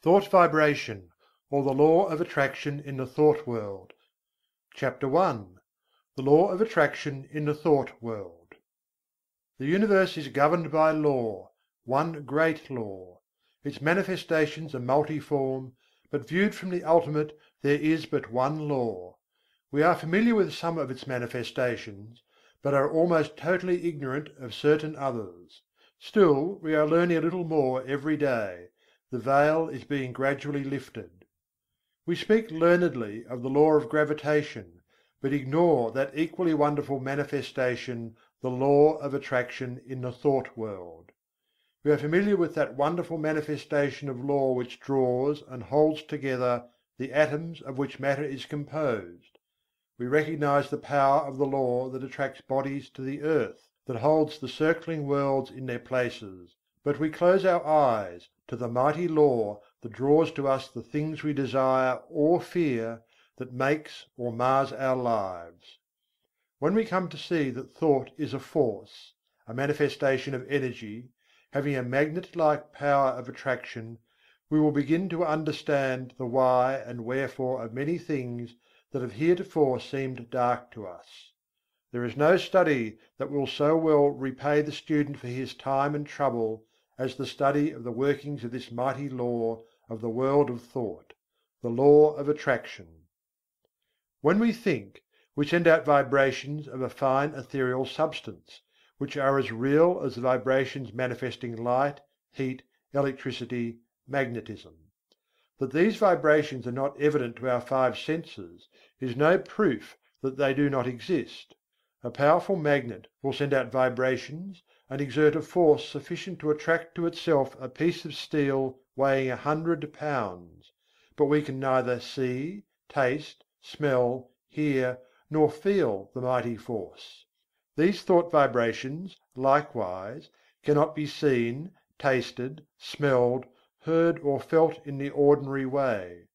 Thought Vibration, or the Law of Attraction in the Thought World. Chapter I. The Law of Attraction in the Thought World. The universe is governed by law, one great law. Its manifestations are multiform, but viewed from the ultimate there is but one law. We are familiar with some of its manifestations, but are almost totally ignorant of certain others. Still, we are learning a little more every day. The veil is being gradually lifted. We speak learnedly of the law of gravitation, but ignore that equally wonderful manifestation, the law of attraction in the thought world. We are familiar with that wonderful manifestation of law which draws and holds together the atoms of which matter is composed. We recognize the power of the law that attracts bodies to the earth, that holds the circling worlds in their places, but we close our eyes to the mighty law that draws to us the things we desire or fear, that makes or mars our lives. When we come to see that thought is a force, a manifestation of energy, having a magnet-like power of attraction, we will begin to understand the why and wherefore of many things that have heretofore seemed dark to us. There is no study that will so well repay the student for his time and trouble as the study of the workings of this mighty law of the world of thought, the law of attraction. When we think, we send out vibrations of a fine ethereal substance, which are as real as the vibrations manifesting light, heat, electricity, magnetism. That these vibrations are not evident to our five senses is no proof that they do not exist. A powerful magnet will send out vibrations and exert a force sufficient to attract to itself a piece of steel weighing 100 pounds, but we can neither see, taste, smell, hear, nor feel the mighty force. These thought vibrations, likewise, cannot be seen, tasted, smelled, heard or felt in the ordinary way,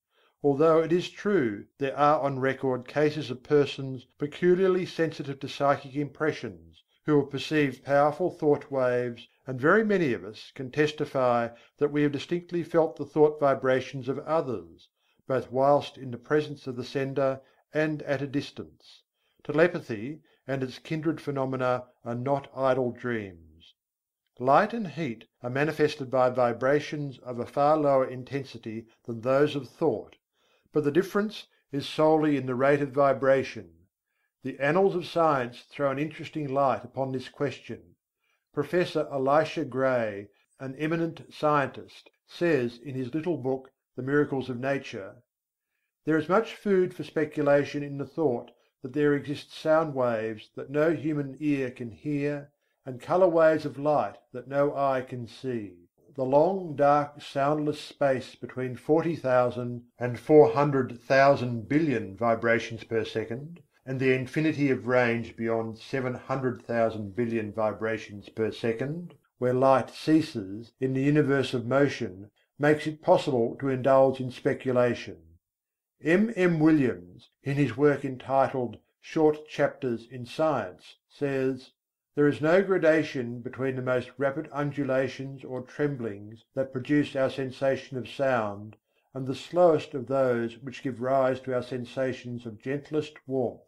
although it is true there are on record cases of persons peculiarly sensitive to psychic impressions, who have perceived powerful thought waves, and very many of us can testify that we have distinctly felt the thought vibrations of others, both whilst in the presence of the sender and at a distance. Telepathy and its kindred phenomena are not idle dreams. Light and heat are manifested by vibrations of a far lower intensity than those of thought, but the difference is solely in the rate of vibration. The annals of science throw an interesting light upon this question. Professor Elisha Gray, an eminent scientist, says in his little book The Miracles of Nature: "There is much food for speculation in the thought that there exist sound waves that no human ear can hear, and colour waves of light that no eye can see. The long, dark, soundless space between 40,000 and 400,000 billion vibrations per second, and the infinity of range beyond 700,000 billion vibrations per second, where light ceases in the universe of motion, makes it possible to indulge in speculation." M. Williams, in his work entitled Short Chapters in Science, says: "There is no gradation between the most rapid undulations or tremblings that produce our sensation of sound, and the slowest of those which give rise to our sensations of gentlest warmth.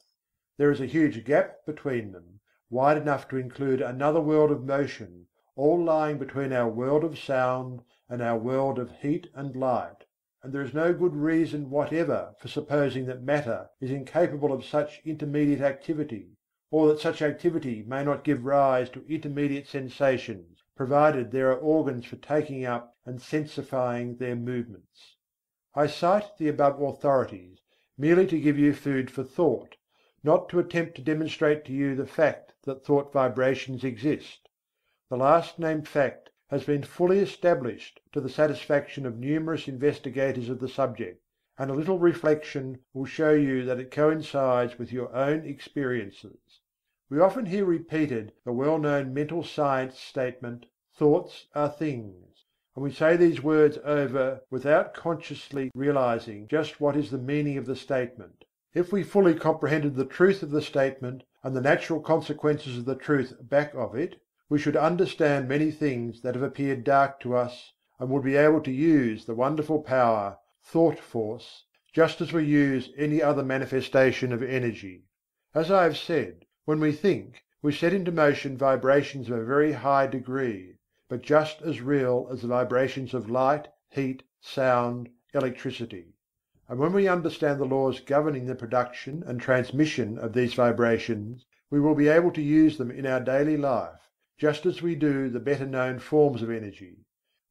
There is a huge gap between them, wide enough to include another world of motion, all lying between our world of sound and our world of heat and light. And there is no good reason whatever for supposing that matter is incapable of such intermediate activity, or that such activity may not give rise to intermediate sensations, provided there are organs for taking up and sensifying their movements." I cite the above authorities merely to give you food for thought, not to attempt to demonstrate to you the fact that thought vibrations exist. The last named fact has been fully established to the satisfaction of numerous investigators of the subject, and a little reflection will show you that it coincides with your own experiences. We often hear repeated the well-known mental science statement, "Thoughts are things," and we say these words over without consciously realizing just what is the meaning of the statement. If we fully comprehended the truth of the statement and the natural consequences of the truth back of it, we should understand many things that have appeared dark to us and would be able to use the wonderful power, thought force, just as we use any other manifestation of energy. As I have said, when we think, we set into motion vibrations of a very high degree, but just as real as the vibrations of light, heat, sound, electricity. And when we understand the laws governing the production and transmission of these vibrations, we will be able to use them in our daily life, just as we do the better known forms of energy.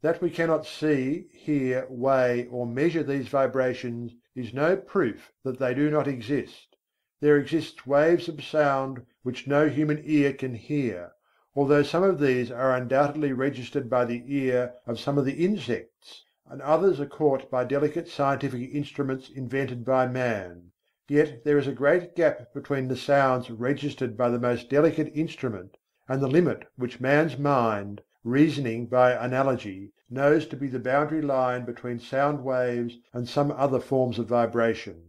That we cannot see, hear, weigh, or measure these vibrations is no proof that they do not exist. There exist waves of sound which no human ear can hear, although some of these are undoubtedly registered by the ear of some of the insects, and others are caught by delicate scientific instruments invented by man. Yet there is a great gap between the sounds registered by the most delicate instrument and the limit which man's mind, reasoning by analogy, knows to be the boundary line between sound waves and some other forms of vibration.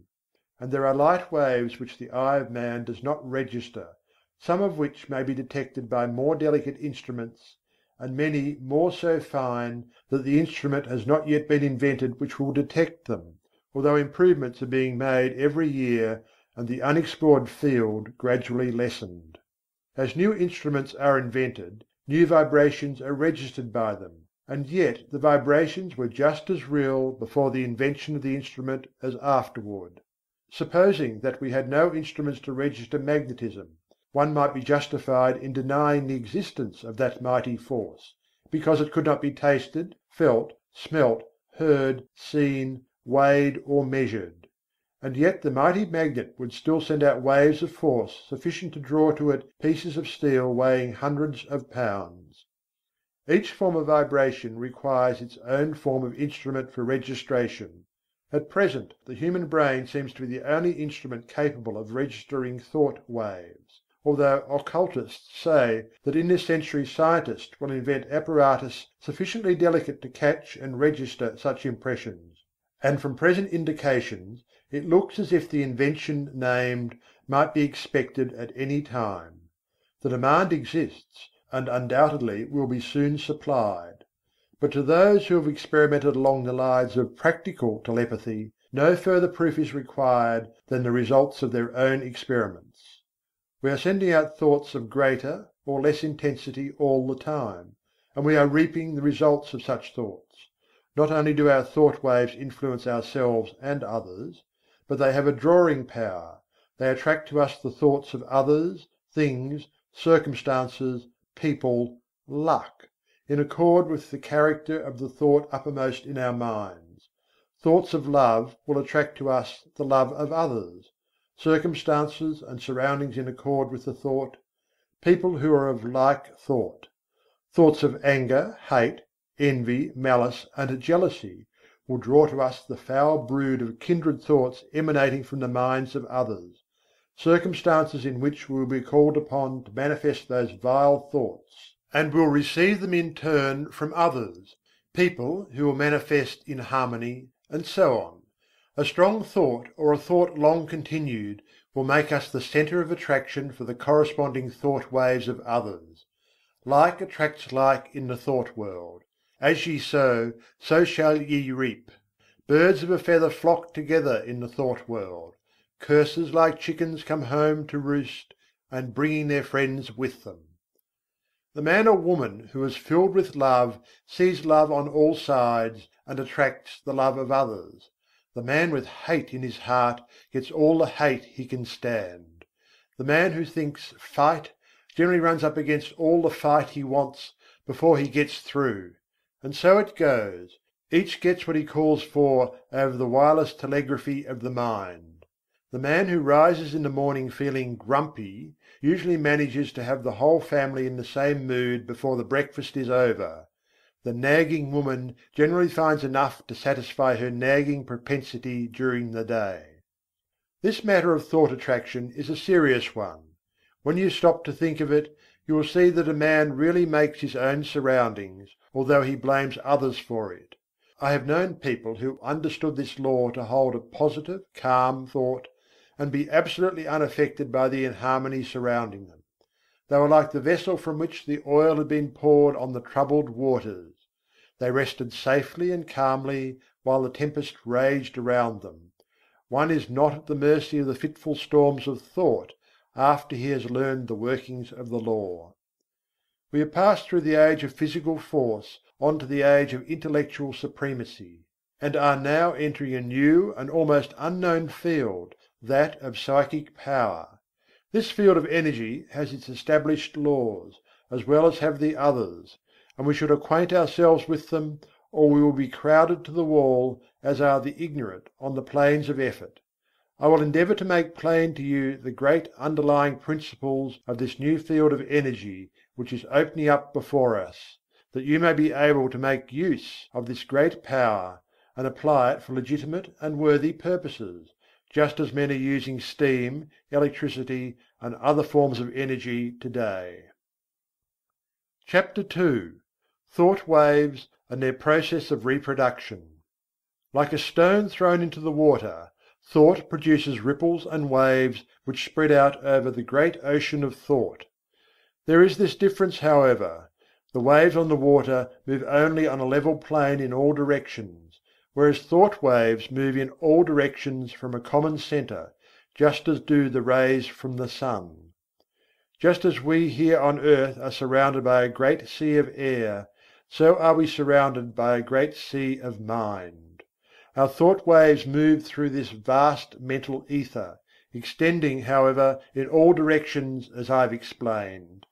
And there are light waves which the eye of man does not register, some of which may be detected by more delicate instruments, and many more so fine that the instrument has not yet been invented which will detect them, although improvements are being made every year and the unexplored field gradually lessened. As new instruments are invented, new vibrations are registered by them, and yet the vibrations were just as real before the invention of the instrument as afterward. Supposing that we had no instruments to register magnetism, one might be justified in denying the existence of that mighty force, because it could not be tasted, felt, smelt, heard, seen, weighed or measured. And yet the mighty magnet would still send out waves of force sufficient to draw to it pieces of steel weighing hundreds of pounds. Each form of vibration requires its own form of instrument for registration. At present the human brain seems to be the only instrument capable of registering thought waves, although occultists say that in this century scientists will invent apparatus sufficiently delicate to catch and register such impressions. And from present indications it looks as if the invention named might be expected at any time. The demand exists, and undoubtedly will be soon supplied. But to those who have experimented along the lines of practical telepathy, no further proof is required than the results of their own experiments. We are sending out thoughts of greater or less intensity all the time, and we are reaping the results of such thoughts. Not only do our thought waves influence ourselves and others, but they have a drawing power, they attract to us the thoughts of others, things, circumstances, people, luck, in accord with the character of the thought uppermost in our minds. Thoughts of love will attract to us the love of others, circumstances and surroundings in accord with the thought, people who are of like thought. Thoughts of anger, hate, envy, malice and jealousy will draw to us the foul brood of kindred thoughts emanating from the minds of others, circumstances in which we will be called upon to manifest those vile thoughts, and will receive them in turn from others, people who will manifest in harmony, and so on. A strong thought or a thought long continued will make us the centre of attraction for the corresponding thought waves of others. Like attracts like in the thought world. As ye sow, so shall ye reap. Birds of a feather flock together in the thought world. Curses like chickens come home to roost, and bringing their friends with them. The man or woman who is filled with love sees love on all sides and attracts the love of others. The man with hate in his heart gets all the hate he can stand. The man who thinks fight generally runs up against all the fight he wants before he gets through. And so it goes: each gets what he calls for over the wireless telegraphy of the mind. The man who rises in the morning feeling grumpy usually manages to have the whole family in the same mood before the breakfast is over. The nagging woman generally finds enough to satisfy her nagging propensity during the day. This matter of thought attraction is a serious one. When you stop to think of it, you will see that a man really makes his own surroundings, although he blames others for it. I have known people who understood this law to hold a positive, calm thought, and be absolutely unaffected by the inharmony surrounding them. They were like the vessel from which the oil had been poured on the troubled waters. They rested safely and calmly while the tempest raged around them. One is not at the mercy of the fitful storms of thought after he has learned the workings of the law. We have passed through the age of physical force on to the age of intellectual supremacy, and are now entering a new and almost unknown field, that of psychic power. This field of energy has its established laws, as well as have the others, and we should acquaint ourselves with them, or we will be crowded to the wall, as are the ignorant on the plains of effort. I will endeavour to make plain to you the great underlying principles of this new field of energy which is opening up before us, that you may be able to make use of this great power, and apply it for legitimate and worthy purposes, just as men are using steam, electricity, and other forms of energy today. Chapter II. Thought Waves and their Process of Reproduction. Like a stone thrown into the water, thought produces ripples and waves which spread out over the great ocean of thought. There is this difference, however: the waves on the water move only on a level plane in all directions, whereas thought waves move in all directions from a common centre, just as do the rays from the sun. Just as we here on earth are surrounded by a great sea of air, so are we surrounded by a great sea of mind. Our thought waves move through this vast mental ether, extending, however, in all directions as I have explained,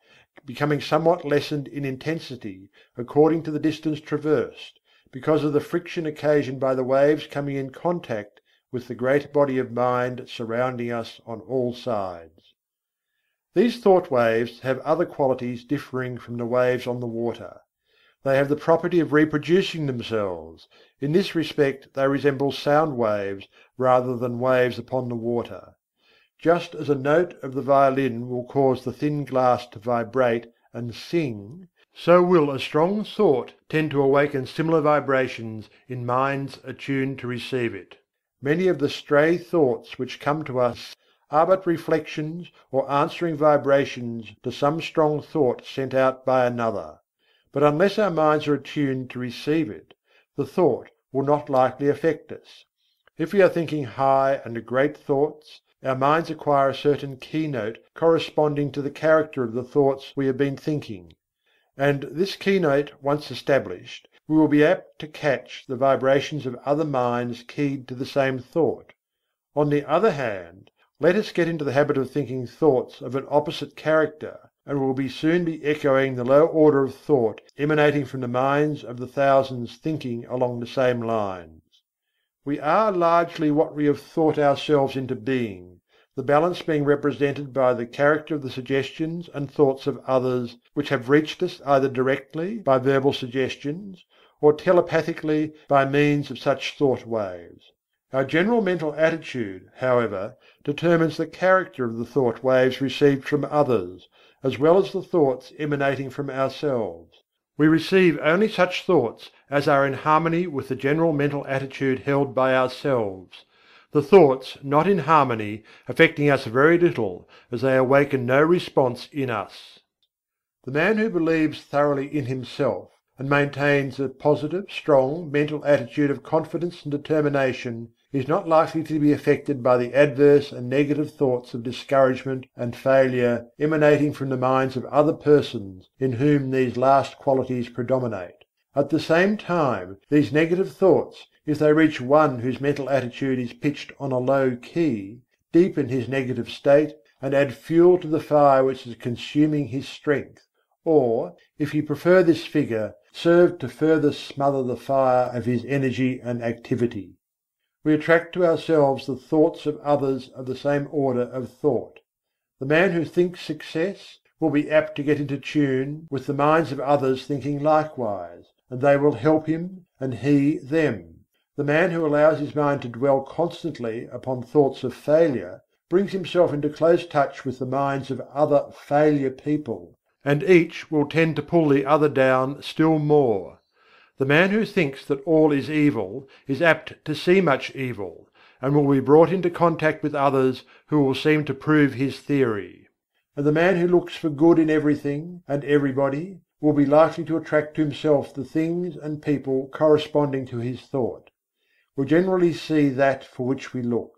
becoming somewhat lessened in intensity according to the distance traversed, because of the friction occasioned by the waves coming in contact with the great body of mind surrounding us on all sides. These thought waves have other qualities differing from the waves on the water. They have the property of reproducing themselves. In this respect they resemble sound waves rather than waves upon the water. Just as a note of the violin will cause the thin glass to vibrate and sing, so will a strong thought tend to awaken similar vibrations in minds attuned to receive it. Many of the stray thoughts which come to us are but reflections or answering vibrations to some strong thought sent out by another. But unless our minds are attuned to receive it, the thought will not likely affect us. If we are thinking high and great thoughts, our minds acquire a certain keynote corresponding to the character of the thoughts we have been thinking; and this keynote once established, we will be apt to catch the vibrations of other minds keyed to the same thought. On the other hand, let us get into the habit of thinking thoughts of an opposite character, and we will soon be echoing the low order of thought emanating from the minds of the thousands thinking along the same lines. We are largely what we have thought ourselves into being, the balance being represented by the character of the suggestions and thoughts of others which have reached us either directly by verbal suggestions, or telepathically by means of such thought waves. Our general mental attitude, however, determines the character of the thought waves received from others, as well as the thoughts emanating from ourselves. We receive only such thoughts as are in harmony with the general mental attitude held by ourselves; the thoughts not in harmony affecting us very little, as they awaken no response in us. The man who believes thoroughly in himself, and maintains a positive, strong mental attitude of confidence and determination, is not likely to be affected by the adverse and negative thoughts of discouragement and failure emanating from the minds of other persons in whom these last qualities predominate. At the same time, these negative thoughts, if they reach one whose mental attitude is pitched on a low key, deepen his negative state and add fuel to the fire which is consuming his strength, or, if you prefer this figure, serve to further smother the fire of his energy and activity. We attract to ourselves the thoughts of others of the same order of thought. The man who thinks success will be apt to get into tune with the minds of others thinking likewise, and they will help him and he them. The man who allows his mind to dwell constantly upon thoughts of failure brings himself into close touch with the minds of other failure people, and each will tend to pull the other down still more. The man who thinks that all is evil is apt to see much evil, and will be brought into contact with others who will seem to prove his theory. And the man who looks for good in everything and everybody will be likely to attract to himself the things and people corresponding to his thought. We generally see that for which we look.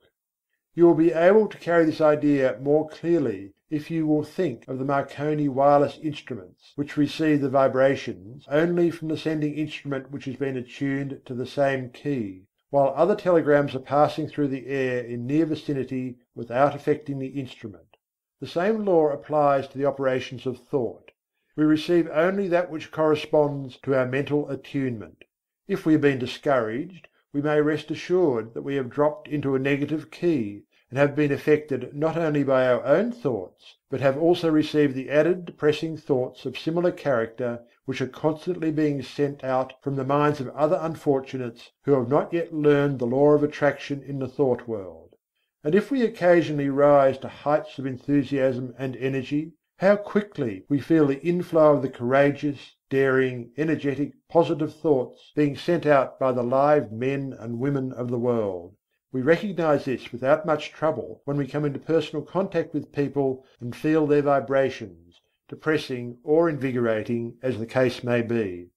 You will be able to carry this idea more clearly if you will think of the Marconi wireless instruments, which receive the vibrations only from the sending instrument which has been attuned to the same key, while other telegrams are passing through the air in near vicinity without affecting the instrument. The same law applies to the operations of thought. We receive only that which corresponds to our mental attunement. If we have been discouraged, we may rest assured that we have dropped into a negative key, and have been affected not only by our own thoughts, but have also received the added depressing thoughts of similar character which are constantly being sent out from the minds of other unfortunates who have not yet learned the law of attraction in the thought world. And if we occasionally rise to heights of enthusiasm and energy, how quickly we feel the inflow of the courageous, daring, energetic, positive thoughts being sent out by the live men and women of the world. We recognize this without much trouble when we come into personal contact with people and feel their vibrations, depressing or invigorating as the case may be.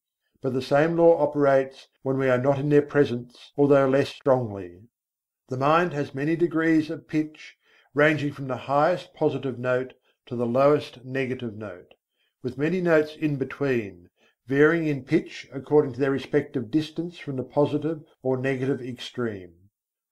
But the same law operates when we are not in their presence, although less strongly. The mind has many degrees of pitch, ranging from the highest positive note to the lowest negative note, with many notes in between, varying in pitch according to their respective distance from the positive or negative extreme.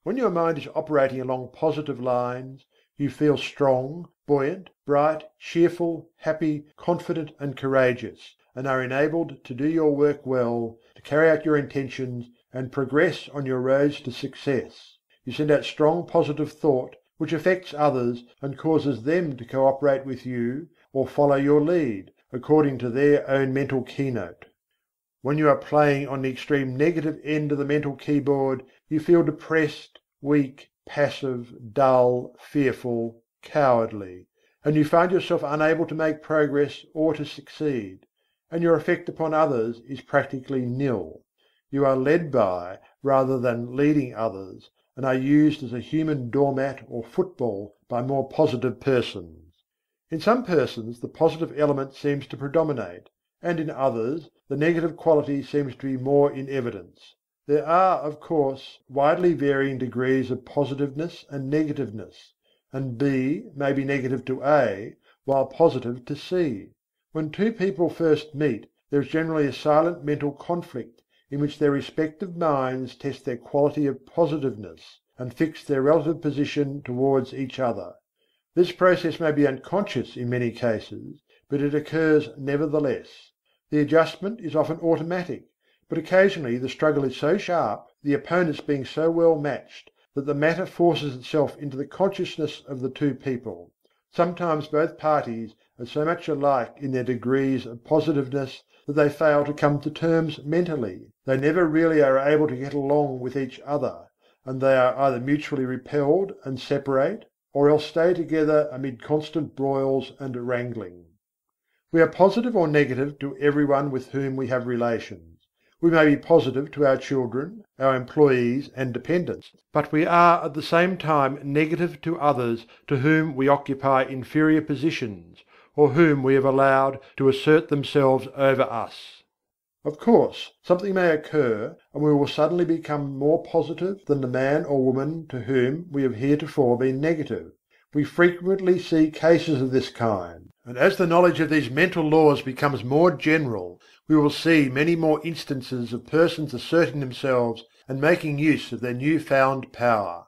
When your mind is operating along positive lines, you feel strong, buoyant, bright, cheerful, happy, confident and courageous, and are enabled to do your work well, to carry out your intentions, and progress on your roads to success. You send out strong positive thought, which affects others and causes them to cooperate with you or follow your lead, according to their own mental keynote. When you are playing on the extreme negative end of the mental keyboard, you feel depressed, weak, passive, dull, fearful, cowardly, and you find yourself unable to make progress or to succeed, and your effect upon others is practically nil. You are led by, rather than leading others, and are used as a human doormat or football by more positive persons. In some persons the positive element seems to predominate, and in others the negative quality seems to be more in evidence. There are, of course, widely varying degrees of positiveness and negativeness, and B may be negative to A, while positive to C. When two people first meet, there is generally a silent mental conflict in which their respective minds test their quality of positiveness, and fix their relative position towards each other. This process may be unconscious in many cases, but it occurs nevertheless. The adjustment is often automatic, but occasionally the struggle is so sharp, the opponents being so well matched, that the matter forces itself into the consciousness of the two people. Sometimes both parties are so much alike in their degrees of positiveness that they fail to come to terms mentally. They never really are able to get along with each other, and they are either mutually repelled and separate, or else stay together amid constant broils and wrangling. We are positive or negative to everyone with whom we have relations. We may be positive to our children, our employees and dependents, but we are at the same time negative to others to whom we occupy inferior positions, or whom we have allowed to assert themselves over us. Of course, something may occur, and we will suddenly become more positive than the man or woman to whom we have heretofore been negative. We frequently see cases of this kind, and as the knowledge of these mental laws becomes more general, we will see many more instances of persons asserting themselves and making use of their new-found power.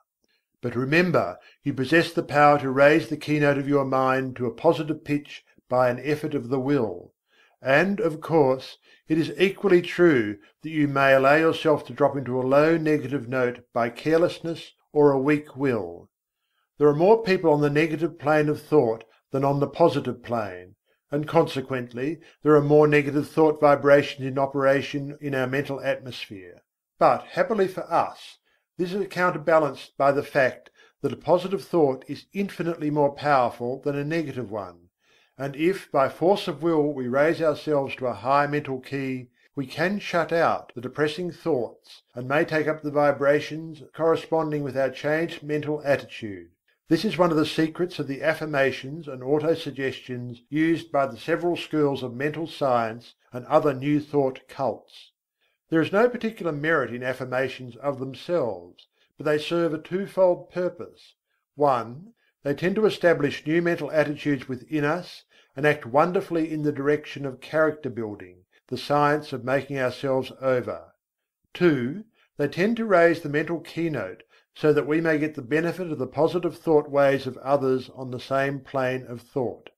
But remember, you possess the power to raise the keynote of your mind to a positive pitch by an effort of the will. And, of course, it is equally true that you may allow yourself to drop into a low negative note by carelessness or a weak will. There are more people on the negative plane of thought than on the positive plane, and consequently there are more negative thought vibrations in operation in our mental atmosphere. But happily for us, this is counterbalanced by the fact that a positive thought is infinitely more powerful than a negative one, and if by force of will we raise ourselves to a high mental key, we can shut out the depressing thoughts and may take up the vibrations corresponding with our changed mental attitude. This is one of the secrets of the affirmations and autosuggestions used by the several schools of mental science and other New Thought cults. There is no particular merit in affirmations of themselves, but they serve a twofold purpose. One, they tend to establish new mental attitudes within us and act wonderfully in the direction of character building, the science of making ourselves over. Two, they tend to raise the mental keynote so that we may get the benefit of the positive thought waves of others on the same plane of thought.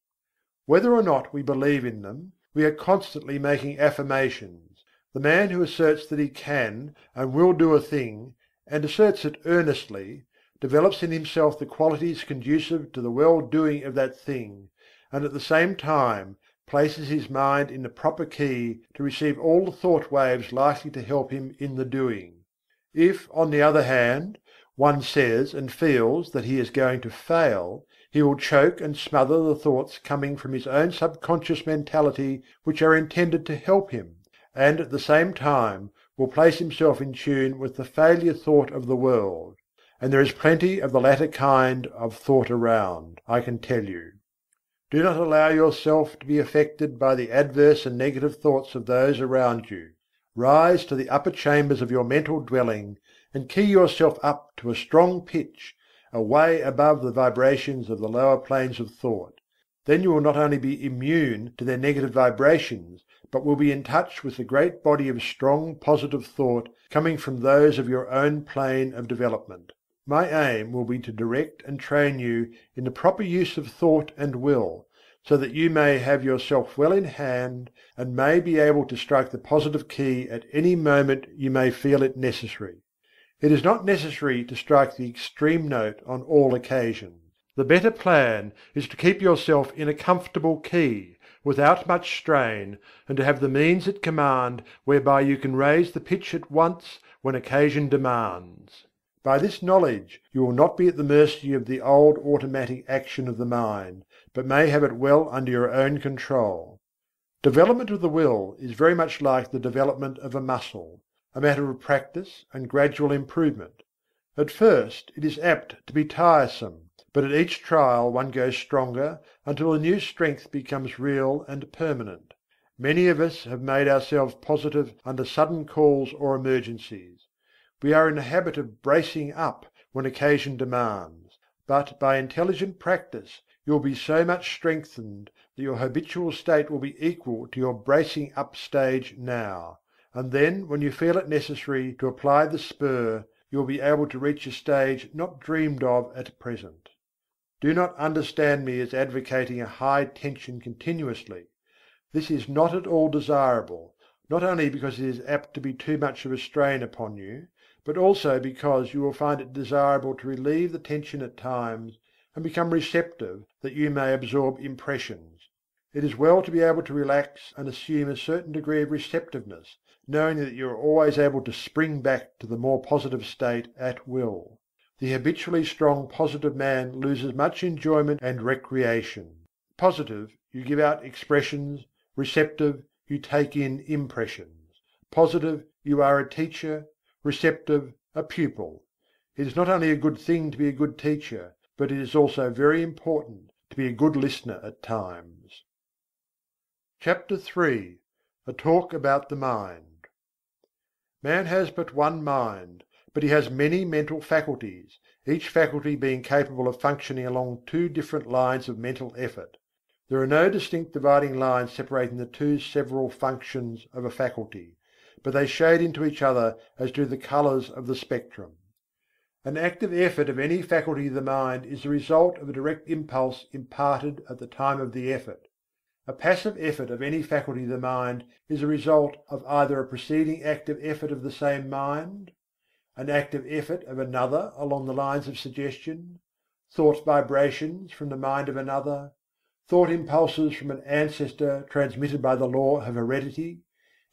Whether or not we believe in them, we are constantly making affirmations. The man who asserts that he can and will do a thing, and asserts it earnestly, develops in himself the qualities conducive to the well-doing of that thing, and at the same time places his mind in the proper key to receive all the thought waves likely to help him in the doing. If, on the other hand, one says and feels that he is going to fail, he will choke and smother the thoughts coming from his own subconscious mentality which are intended to help him, and at the same time will place himself in tune with the failure thought of the world. And there is plenty of the latter kind of thought around, I can tell you. Do not allow yourself to be affected by the adverse and negative thoughts of those around you. Rise to the upper chambers of your mental dwelling, and key yourself up to a strong pitch, away above the vibrations of the lower planes of thought. Then you will not only be immune to their negative vibrations, but will be in touch with the great body of strong positive thought coming from those of your own plane of development. My aim will be to direct and train you in the proper use of thought and will, so that you may have yourself well in hand, and may be able to strike the positive key at any moment you may feel it necessary. It is not necessary to strike the extreme note on all occasions. The better plan is to keep yourself in a comfortable key, without much strain, and to have the means at command whereby you can raise the pitch at once when occasion demands. By this knowledge you will not be at the mercy of the old automatic action of the mind, but may have it well under your own control. Development of the will is very much like the development of a muscle, a matter of practice and gradual improvement. At first it is apt to be tiresome, but at each trial one goes stronger until the new strength becomes real and permanent. Many of us have made ourselves positive under sudden calls or emergencies. We are in the habit of bracing up when occasion demands, but by intelligent practice you will be so much strengthened that your habitual state will be equal to your bracing up stage now, and then when you feel it necessary to apply the spur, you will be able to reach a stage not dreamed of at present. Do not understand me as advocating a high tension continuously. This is not at all desirable, not only because it is apt to be too much of a strain upon you, but also because you will find it desirable to relieve the tension at times and become receptive that you may absorb impressions. It is well to be able to relax and assume a certain degree of receptiveness, knowing that you are always able to spring back to the more positive state at will. The habitually strong positive man loses much enjoyment and recreation. Positive, you give out expressions; receptive, you take in impressions. Positive, you are a teacher; receptive, a pupil. It is not only a good thing to be a good teacher, but it is also very important to be a good listener at times. CHAPTER III. A talk about the mind. Man has but one mind, but he has many mental faculties, each faculty being capable of functioning along two different lines of mental effort. There are no distinct dividing lines separating the two several functions of a faculty, but they shade into each other as do the colours of the spectrum. An active effort of any faculty of the mind is the result of a direct impulse imparted at the time of the effort. A passive effort of any faculty of the mind is the result of either a preceding active effort of the same mind, an active effort of another along the lines of suggestion, thought vibrations from the mind of another, thought impulses from an ancestor transmitted by the law of heredity,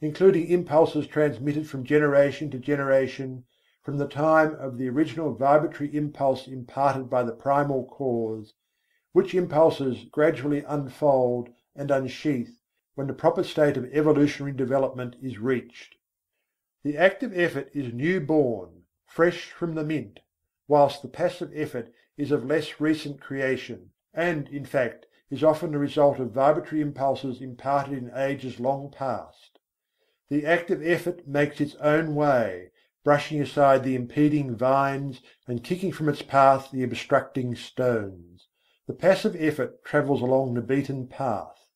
including impulses transmitted from generation to generation from the time of the original vibratory impulse imparted by the primal cause, which impulses gradually unfold and unsheath when the proper state of evolutionary development is reached. The active effort is new born, fresh from the mint, whilst the passive effort is of less recent creation, and, in fact, is often the result of vibratory impulses imparted in ages long past. The active effort makes its own way, brushing aside the impeding vines and kicking from its path the obstructing stones. The passive effort travels along the beaten path.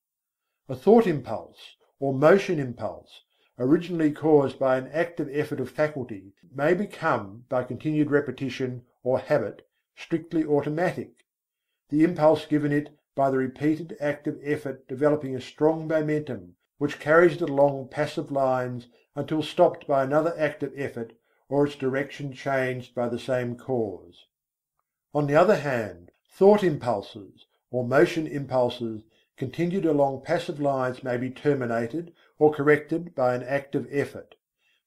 A thought impulse, or motion impulse, originally caused by an active effort of faculty, may become, by continued repetition or habit, strictly automatic, the impulse given it by the repeated active effort developing a strong momentum which carries it along passive lines until stopped by another active effort or its direction changed by the same cause. On the other hand, thought impulses or motion impulses continued along passive lines may be terminated or corrected by an active effort.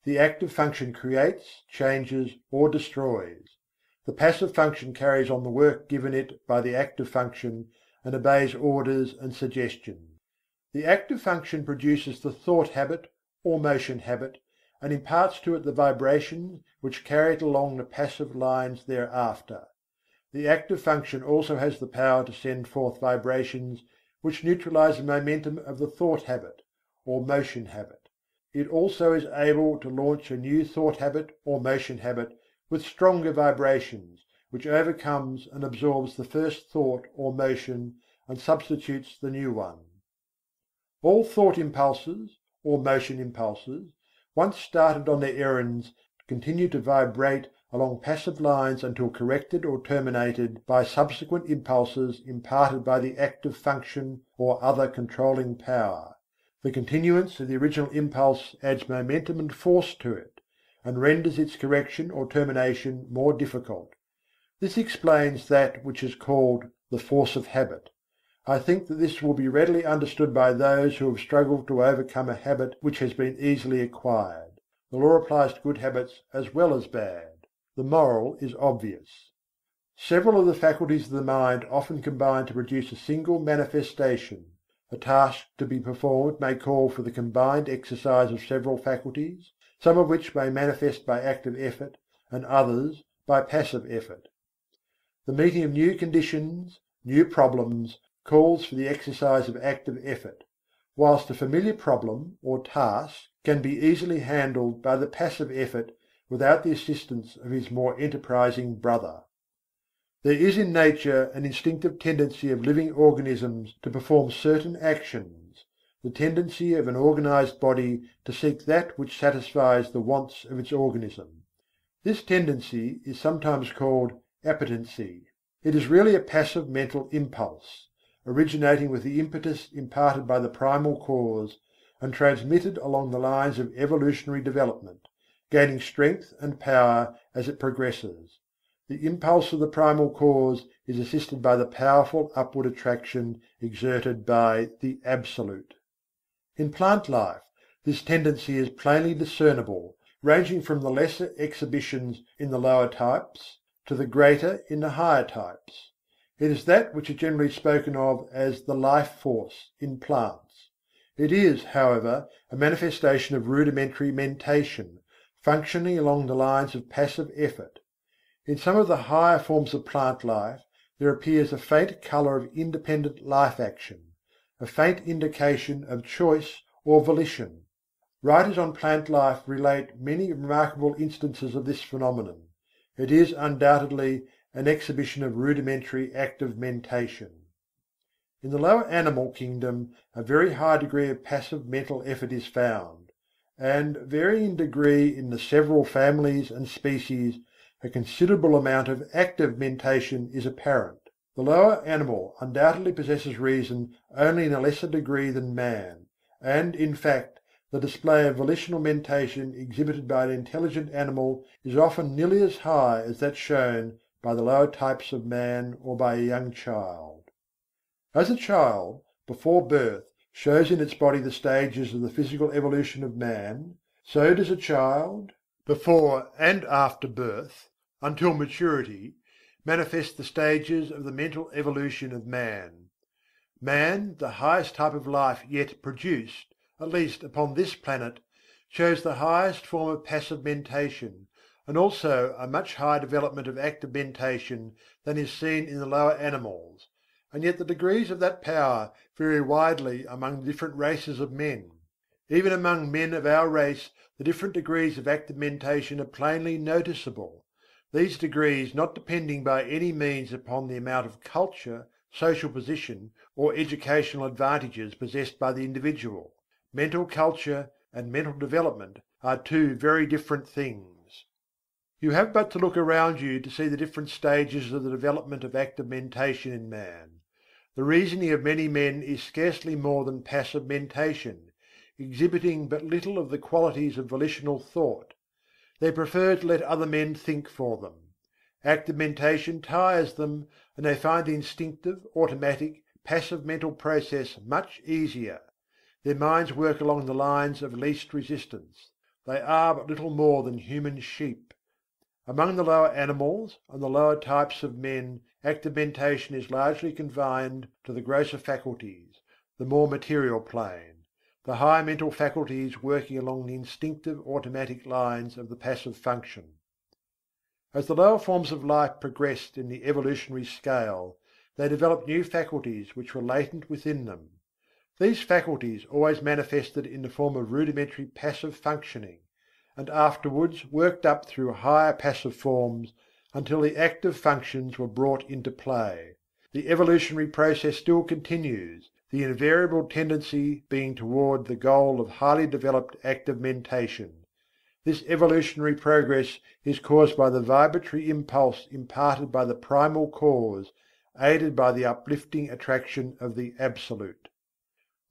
The active function creates, changes, or destroys. The passive function carries on the work given it by the active function and obeys orders and suggestions. The active function produces the thought habit or motion habit and imparts to it the vibrations which carry it along the passive lines thereafter. The active function also has the power to send forth vibrations which neutralize the momentum of the thought habit or motion habit. It also is able to launch a new thought habit or motion habit with stronger vibrations, which overcomes and absorbs the first thought or motion and substitutes the new one. All thought impulses or motion impulses, once started on their errands, continue to vibrate along passive lines until corrected or terminated by subsequent impulses imparted by the active function or other controlling power. The continuance of the original impulse adds momentum and force to it, and renders its correction or termination more difficult. This explains that which is called the force of habit. I think that this will be readily understood by those who have struggled to overcome a habit which has been easily acquired. The law applies to good habits as well as bad. The moral is obvious. Several of the faculties of the mind often combine to produce a single manifestation. A task to be performed may call for the combined exercise of several faculties, some of which may manifest by active effort, and others by passive effort. The meeting of new conditions, new problems, calls for the exercise of active effort, whilst a familiar problem or task can be easily handled by the passive effort without the assistance of his more enterprising brother. There is in nature an instinctive tendency of living organisms to perform certain actions, the tendency of an organized body to seek that which satisfies the wants of its organism. This tendency is sometimes called appetency. It is really a passive mental impulse, originating with the impetus imparted by the primal cause and transmitted along the lines of evolutionary development, gaining strength and power as it progresses. The impulse of the primal cause is assisted by the powerful upward attraction exerted by the Absolute. In plant life, this tendency is plainly discernible, ranging from the lesser exhibitions in the lower types to the greater in the higher types. It is that which is generally spoken of as the life force in plants. It is, however, a manifestation of rudimentary mentation, functioning along the lines of passive effort. In some of the higher forms of plant life there appears a faint colour of independent life action, a faint indication of choice or volition. Writers on plant life relate many remarkable instances of this phenomenon. It is undoubtedly an exhibition of rudimentary active mentation. In the lower animal kingdom a very high degree of passive mental effort is found, and varying in degree in the several families and species, a considerable amount of active mentation is apparent. The lower animal undoubtedly possesses reason only in a lesser degree than man, and, in fact, the display of volitional mentation exhibited by an intelligent animal is often nearly as high as that shown by the lower types of man or by a young child. As a child, before birth, shows in its body the stages of the physical evolution of man, so does a child, before and after birth, until maturity, manifest the stages of the mental evolution of man. Man, the highest type of life yet produced, at least upon this planet, shows the highest form of passive mentation, and also a much higher development of active mentation than is seen in the lower animals, and yet the degrees of that power vary widely among the different races of men. Even among men of our race the different degrees of active mentation are plainly noticeable, these degrees not depending by any means upon the amount of culture, social position, or educational advantages possessed by the individual. Mental culture and mental development are two very different things. You have but to look around you to see the different stages of the development of active mentation in man. The reasoning of many men is scarcely more than passive mentation, exhibiting but little of the qualities of volitional thought. They prefer to let other men think for them. Active mentation tires them, and they find the instinctive, automatic, passive mental process much easier. Their minds work along the lines of least resistance. They are but little more than human sheep. Among the lower animals and the lower types of men, active mentation is largely confined to the grosser faculties, the more material plane; the higher mental faculties working along the instinctive automatic lines of the passive function. As the lower forms of life progressed in the evolutionary scale, they developed new faculties which were latent within them. These faculties always manifested in the form of rudimentary passive functioning, and afterwards worked up through higher passive forms until the active functions were brought into play. The evolutionary process still continues, the invariable tendency being toward the goal of highly developed active mentation. This evolutionary progress is caused by the vibratory impulse imparted by the primal cause, aided by the uplifting attraction of the Absolute.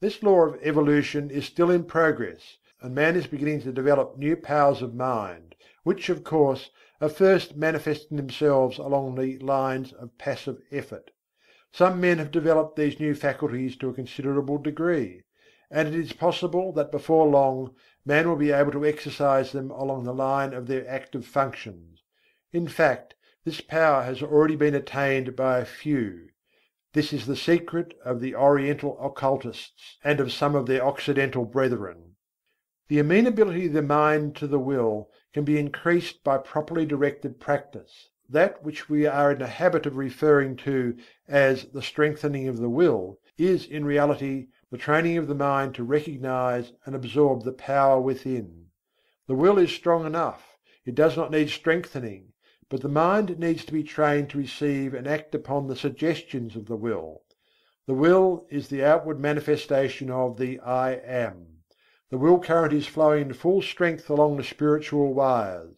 This law of evolution is still in progress, and man is beginning to develop new powers of mind, which, of course, are first manifesting themselves along the lines of passive effort. Some men have developed these new faculties to a considerable degree, and it is possible that before long man will be able to exercise them along the line of their active functions. In fact, this power has already been attained by a few. This is the secret of the Oriental occultists and of some of their Occidental brethren. The amenability of the mind to the will can be increased by properly directed practice. That which we are in the habit of referring to as the strengthening of the will is in reality the training of the mind to recognize and absorb the power within. The will is strong enough, it does not need strengthening, but the mind needs to be trained to receive and act upon the suggestions of the will. The will is the outward manifestation of the I Am. The will current is flowing in full strength along the spiritual wires,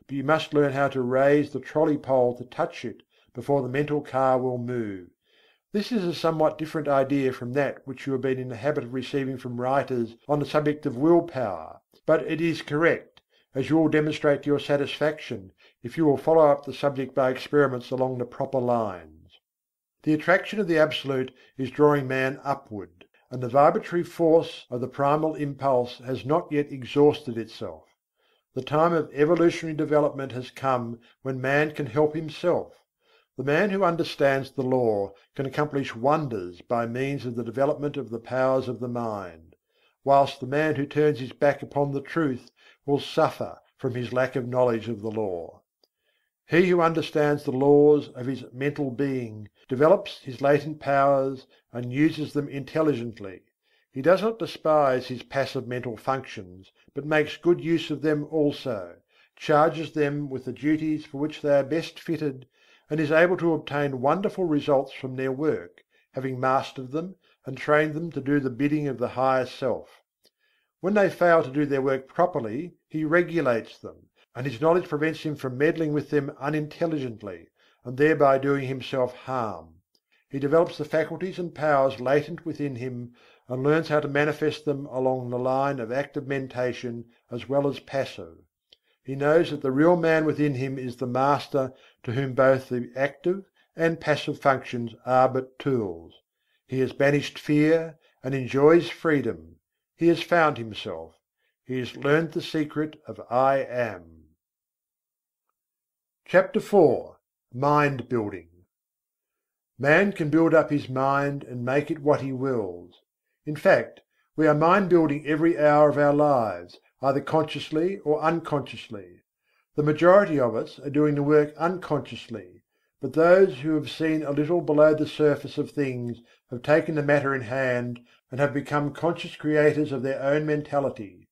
but you must learn how to raise the trolley pole to touch it before the mental car will move. This is a somewhat different idea from that which you have been in the habit of receiving from writers on the subject of will power, but it is correct, as you will demonstrate to your satisfaction if you will follow up the subject by experiments along the proper lines. The attraction of the Absolute is drawing man upward, and the vibratory force of the primal impulse has not yet exhausted itself. The time of evolutionary development has come when man can help himself. The man who understands the law can accomplish wonders by means of the development of the powers of the mind, whilst the man who turns his back upon the truth will suffer from his lack of knowledge of the law. He who understands the laws of his mental being develops his latent powers and uses them intelligently. He does not despise his passive mental functions, but makes good use of them also, charges them with the duties for which they are best fitted, and is able to obtain wonderful results from their work, having mastered them and trained them to do the bidding of the higher self. When they fail to do their work properly, he regulates them, and his knowledge prevents him from meddling with them unintelligently, and thereby doing himself harm. He develops the faculties and powers latent within him, and learns how to manifest them along the line of active mentation as well as passive. He knows that the real man within him is the master to whom both the active and passive functions are but tools. He has banished fear and enjoys freedom. He has found himself. He has learned the secret of I Am. Chapter 4. Mindbuilding. Man can build up his mind and make it what he wills. In fact, we are mind building every hour of our lives, either consciously or unconsciously. The majority of us are doing the work unconsciously, but those who have seen a little below the surface of things have taken the matter in hand and have become conscious creators of their own mentality.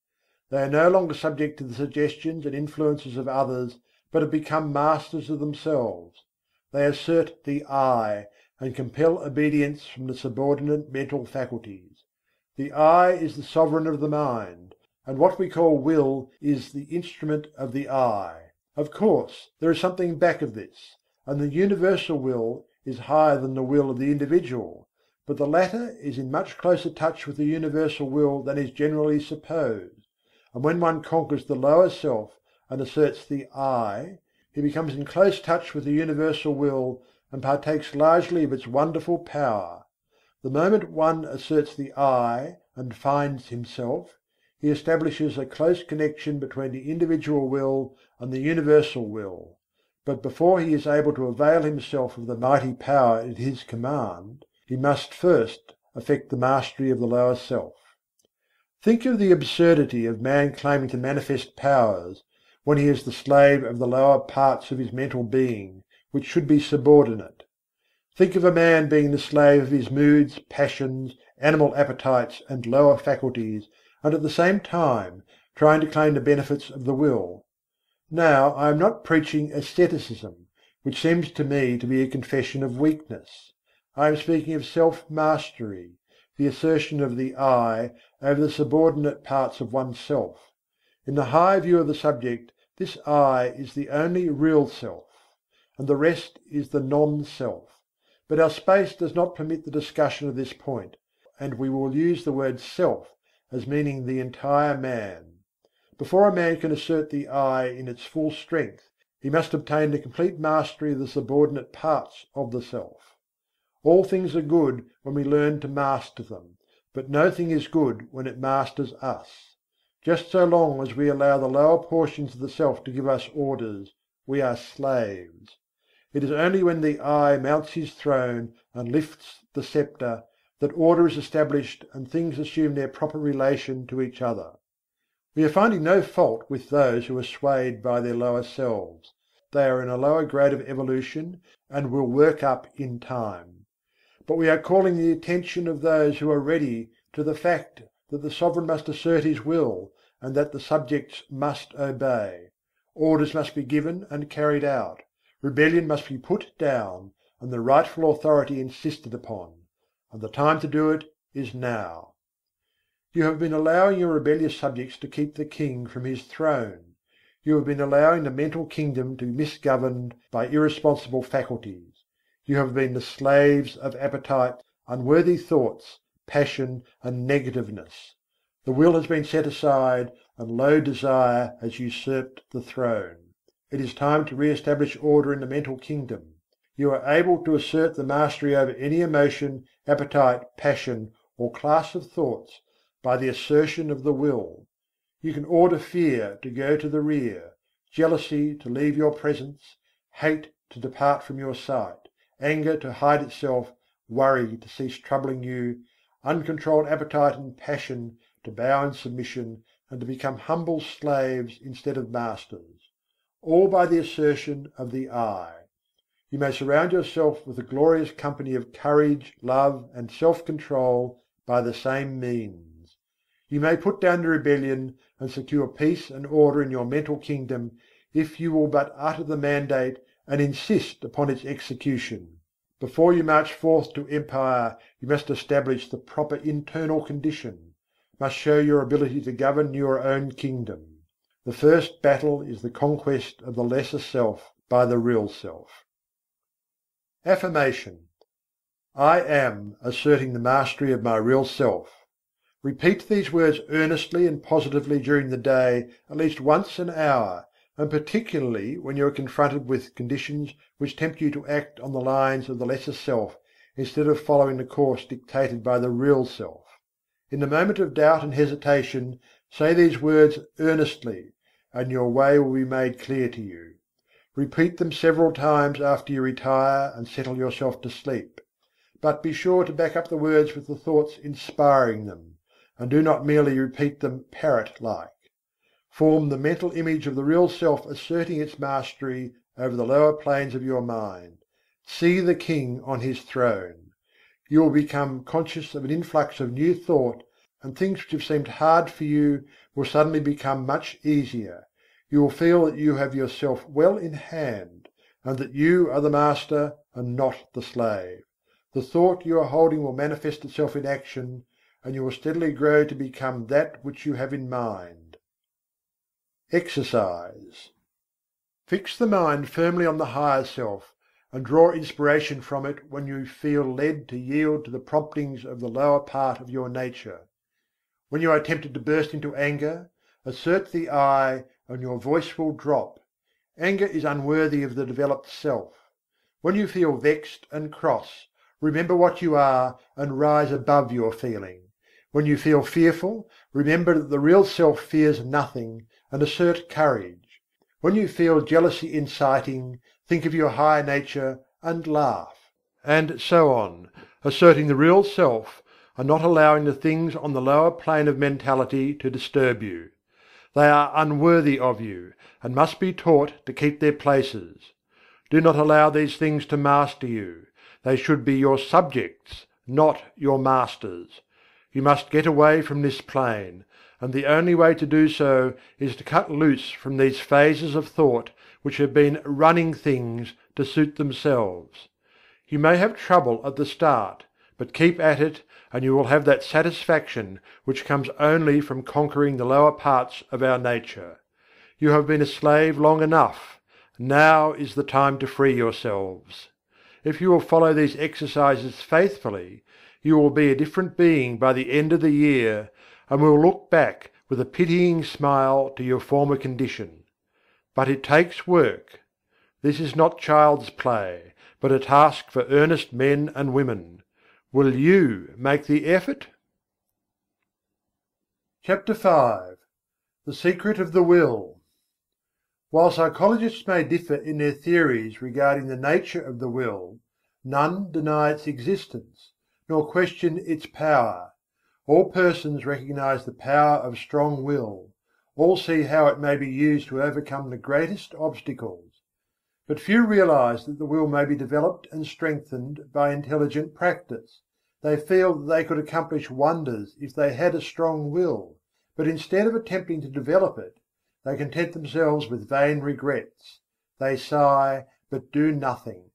They are no longer subject to the suggestions and influences of others, but have become masters of themselves. They assert the "I" and compel obedience from the subordinate mental faculties. The "I" is the sovereign of the mind, and what we call will is the instrument of the "I." Of course, there is something back of this, and the universal will is higher than the will of the individual, but the latter is in much closer touch with the universal will than is generally supposed, and when one conquers the lower self and asserts the "I," he becomes in close touch with the universal will and partakes largely of its wonderful power. The moment one asserts the "I" and finds himself, he establishes a close connection between the individual will and the universal will, but before he is able to avail himself of the mighty power at his command, he must first effect the mastery of the lower self. Think of the absurdity of man claiming to manifest powers, when he is the slave of the lower parts of his mental being, which should be subordinate. Think of a man being the slave of his moods, passions, animal appetites and lower faculties, and at the same time trying to claim the benefits of the will. Now I am not preaching asceticism, which seems to me to be a confession of weakness. I am speaking of self-mastery, the assertion of the "I" over the subordinate parts of oneself. In the high view of the subject, this "I" is the only real self, and the rest is the non-self. But our space does not permit the discussion of this point, and we will use the word "self" as meaning the entire man. Before a man can assert the "I" in its full strength, he must obtain the complete mastery of the subordinate parts of the self. All things are good when we learn to master them, but no thing is good when it masters us. Just so long as we allow the lower portions of the self to give us orders, we are slaves. It is only when the "I" mounts his throne and lifts the scepter that order is established and things assume their proper relation to each other. We are finding no fault with those who are swayed by their lower selves. They are in a lower grade of evolution and will work up in time. But we are calling the attention of those who are ready to the fact that the sovereign must assert his will, and that the subjects must obey. Orders must be given and carried out. Rebellion must be put down, and the rightful authority insisted upon. And the time to do it is now. You have been allowing your rebellious subjects to keep the king from his throne. You have been allowing the mental kingdom to be misgoverned by irresponsible faculties. You have been the slaves of appetite, unworthy thoughts, passion and negativeness. The will has been set aside, and low desire has usurped the throne. It is time to re-establish order in the mental kingdom. You are able to assert the mastery over any emotion, appetite, passion, or class of thoughts by the assertion of the will. You can order fear to go to the rear, jealousy to leave your presence, hate to depart from your sight, anger to hide itself, worry to cease troubling you, uncontrolled appetite and passion to bow in submission and to become humble slaves instead of masters. All by the assertion of the "I." You may surround yourself with a glorious company of courage, love and self-control by the same means. You may put down the rebellion and secure peace and order in your mental kingdom if you will but utter the mandate and insist upon its execution. Before you march forth to empire, you must establish the proper internal condition, must show your ability to govern your own kingdom. The first battle is the conquest of the lesser self by the real self. Affirmation: I am asserting the mastery of my real self. Repeat these words earnestly and positively during the day at least once an hour, and particularly when you are confronted with conditions which tempt you to act on the lines of the lesser self instead of following the course dictated by the real self. In the moment of doubt and hesitation, say these words earnestly, and your way will be made clear to you. Repeat them several times after you retire and settle yourself to sleep. But be sure to back up the words with the thoughts inspiring them, and do not merely repeat them parrot-like. form the mental image of the real self asserting its mastery over the lower planes of your mind. See the king on his throne. You will become conscious of an influx of new thought, and things which have seemed hard for you will suddenly become much easier. You will feel that you have yourself well in hand, and that you are the master and not the slave. The thought you are holding will manifest itself in action, and you will steadily grow to become that which you have in mind. Exercise. Fix the mind firmly on the higher self, and draw inspiration from it when you feel led to yield to the promptings of the lower part of your nature. When you are tempted to burst into anger, assert the "I" and your voice will drop. Anger is unworthy of the developed self. When you feel vexed and cross, remember what you are and rise above your feeling. When you feel fearful, remember that the real self fears nothing, and assert courage. When you feel jealousy inciting, think of your higher nature and laugh. And so on, asserting the real self, and not allowing the things on the lower plane of mentality to disturb you. They are unworthy of you, and must be taught to keep their places. Do not allow these things to master you. They should be your subjects, not your masters. You must get away from this plane, and the only way to do so is to cut loose from these phases of thought which have been running things to suit themselves. You may have trouble at the start, but keep at it, and you will have that satisfaction which comes only from conquering the lower parts of our nature. You have been a slave long enough. Now is the time to free yourselves. If you will follow these exercises faithfully, you will be a different being by the end of the year, and will look back with a pitying smile to your former condition. But it takes work. This is not child's play, but a task for earnest men and women. Will you make the effort? Chapter 5. The Secret of the Will. While psychologists may differ in their theories regarding the nature of the will, none deny its existence, nor question its power. All persons recognize the power of strong will, all see how it may be used to overcome the greatest obstacles. But few realize that the will may be developed and strengthened by intelligent practice. They feel that they could accomplish wonders if they had a strong will, but instead of attempting to develop it, they content themselves with vain regrets. They sigh, but do nothing.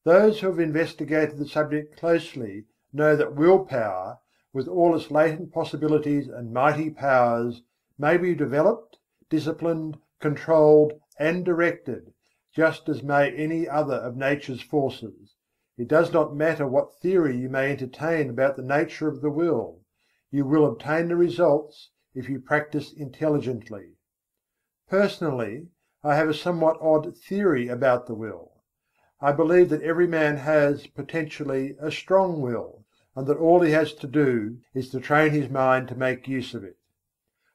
Those who have investigated the subject closely know that willpower, with all its latent possibilities and mighty powers, may be developed, disciplined, controlled, and directed, just as may any other of nature's forces. It does not matter what theory you may entertain about the nature of the will, you will obtain the results if you practice intelligently. Personally, I have a somewhat odd theory about the will. I believe that every man has, potentially, a strong will, and that all he has to do is to train his mind to make use of it.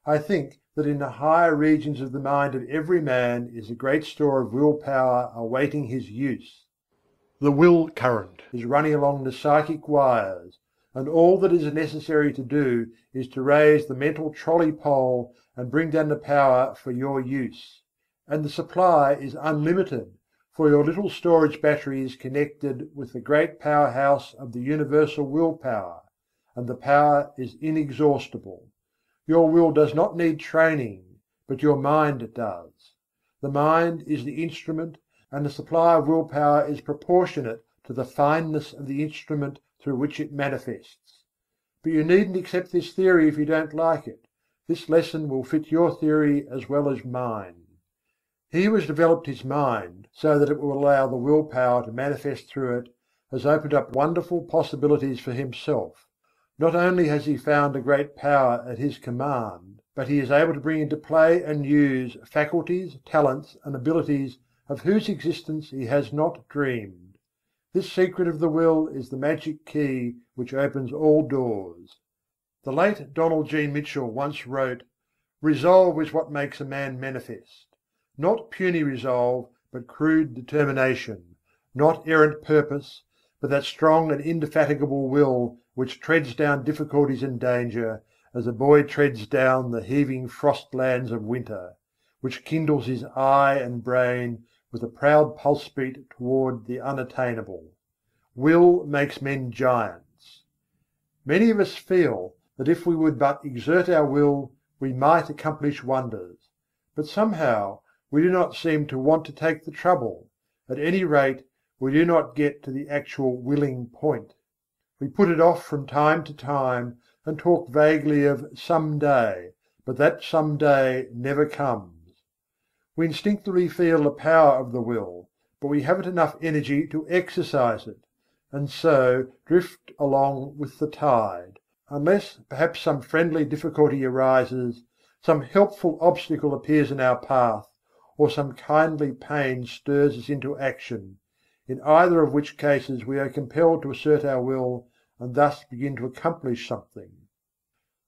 I think that in the higher regions of the mind of every man is a great store of will power awaiting his use. The will current is running along the psychic wires, and all that is necessary to do is to raise the mental trolley pole and bring down the power for your use. And the supply is unlimited, for your little storage battery is connected with the great powerhouse of the universal will power, and the power is inexhaustible. Your will does not need training, but your mind does. The mind is the instrument, and the supply of will power is proportionate to the fineness of the instrument through which it manifests. But you needn't accept this theory if you don't like it. This lesson will fit your theory as well as mine. He who has developed his mind so that it will allow the will power to manifest through it has opened up wonderful possibilities for himself. Not only has he found a great power at his command, but he is able to bring into play and use faculties, talents, and abilities of whose existence he has not dreamed. This secret of the will is the magic key which opens all doors. The late Donald G. Mitchell once wrote, "Resolve is what makes a man manifest. Not puny resolve, but crude determination; not errant purpose, but that strong and indefatigable will which treads down difficulties and danger, as a boy treads down the heaving frostlands of winter, which kindles his eye and brain with a proud pulse beat toward the unattainable. Will makes men giants. Many of us feel that if we would but exert our will, we might accomplish wonders. But somehow we do not seem to want to take the trouble. At any rate, we do not get to the actual willing point. We put it off from time to time and talk vaguely of "some day," but that some day never comes. We instinctively feel the power of the will, but we haven't enough energy to exercise it, and so drift along with the tide, unless perhaps some friendly difficulty arises, some helpful obstacle appears in our path, or some kindly pain stirs us into action, in either of which cases we are compelled to assert our will and thus begin to accomplish something.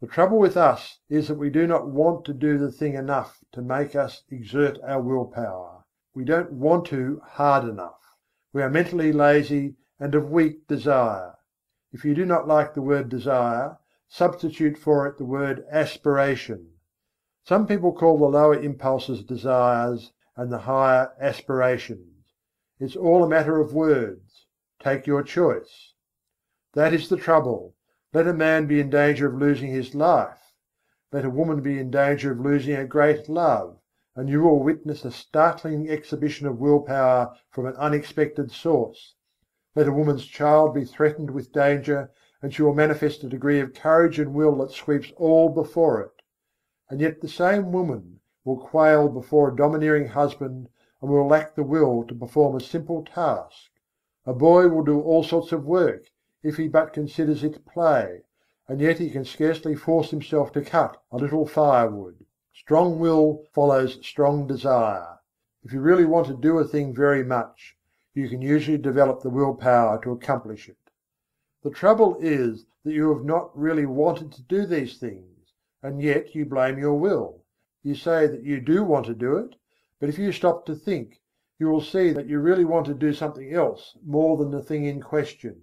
The trouble with us is that we do not want to do the thing enough to make us exert our willpower. We don't want to hard enough. We are mentally lazy and of weak desire. If you do not like the word desire, substitute for it the word aspiration. Some people call the lower impulses desires and the higher aspirations. It's all a matter of words. Take your choice. That is the trouble. Let a man be in danger of losing his life. Let a woman be in danger of losing a great love, and you will witness a startling exhibition of willpower from an unexpected source. Let a woman's child be threatened with danger, and she will manifest a degree of courage and will that sweeps all before it. And yet the same woman will quail before a domineering husband and will lack the will to perform a simple task. A boy will do all sorts of work, if he but considers it play, and yet he can scarcely force himself to cut a little firewood. Strong will follows strong desire. If you really want to do a thing very much, you can usually develop the willpower to accomplish it. The trouble is that you have not really wanted to do these things, and yet you blame your will. You say that you do want to do it, but if you stop to think, you will see that you really want to do something else more than the thing in question.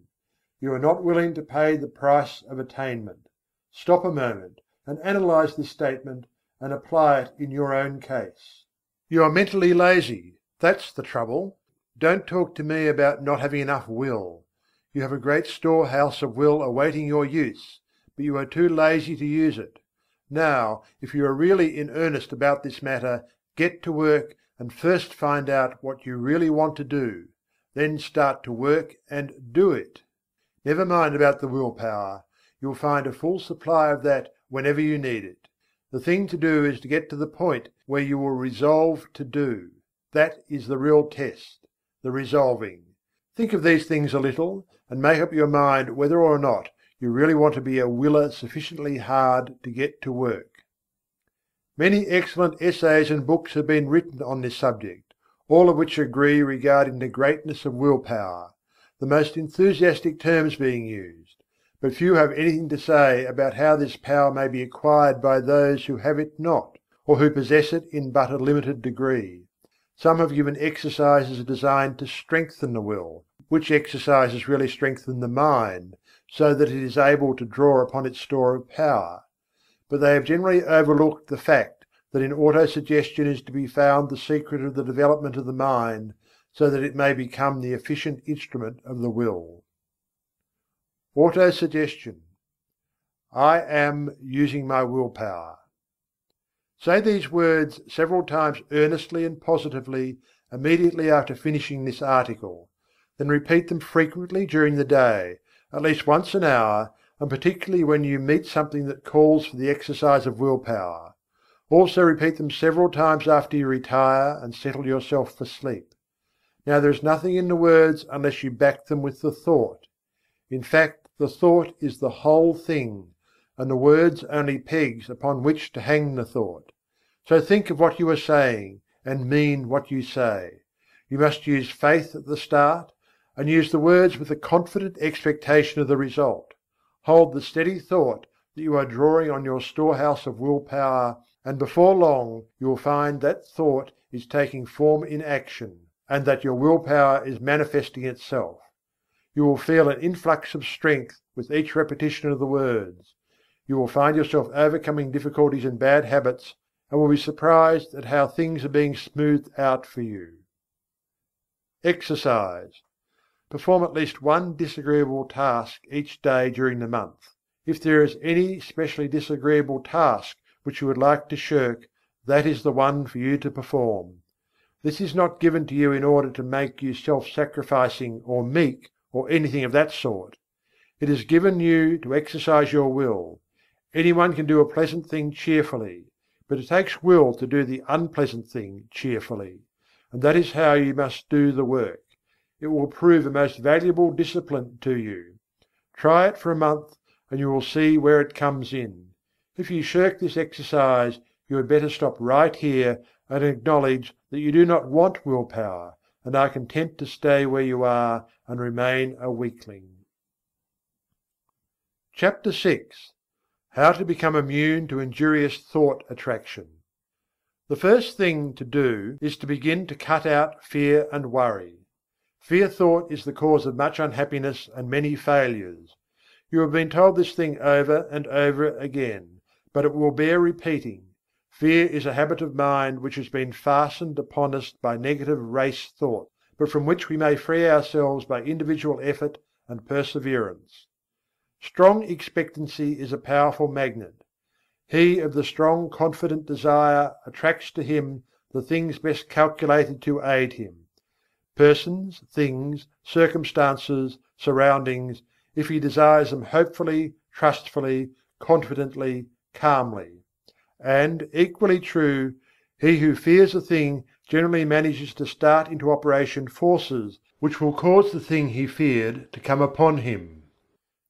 You are not willing to pay the price of attainment. Stop a moment and analyze this statement and apply it in your own case. You are mentally lazy. That's the trouble. Don't talk to me about not having enough will. You have a great storehouse of will awaiting your use, but you are too lazy to use it. Now, if you are really in earnest about this matter, get to work and first find out what you really want to do. Then start to work and do it. Never mind about the willpower. You'll find a full supply of that whenever you need it. The thing to do is to get to the point where you will resolve to do. That is the real test, the resolving. Think of these things a little, and make up your mind whether or not you really want to be a willer sufficiently hard to get to work. Many excellent essays and books have been written on this subject, all of which agree regarding the greatness of willpower, the most enthusiastic terms being used, but few have anything to say about how this power may be acquired by those who have it not, or who possess it in but a limited degree. Some have given exercises designed to strengthen the will, which exercises really strengthen the mind, so that it is able to draw upon its store of power. But they have generally overlooked the fact that in autosuggestion is to be found the secret of the development of the mind, so that it may become the efficient instrument of the will. Autosuggestion. I am using my willpower. Say these words several times earnestly and positively immediately after finishing this article. Then repeat them frequently during the day, at least once an hour, and particularly when you meet something that calls for the exercise of willpower. Also repeat them several times after you retire and settle yourself for sleep. Now there is nothing in the words unless you back them with the thought. In fact, the thought is the whole thing, and the words only pegs upon which to hang the thought. So think of what you are saying, and mean what you say. You must use faith at the start, and use the words with a confident expectation of the result. Hold the steady thought that you are drawing on your storehouse of willpower, and before long you will find that thought is taking form in action, and that your willpower is manifesting itself. You will feel an influx of strength with each repetition of the words. You will find yourself overcoming difficulties and bad habits, and will be surprised at how things are being smoothed out for you. Exercise. Perform at least one disagreeable task each day during the month. If there is any specially disagreeable task which you would like to shirk, that is the one for you to perform. This is not given to you in order to make you self-sacrificing or meek or anything of that sort. It is given you to exercise your will. Anyone can do a pleasant thing cheerfully, but it takes will to do the unpleasant thing cheerfully, and that is how you must do the work. It will prove a most valuable discipline to you. Try it for a month, and you will see where it comes in. If you shirk this exercise, you had better stop right here and acknowledge that you do not want willpower, and are content to stay where you are and remain a weakling. Chapter 6. How to become immune to injurious thought attraction. The first thing to do is to begin to cut out fear and worry. Fear thought is the cause of much unhappiness and many failures. You have been told this thing over and over again, but it will bear repeating. Fear is a habit of mind which has been fastened upon us by negative race thought, but from which we may free ourselves by individual effort and perseverance. Strong expectancy is a powerful magnet. He of the strong confident desire attracts to him the things best calculated to aid him. Persons, things, circumstances, surroundings, if he desires them hopefully, trustfully, confidently, calmly. And, equally true, he who fears a thing generally manages to start into operation forces which will cause the thing he feared to come upon him.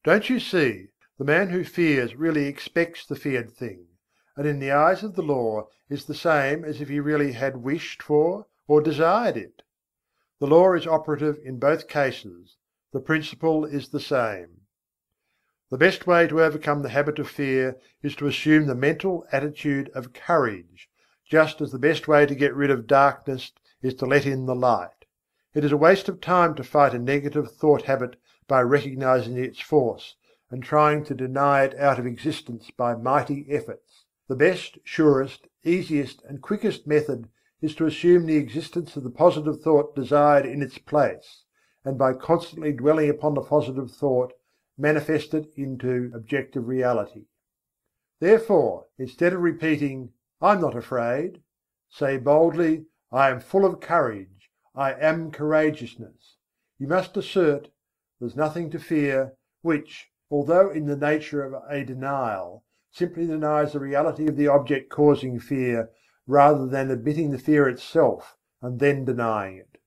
Don't you see, the man who fears really expects the feared thing, and in the eyes of the law is the same as if he really had wished for or desired it. The law is operative in both cases, the principle is the same. The best way to overcome the habit of fear is to assume the mental attitude of courage, just as the best way to get rid of darkness is to let in the light. It is a waste of time to fight a negative thought habit by recognizing its force, and trying to deny it out of existence by mighty efforts. The best, surest, easiest and quickest method is to assume the existence of the positive thought desired in its place, and by constantly dwelling upon the positive thought, manifest it into objective reality. Therefore, instead of repeating, "I'm not afraid," say boldly, "I am full of courage, I am courageousness." You must assert, "There's nothing to fear," which, although in the nature of a denial, simply denies the reality of the object causing fear, rather than admitting the fear itself and then denying it.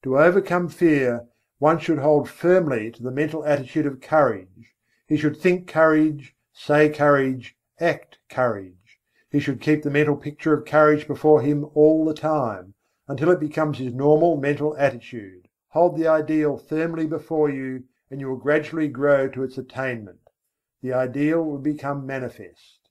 To overcome fear, one should hold firmly to the mental attitude of courage. He should think courage, say courage, act courage. He should keep the mental picture of courage before him all the time, until it becomes his normal mental attitude. Hold the ideal firmly before you, and you will gradually grow to its attainment. The ideal will become manifest.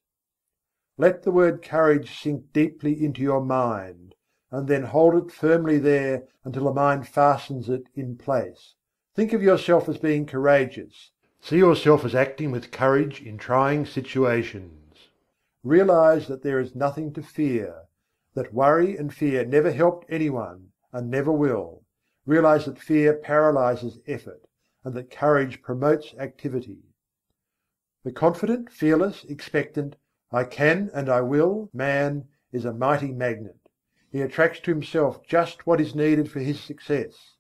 Let the word courage sink deeply into your mind, and then hold it firmly there until the mind fastens it in place. Think of yourself as being courageous. See yourself as acting with courage in trying situations. Realize that there is nothing to fear, that worry and fear never helped anyone and never will. Realize that fear paralyzes effort, and that courage promotes activity. The confident, fearless, expectant, "I can and I will" man is a mighty magnet. He attracts to himself just what is needed for his success.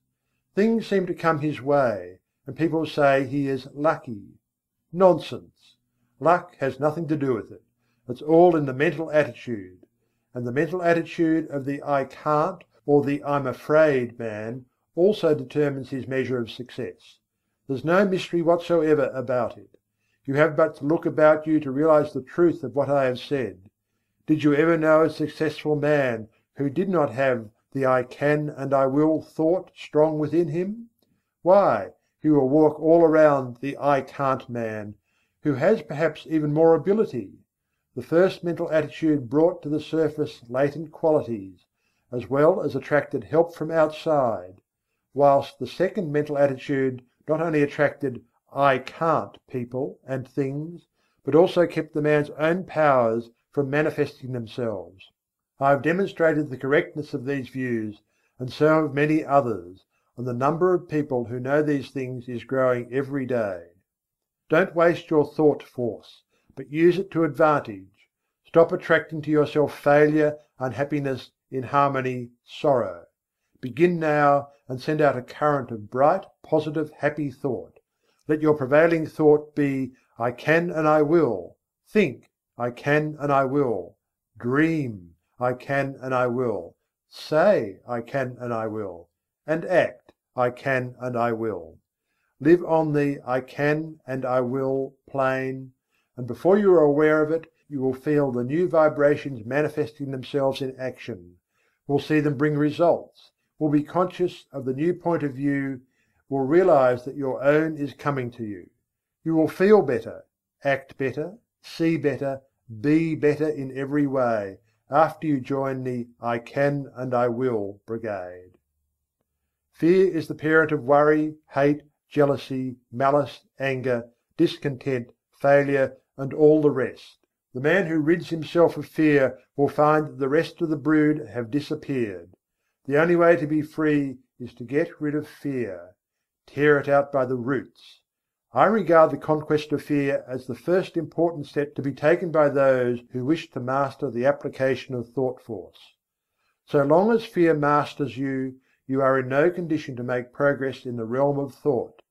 Things seem to come his way, and people say he is lucky. Nonsense! Luck has nothing to do with it. It's all in the mental attitude. And the mental attitude of the "I can't" or the "I'm afraid" man also determines his measure of success. There's no mystery whatsoever about it. You have but to look about you to realize the truth of what I have said. Did you ever know a successful man who did not have the "I can and I will" thought strong within him? Why, he will walk all around the "I can't" man, who has perhaps even more ability. The first mental attitude brought to the surface latent qualities, as well as attracted help from outside, whilst the second mental attitude not only attracted "I can't" people and things, but also kept the man's own powers from manifesting themselves. I have demonstrated the correctness of these views, and so have many others, and the number of people who know these things is growing every day. Don't waste your thought force, but use it to advantage. Stop attracting to yourself failure, unhappiness, inharmony, sorrow. Begin now and send out a current of bright, positive, happy thought. Let your prevailing thought be, I can and I will. Think, I can and I will. Dream, I can and I will. Say, I can and I will. And act, I can and I will. Live on the I can and I will plane, and before you are aware of it, you will feel the new vibrations manifesting themselves in action, will see them bring results, will be conscious of the new point of view, will realize that your own is coming to you. You will feel better, act better, see better, be better in every way, after you join the I can and I will brigade. Fear is the parent of worry, hate, jealousy, malice, anger, discontent, failure, and all the rest. The man who rids himself of fear will find that the rest of the brood have disappeared. The only way to be free is to get rid of fear. Tear it out by the roots. I regard the conquest of fear as the first important step to be taken by those who wish to master the application of thought force. So long as fear masters you, you are in no condition to make progress in the realm of thought,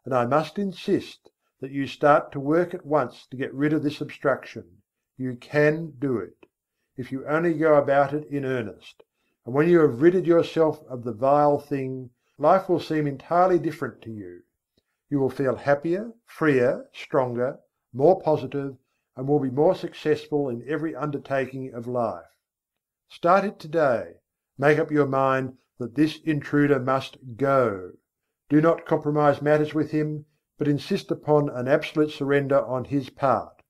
and I must insist that you start to work at once to get rid of this obstruction. You can do it, if you only go about it in earnest, and when you have ridded yourself of the vile thing, life will seem entirely different to you. You will feel happier, freer, stronger, more positive, and will be more successful in every undertaking of life. Start it today. Make up your mind that this intruder must go. Do not compromise matters with him, but insist upon an absolute surrender on his part.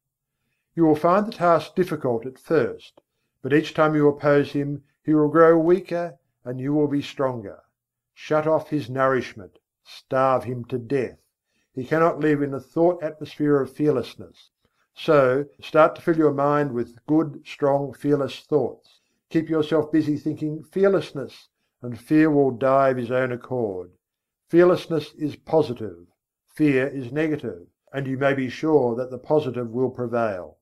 You will find the task difficult at first, but each time you oppose him, he will grow weaker and you will be stronger. Shut off his nourishment, starve him to death. He cannot live in the thought atmosphere of fearlessness. So start to fill your mind with good, strong, fearless thoughts. Keep yourself busy thinking fearlessness, and fear will die of his own accord. Fearlessness is positive, fear is negative, and you may be sure that the positive will prevail.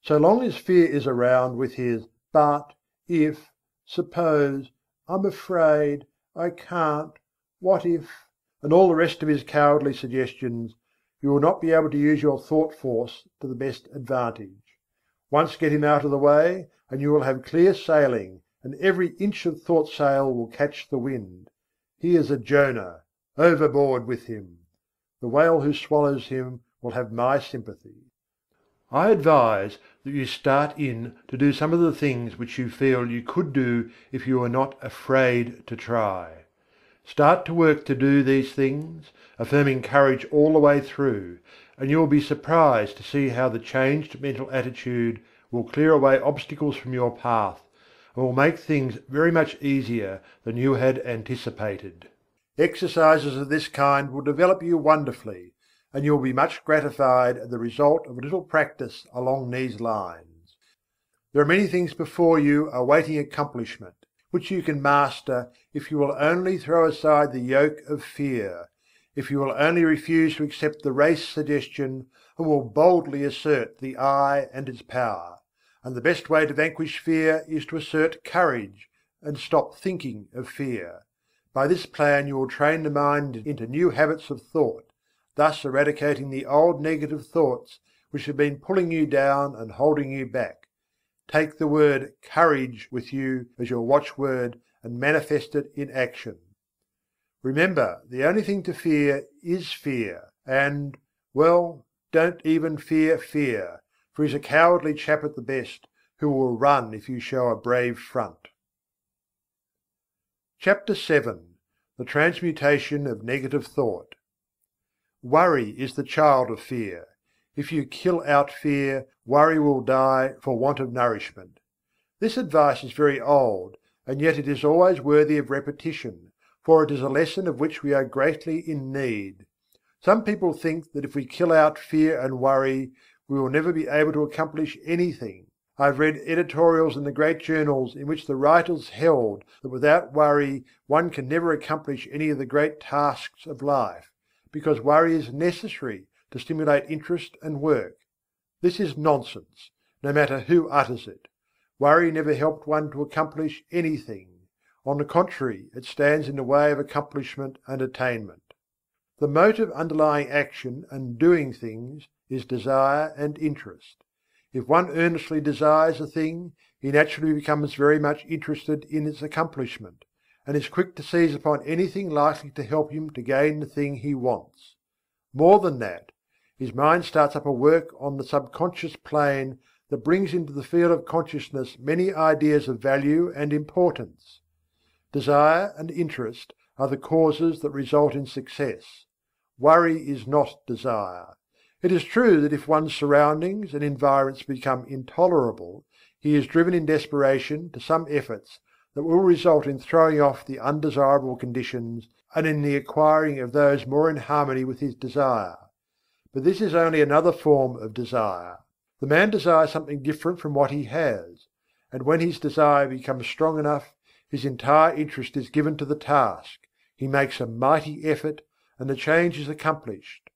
So long as fear is around with his but, if, suppose, I'm afraid, I can't, what if, and all the rest of his cowardly suggestions, you will not be able to use your thought force to the best advantage. Once get him out of the way, and you will have clear sailing, and every inch of thought sail will catch the wind. He is a Jonah, overboard with him. The whale who swallows him will have my sympathy. I advise that you start in to do some of the things which you feel you could do if you were not afraid to try. Start to work to do these things, affirming courage all the way through, and you will be surprised to see how the changed mental attitude will clear away obstacles from your path, and will make things very much easier than you had anticipated. Exercises of this kind will develop you wonderfully, and you will be much gratified at the result of a little practice along these lines. There are many things before you awaiting accomplishment, which you can master if you will only throw aside the yoke of fear, if you will only refuse to accept the race suggestion, and will boldly assert the I and its power. And the best way to vanquish fear is to assert courage, and stop thinking of fear. By this plan you will train the mind into new habits of thought, thus eradicating the old negative thoughts which have been pulling you down and holding you back. Take the word courage with you as your watchword and manifest it in action. Remember, the only thing to fear is fear, and, well, don't even fear fear, for he's a cowardly chap at the best, who will run if you show a brave front. Chapter 7. The Transmutation of Negative Thought. Worry is the child of fear. If you kill out fear, worry will die for want of nourishment. This advice is very old, and yet it is always worthy of repetition, for it is a lesson of which we are greatly in need. Some people think that if we kill out fear and worry, we will never be able to accomplish anything. I have read editorials in the great journals in which the writers held that without worry one can never accomplish any of the great tasks of life, because worry is necessary to stimulate interest and work. This is nonsense, no matter who utters it. Worry never helped one to accomplish anything. On the contrary, it stands in the way of accomplishment and attainment. The motive underlying action and doing things is desire and interest. If one earnestly desires a thing, he naturally becomes very much interested in its accomplishment, and is quick to seize upon anything likely to help him to gain the thing he wants. More than that, his mind starts up a work on the subconscious plane that brings into the field of consciousness many ideas of value and importance. Desire and interest are the causes that result in success. Worry is not desire. It is true that if one's surroundings and environments become intolerable, he is driven in desperation to some efforts that will result in throwing off the undesirable conditions and in the acquiring of those more in harmony with his desire. But this is only another form of desire. The man desires something different from what he has, and when his desire becomes strong enough, his entire interest is given to the task, he makes a mighty effort, and the change is accomplished.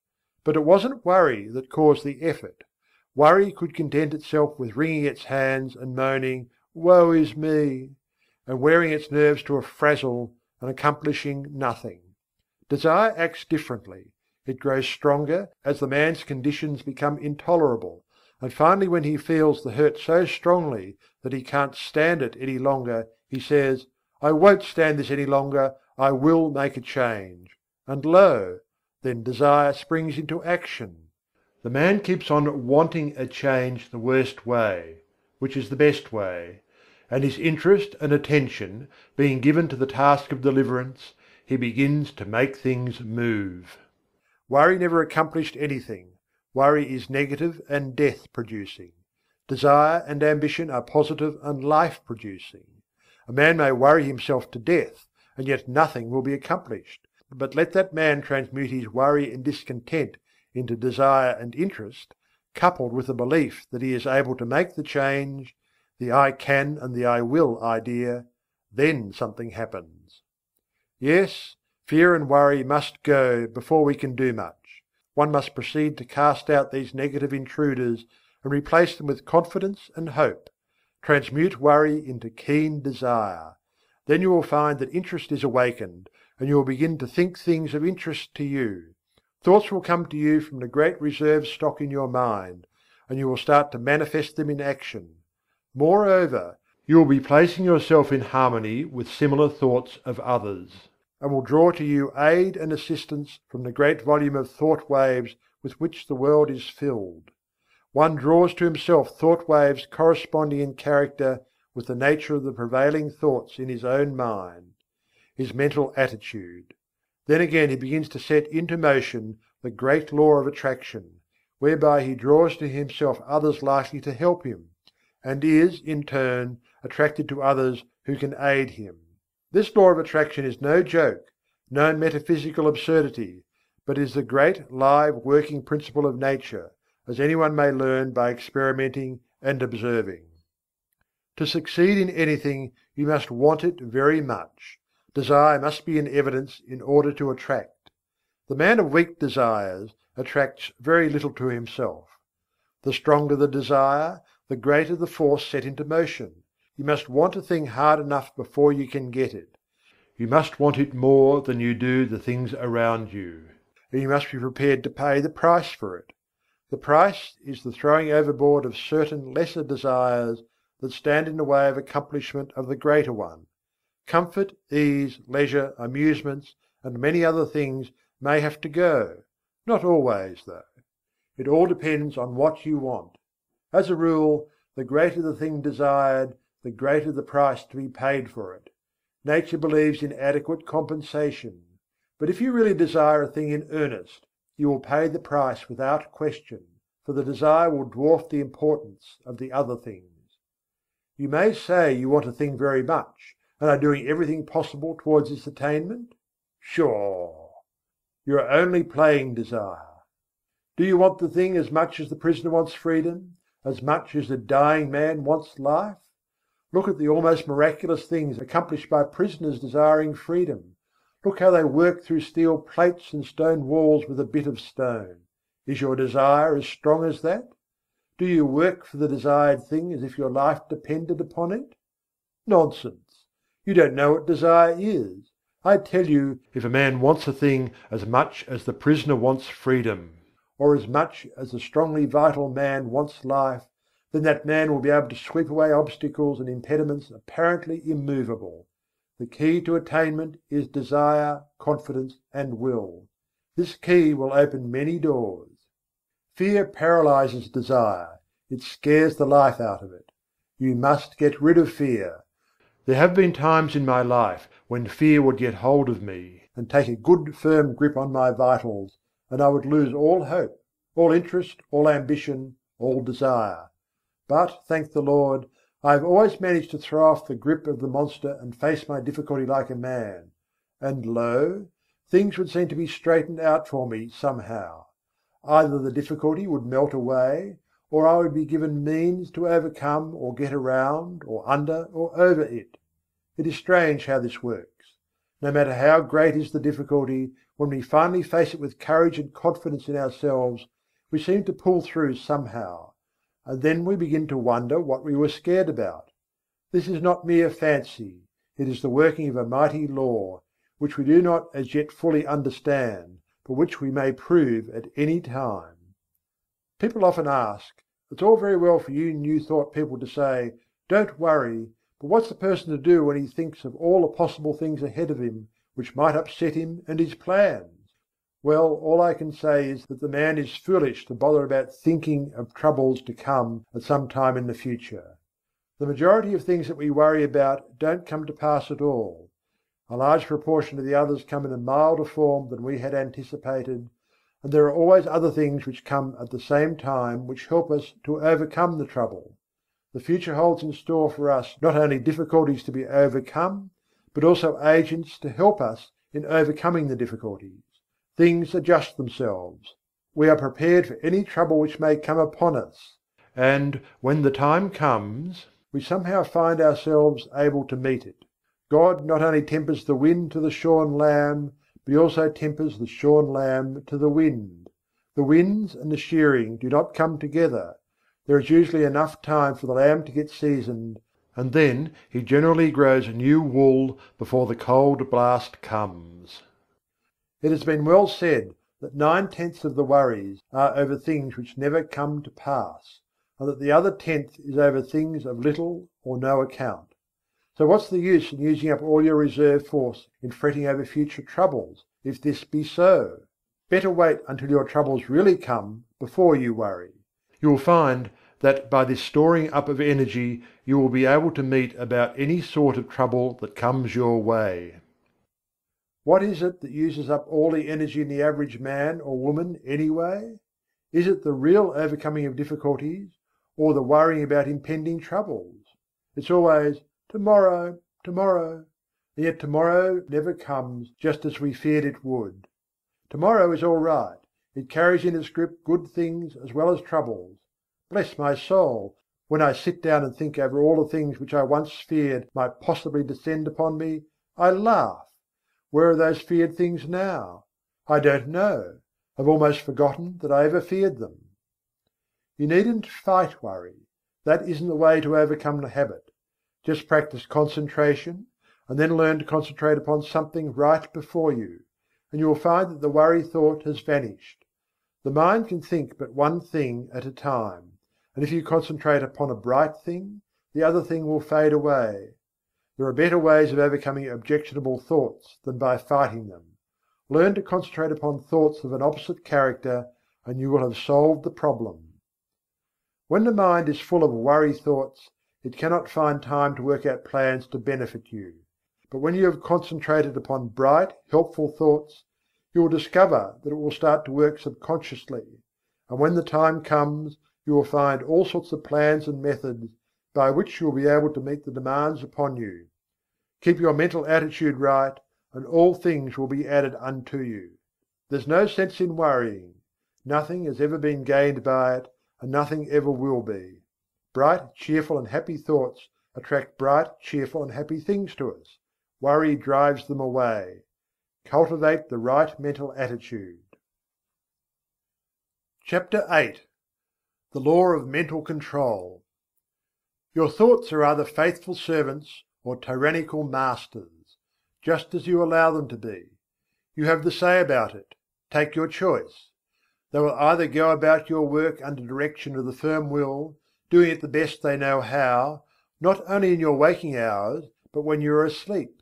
But it wasn't worry that caused the effort. Worry could content itself with wringing its hands and moaning, "Woe is me," and wearing its nerves to a frazzle and accomplishing nothing. Desire acts differently. It grows stronger as the man's conditions become intolerable, and finally when he feels the hurt so strongly that he can't stand it any longer, he says, "I won't stand this any longer, I will make a change." And lo! Then desire springs into action. The man keeps on wanting a change the worst way, which is the best way, and his interest and attention being given to the task of deliverance, he begins to make things move. Worry never accomplished anything. Worry is negative and death-producing. Desire and ambition are positive and life-producing. A man may worry himself to death, and yet nothing will be accomplished. But let that man transmute his worry and discontent into desire and interest, coupled with the belief that he is able to make the change, the "I can" and the "I will" idea, then something happens. Yes, fear and worry must go before we can do much. One must proceed to cast out these negative intruders and replace them with confidence and hope. Transmute worry into keen desire. Then you will find that interest is awakened, and you will begin to think things of interest to you. Thoughts will come to you from the great reserve stock in your mind, and you will start to manifest them in action. Moreover, you will be placing yourself in harmony with similar thoughts of others, and will draw to you aid and assistance from the great volume of thought waves with which the world is filled. One draws to himself thought waves corresponding in character with the nature of the prevailing thoughts in his own mind, his mental attitude. Then again he begins to set into motion the great law of attraction, whereby he draws to himself others likely to help him, and is, in turn, attracted to others who can aid him. This law of attraction is no joke, no metaphysical absurdity, but is the great live working principle of nature, as anyone may learn by experimenting and observing. To succeed in anything you must want it very much. Desire must be in evidence in order to attract. The man of weak desires attracts very little to himself. The stronger the desire, the greater the force set into motion. You must want a thing hard enough before you can get it. You must want it more than you do the things around you. And you must be prepared to pay the price for it. The price is the throwing overboard of certain lesser desires that stand in the way of accomplishment of the greater one. Comfort, ease, leisure, amusements, and many other things may have to go. Not always, though. It all depends on what you want. As a rule, the greater the thing desired, the greater the price to be paid for it. Nature believes in adequate compensation. But if you really desire a thing in earnest, you will pay the price without question, for the desire will dwarf the importance of the other things. You may say you want a thing very much, and are doing everything possible towards its attainment? Sure! You are only playing desire. Do you want the thing as much as the prisoner wants freedom, as much as the dying man wants life? Look at the almost miraculous things accomplished by prisoners desiring freedom. Look how they work through steel plates and stone walls with a bit of stone. Is your desire as strong as that? Do you work for the desired thing as if your life depended upon it? Nonsense! You don't know what desire is. I tell you, if a man wants a thing as much as the prisoner wants freedom, or as much as the strongly vital man wants life, then that man will be able to sweep away obstacles and impediments apparently immovable. The key to attainment is desire, confidence and will. This key will open many doors. Fear paralyzes desire, it scares the life out of it. You must get rid of fear. There have been times in my life when fear would get hold of me and take a good firm grip on my vitals, and I would lose all hope, all interest, all ambition, all desire. But, thank the Lord, I have always managed to throw off the grip of the monster and face my difficulty like a man. And lo, things would seem to be straightened out for me somehow. Either the difficulty would melt away, or I would be given means to overcome or get around or under or over it. It is strange how this works. No matter how great is the difficulty, when we finally face it with courage and confidence in ourselves, we seem to pull through somehow. And then we begin to wonder what we were scared about. This is not mere fancy, it is the working of a mighty law, which we do not as yet fully understand, but which we may prove at any time. People often ask, it's all very well for you New Thought people to say, don't worry, but what's the person to do when he thinks of all the possible things ahead of him which might upset him and his plans? Well, all I can say is that the man is foolish to bother about thinking of troubles to come at some time in the future. The majority of things that we worry about don't come to pass at all. A large proportion of the others come in a milder form than we had anticipated, and there are always other things which come at the same time which help us to overcome the trouble. The future holds in store for us not only difficulties to be overcome, but also agents to help us in overcoming the difficulties. Things adjust themselves. We are prepared for any trouble which may come upon us, and when the time comes, we somehow find ourselves able to meet it. God not only tempers the wind to the shorn lamb, but He also tempers the shorn lamb to the wind. The winds and the shearing do not come together. There is usually enough time for the lamb to get seasoned, and then he generally grows new wool before the cold blast comes. It has been well said that 9/10 of the worries are over things which never come to pass, and that the other 10th is over things of little or no account. So what's the use in using up all your reserve force in fretting over future troubles, if this be so? Better wait until your troubles really come before you worry. You will find that by this storing up of energy you will be able to meet about any sort of trouble that comes your way. What is it that uses up all the energy in the average man or woman anyway? Is it the real overcoming of difficulties, or the worrying about impending troubles? It's always tomorrow, tomorrow, and yet tomorrow never comes just as we feared it would. Tomorrow is all right, it carries in its grip good things as well as troubles. Bless my soul, when I sit down and think over all the things which I once feared might possibly descend upon me, I laugh. Where are those feared things now? I don't know. I've almost forgotten that I ever feared them. You needn't fight worry. That isn't the way to overcome the habit. Just practice concentration, and then learn to concentrate upon something right before you, and you will find that the worry thought has vanished. The mind can think but one thing at a time, and if you concentrate upon a bright thing, the other thing will fade away. There are better ways of overcoming objectionable thoughts than by fighting them. Learn to concentrate upon thoughts of an opposite character, and you will have solved the problem. When the mind is full of worry thoughts, it cannot find time to work out plans to benefit you. But when you have concentrated upon bright, helpful thoughts, you will discover that it will start to work subconsciously, and when the time comes, you will find all sorts of plans and methods by which you will be able to meet the demands upon you. Keep your mental attitude right, and all things will be added unto you. There's no sense in worrying. Nothing has ever been gained by it, and nothing ever will be. Bright, cheerful and happy thoughts attract bright, cheerful and happy things to us. Worry drives them away. Cultivate the right mental attitude. Chapter 8. The Law of Mental Control. Your thoughts are either faithful servants or tyrannical masters, just as you allow them to be. You have the say about it. Take your choice. They will either go about your work under direction of the firm will, doing it the best they know how, not only in your waking hours, but when you are asleep.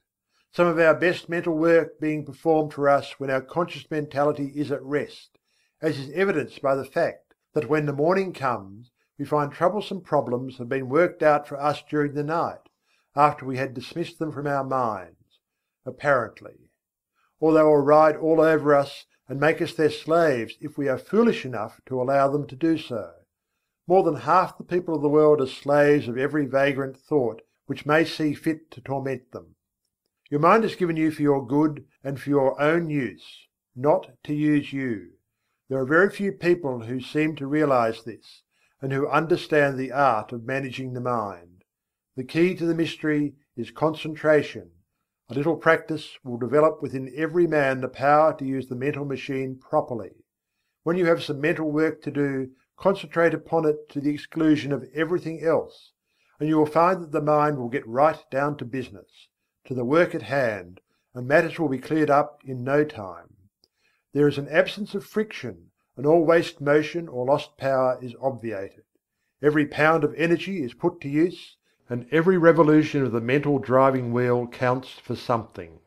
Some of our best mental work being performed for us when our conscious mentality is at rest, as is evidenced by the fact that when the morning comes, we find troublesome problems have been worked out for us during the night, after we had dismissed them from our minds, apparently. Or they will ride all over us and make us their slaves if we are foolish enough to allow them to do so. More than half the people of the world are slaves of every vagrant thought which may see fit to torment them. Your mind is given you for your good and for your own use, not to use you. There are very few people who seem to realize this, and who understand the art of managing the mind. The key to the mystery is concentration. A little practice will develop within every man the power to use the mental machine properly. When you have some mental work to do, concentrate upon it to the exclusion of everything else, and you will find that the mind will get right down to business, to the work at hand, and matters will be cleared up in no time. There is an absence of friction, and all waste motion or lost power is obviated. Every pound of energy is put to use, and every revolution of the mental driving wheel counts for something.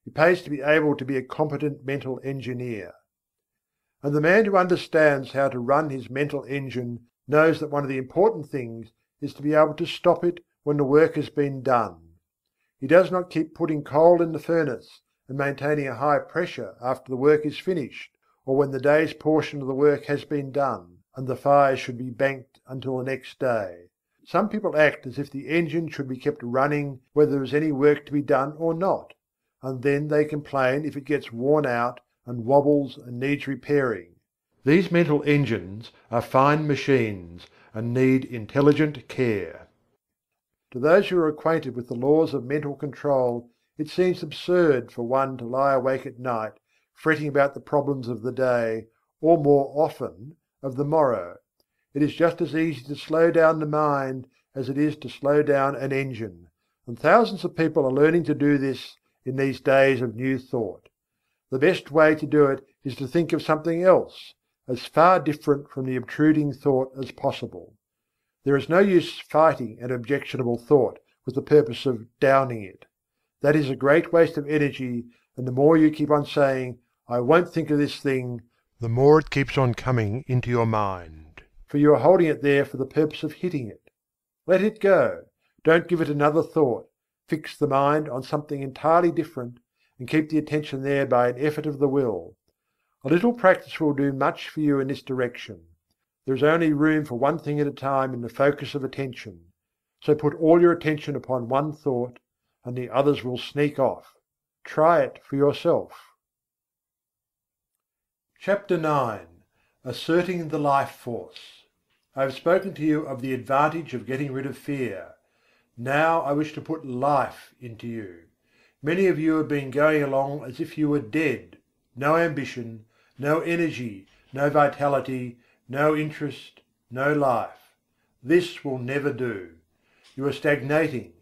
It pays to be able to be a competent mental engineer. And the man who understands how to run his mental engine knows that one of the important things is to be able to stop it when the work has been done. He does not keep putting coal in the furnace and maintaining a high pressure after the work is finished, or when the day's portion of the work has been done, and the fire should be banked until the next day. Some people act as if the engine should be kept running whether there is any work to be done or not, and then they complain if it gets worn out and wobbles and needs repairing. These mental engines are fine machines and need intelligent care. To those who are acquainted with the laws of mental control, it seems absurd for one to lie awake at night fretting about the problems of the day, or more often, of the morrow. It is just as easy to slow down the mind as it is to slow down an engine, and thousands of people are learning to do this in these days of new thought. The best way to do it is to think of something else, as far different from the obtruding thought as possible. There is no use fighting an objectionable thought with the purpose of downing it. That is a great waste of energy, and the more you keep on saying, "I won't think of this thing," the more it keeps on coming into your mind, for you are holding it there for the purpose of hitting it. Let it go. Don't give it another thought. Fix the mind on something entirely different, and keep the attention there by an effort of the will. A little practice will do much for you in this direction. There is only room for one thing at a time in the focus of attention. So put all your attention upon one thought, and the others will sneak off. Try it for yourself. Chapter 9. Asserting the Life Force. I have spoken to you of the advantage of getting rid of fear. Now I wish to put life into you. Many of you have been going along as if you were dead: no ambition, no energy, no vitality, no interest, no life. This will never do. You are stagnating.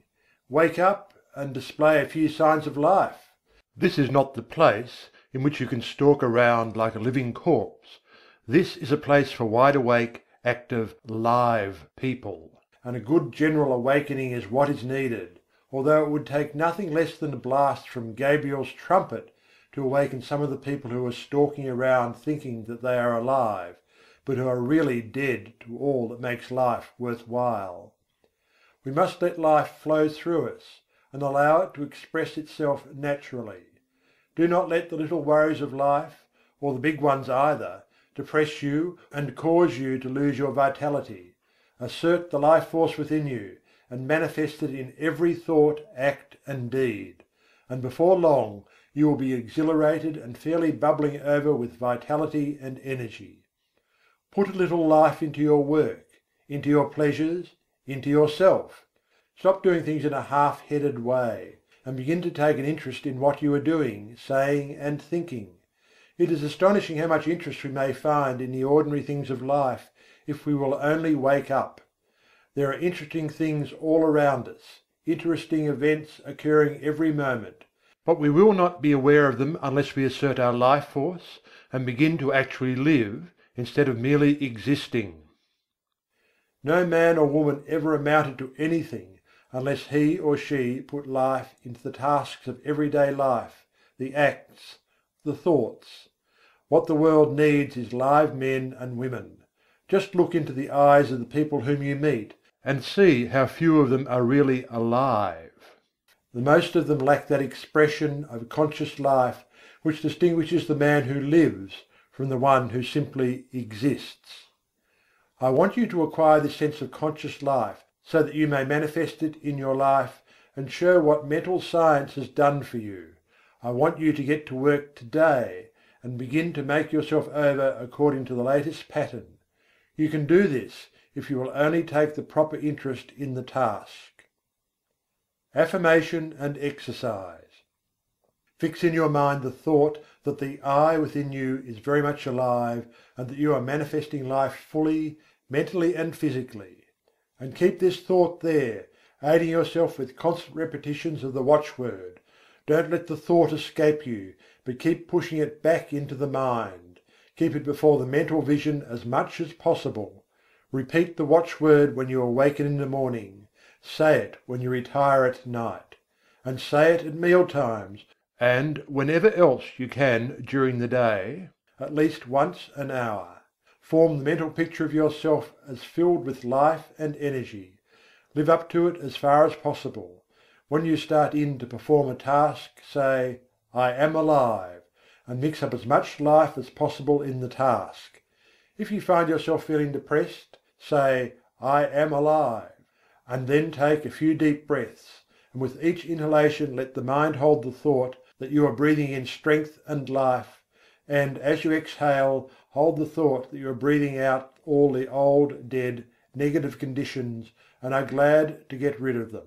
Wake up and display a few signs of life. This is not the place in which you can stalk around like a living corpse. This is a place for wide-awake, active, live people. And a good general awakening is what is needed, although it would take nothing less than a blast from Gabriel's trumpet to awaken some of the people who are stalking around thinking that they are alive, but who are really dead to all that makes life worth while. We must let life flow through us, and allow it to express itself naturally. Do not let the little worries of life, or the big ones either, depress you and cause you to lose your vitality. Assert the life force within you, and manifest it in every thought, act and deed, and before long you will be exhilarated and fairly bubbling over with vitality and energy. Put a little life into your work, into your pleasures, into yourself. Stop doing things in a half-headed way, and begin to take an interest in what you are doing, saying and thinking. It is astonishing how much interest we may find in the ordinary things of life if we will only wake up. There are interesting things all around us, interesting events occurring every moment, but we will not be aware of them unless we assert our life force and begin to actually live instead of merely existing. No man or woman ever amounted to anything unless he or she put life into the tasks of everyday life, the acts, the thoughts. What the world needs is live men and women. Just look into the eyes of the people whom you meet, and see how few of them are really alive. The most of them lack that expression of conscious life which distinguishes the man who lives from the one who simply exists. I want you to acquire this sense of conscious life so that you may manifest it in your life and show what mental science has done for you. I want you to get to work today and begin to make yourself over according to the latest pattern. You can do this if you will only take the proper interest in the task. Affirmation and exercise. Fix in your mind the thought that the I within you is very much alive and that you are manifesting life fully, mentally and physically. And keep this thought there, aiding yourself with constant repetitions of the watchword. Don't let the thought escape you, but keep pushing it back into the mind. Keep it before the mental vision as much as possible. Repeat the watchword when you awaken in the morning. Say it when you retire at night. And say it at meal times, and whenever else you can during the day, at least once an hour. Form the mental picture of yourself as filled with life and energy. Live up to it as far as possible. When you start in to perform a task, say, "I am alive," and mix up as much life as possible in the task. If you find yourself feeling depressed, say, "I am alive," and then take a few deep breaths, and with each inhalation let the mind hold the thought that you are breathing in strength and life, and as you exhale, hold the thought that you are breathing out all the old, dead, negative conditions and are glad to get rid of them.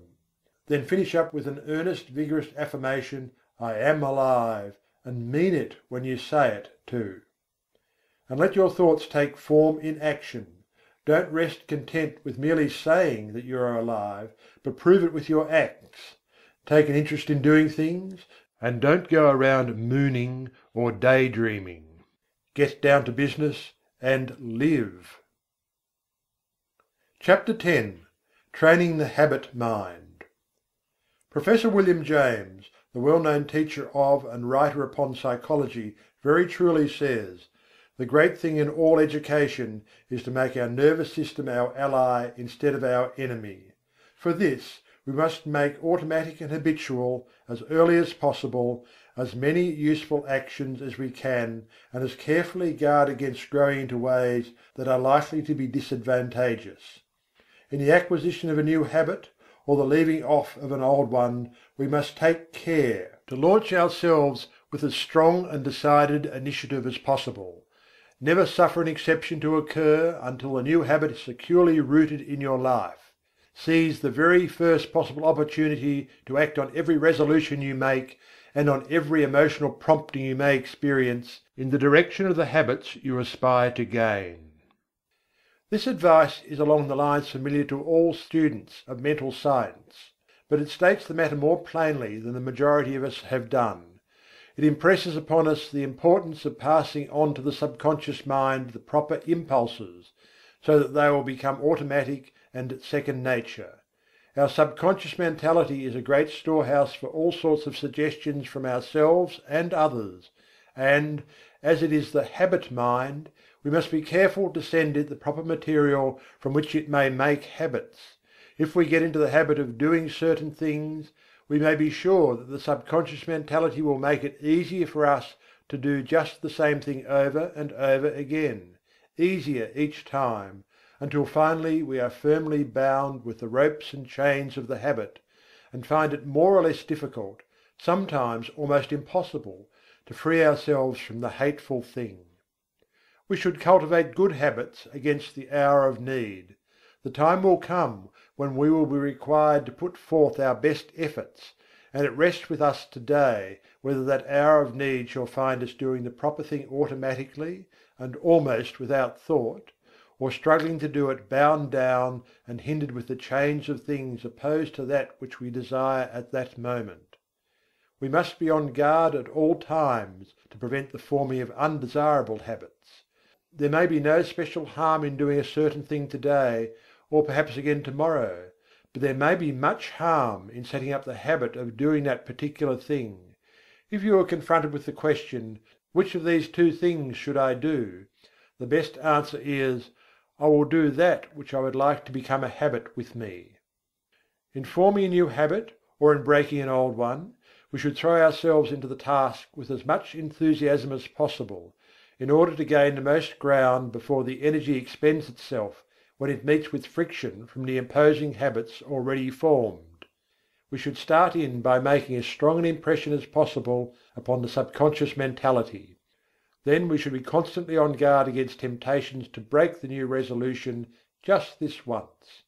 Then finish up with an earnest, vigorous affirmation, "I am alive," and mean it when you say it too. And let your thoughts take form in action. Don't rest content with merely saying that you are alive, but prove it with your acts. Take an interest in doing things, and don't go around mooning or daydreaming. Get down to business and live. Chapter 10. Training the Habit Mind. Professor William James, the well-known teacher of and writer upon psychology, very truly says, "The great thing in all education is to make our nervous system our ally instead of our enemy. For this, we must make automatic and habitual, as early as possible, as many useful actions as we can, and as carefully guard against growing into ways that are likely to be disadvantageous. In the acquisition of a new habit, or the leaving off of an old one, we must take care to launch ourselves with as strong and decided initiative as possible. Never suffer an exception to occur until the new habit is securely rooted in your life. Seize the very first possible opportunity to act on every resolution you make, and on every emotional prompting you may experience, in the direction of the habits you aspire to gain." This advice is along the lines familiar to all students of mental science, but it states the matter more plainly than the majority of us have done. It impresses upon us the importance of passing on to the subconscious mind the proper impulses, so that they will become automatic and second nature. Our subconscious mentality is a great storehouse for all sorts of suggestions from ourselves and others, and, as it is the habit mind, we must be careful to send it the proper material from which it may make habits. If we get into the habit of doing certain things, we may be sure that the subconscious mentality will make it easier for us to do just the same thing over and over again, easier each time, until finally we are firmly bound with the ropes and chains of the habit, and find it more or less difficult, sometimes almost impossible, to free ourselves from the hateful thing. We should cultivate good habits against the hour of need. The time will come when we will be required to put forth our best efforts, and it rests with us today whether that hour of need shall find us doing the proper thing automatically and almost without thought, or struggling to do it bound down and hindered with the chains of things opposed to that which we desire at that moment. We must be on guard at all times to prevent the forming of undesirable habits. There may be no special harm in doing a certain thing today, or perhaps again tomorrow, but there may be much harm in setting up the habit of doing that particular thing. If you are confronted with the question, "Which of these two things should I do?" the best answer is, "I will do that which I would like to become a habit with me." In forming a new habit, or in breaking an old one, we should throw ourselves into the task with as much enthusiasm as possible, in order to gain the most ground before the energy expends itself when it meets with friction from the imposing habits already formed. We should start in by making as strong an impression as possible upon the subconscious mentality. Then we should be constantly on guard against temptations to break the new resolution just this once.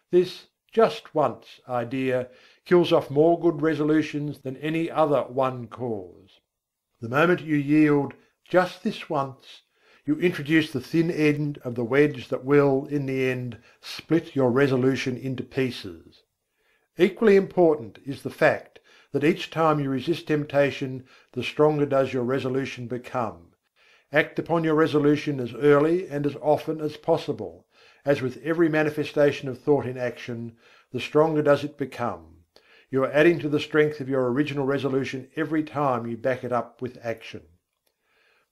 This "just once" idea kills off more good resolutions than any other one cause. The moment you yield "just this once," you introduce the thin end of the wedge that will, in the end, split your resolution into pieces. Equally important is the fact that each time you resist temptation, the stronger does your resolution become. Act upon your resolution as early and as often as possible. As with every manifestation of thought in action, the stronger does it become. You are adding to the strength of your original resolution every time you back it up with action.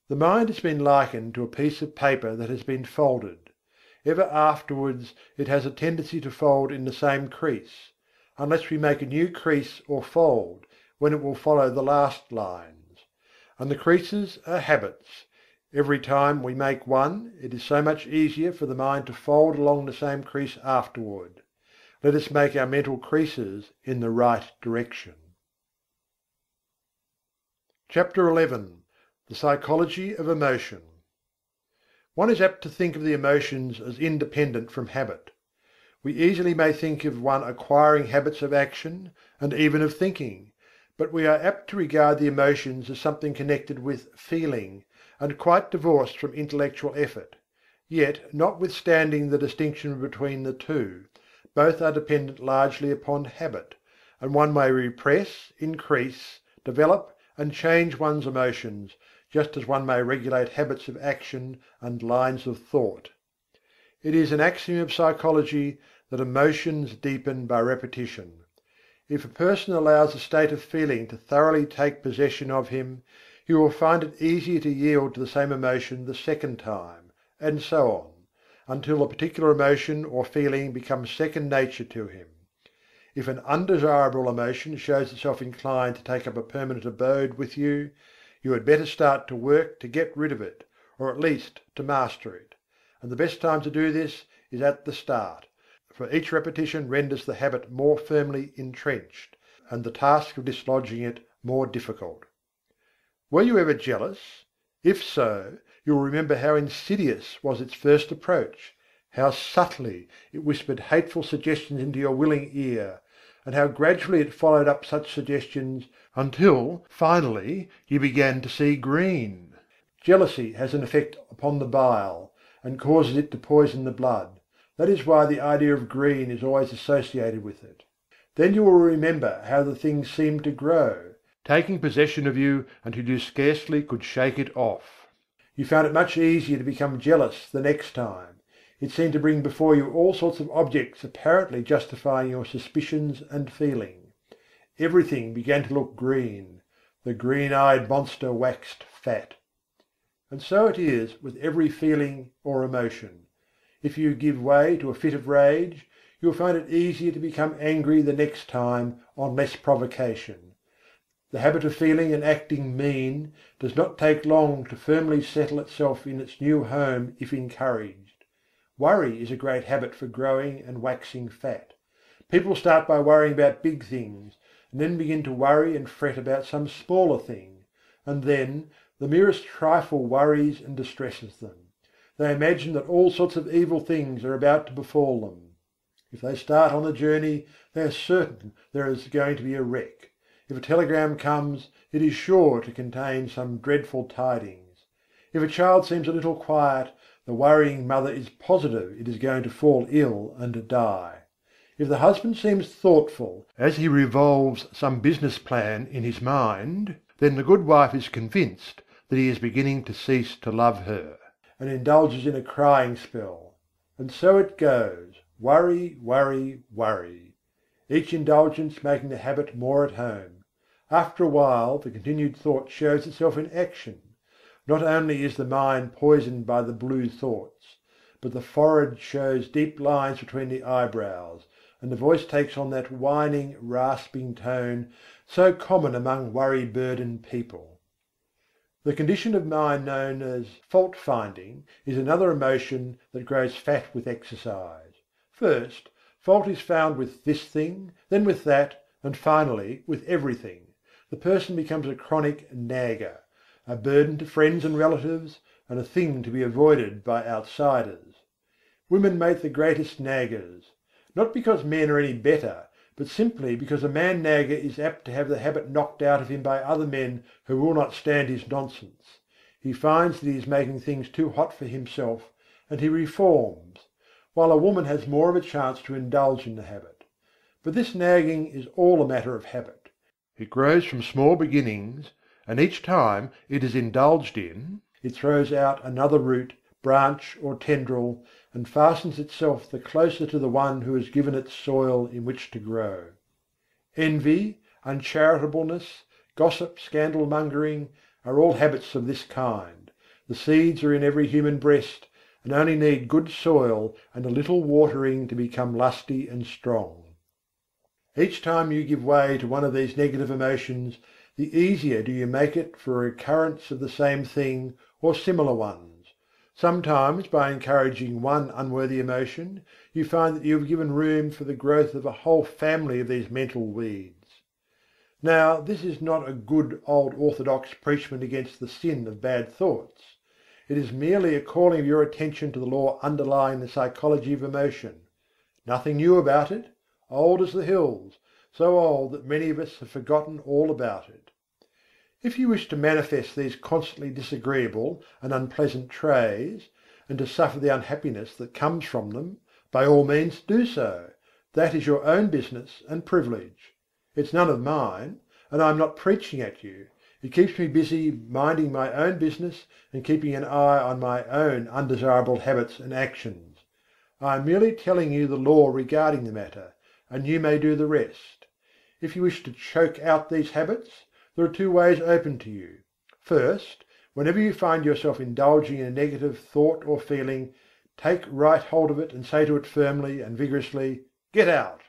The mind has been likened to a piece of paper that has been folded. Ever afterwards it has a tendency to fold in the same crease, unless we make a new crease or fold, when it will follow the last lines. And the creases are habits. Every time we make one, it is so much easier for the mind to fold along the same crease afterward. Let us make our mental creases in the right direction. Chapter XI. The Psychology of Emotion. One is apt to think of the emotions as independent from habit. We easily may think of one acquiring habits of action, and even of thinking, but we are apt to regard the emotions as something connected with feeling, and quite divorced from intellectual effort. Yet, notwithstanding the distinction between the two, both are dependent largely upon habit, and one may repress, increase, develop and change one's emotions, just as one may regulate habits of action and lines of thought. It is an axiom of psychology that emotions deepen by repetition. If a person allows a state of feeling to thoroughly take possession of him, he will find it easier to yield to the same emotion the second time, and so on, until the particular emotion or feeling becomes second nature to him. If an undesirable emotion shows itself inclined to take up a permanent abode with you, you had better start to work to get rid of it, or at least to master it. And the best time to do this is at the start, for each repetition renders the habit more firmly entrenched, and the task of dislodging it more difficult. Were you ever jealous? If so, you will remember how insidious was its first approach, how subtly it whispered hateful suggestions into your willing ear, and how gradually it followed up such suggestions until finally you began to see green. Jealousy has an effect upon the bile, and causes it to poison the blood. That is why the idea of green is always associated with it. Then you will remember how the thing seemed to grow, taking possession of you until you scarcely could shake it off. You found it much easier to become jealous the next time. It seemed to bring before you all sorts of objects apparently justifying your suspicions and feeling. Everything began to look green. The green-eyed monster waxed fat. And so it is with every feeling or emotion. If you give way to a fit of rage, you will find it easier to become angry the next time on less provocation. The habit of feeling and acting mean does not take long to firmly settle itself in its new home if encouraged. Worry is a great habit for growing and waxing fat. People start by worrying about big things, and then begin to worry and fret about some smaller thing, and then the merest trifle worries and distresses them. They imagine that all sorts of evil things are about to befall them. If they start on the journey, they are certain there is going to be a wreck. If a telegram comes, it is sure to contain some dreadful tidings. If a child seems a little quiet, the worrying mother is positive it is going to fall ill and die. If the husband seems thoughtful as he revolves some business plan in his mind, then the good wife is convinced that he is beginning to cease to love her, and indulges in a crying spell. And so it goes, worry, worry, worry. Each indulgence making the habit more at home. After a while the continued thought shows itself in action. Not only is the mind poisoned by the blue thoughts, but the forehead shows deep lines between the eyebrows, and the voice takes on that whining, rasping tone so common among worry-burdened people. The condition of mind known as fault-finding is another emotion that grows fat with exercise. First, fault is found with this thing, then with that, and finally with everything. The person becomes a chronic nagger, a burden to friends and relatives, and a thing to be avoided by outsiders. Women make the greatest naggers, not because men are any better, but simply because a man nagger is apt to have the habit knocked out of him by other men who will not stand his nonsense. He finds that he is making things too hot for himself, and he reforms, while a woman has more of a chance to indulge in the habit. But this nagging is all a matter of habit. It grows from small beginnings, and each time it is indulged in, it throws out another root, branch or tendril, and fastens itself the closer to the one who has given it soil in which to grow. Envy, uncharitableness, gossip, scandal-mongering are all habits of this kind. The seeds are in every human breast, and only need good soil and a little watering to become lusty and strong. Each time you give way to one of these negative emotions, the easier do you make it for a recurrence of the same thing or similar ones. Sometimes by encouraging one unworthy emotion, you find that you have given room for the growth of a whole family of these mental weeds. Now this is not a good old orthodox preachment against the sin of bad thoughts. It is merely a calling of your attention to the law underlying the psychology of emotion. Nothing new about it, old as the hills, so old that many of us have forgotten all about it. If you wish to manifest these constantly disagreeable and unpleasant traits, and to suffer the unhappiness that comes from them, by all means do so. That is your own business and privilege. It's none of mine, and I am not preaching at you. It keeps me busy minding my own business and keeping an eye on my own undesirable habits and actions. I am merely telling you the law regarding the matter, and you may do the rest. If you wish to choke out these habits, there are two ways open to you. First, whenever you find yourself indulging in a negative thought or feeling, take right hold of it and say to it firmly and vigorously, "Get out!"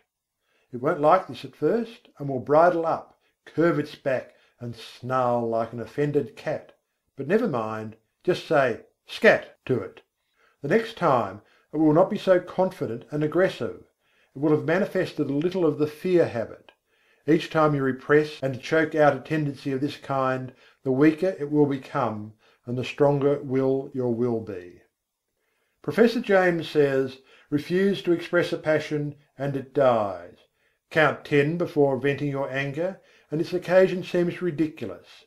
It won't like this at first, and will bridle up, curve its back, and snarl like an offended cat. But never mind, just say "Scat" to it. The next time it will not be so confident and aggressive. It will have manifested a little of the fear habit. Each time you repress and choke out a tendency of this kind, the weaker it will become, and the stronger will your will be. Professor James says, refuse to express a passion and it dies. Count 10 before venting your anger, and its occasion seems ridiculous.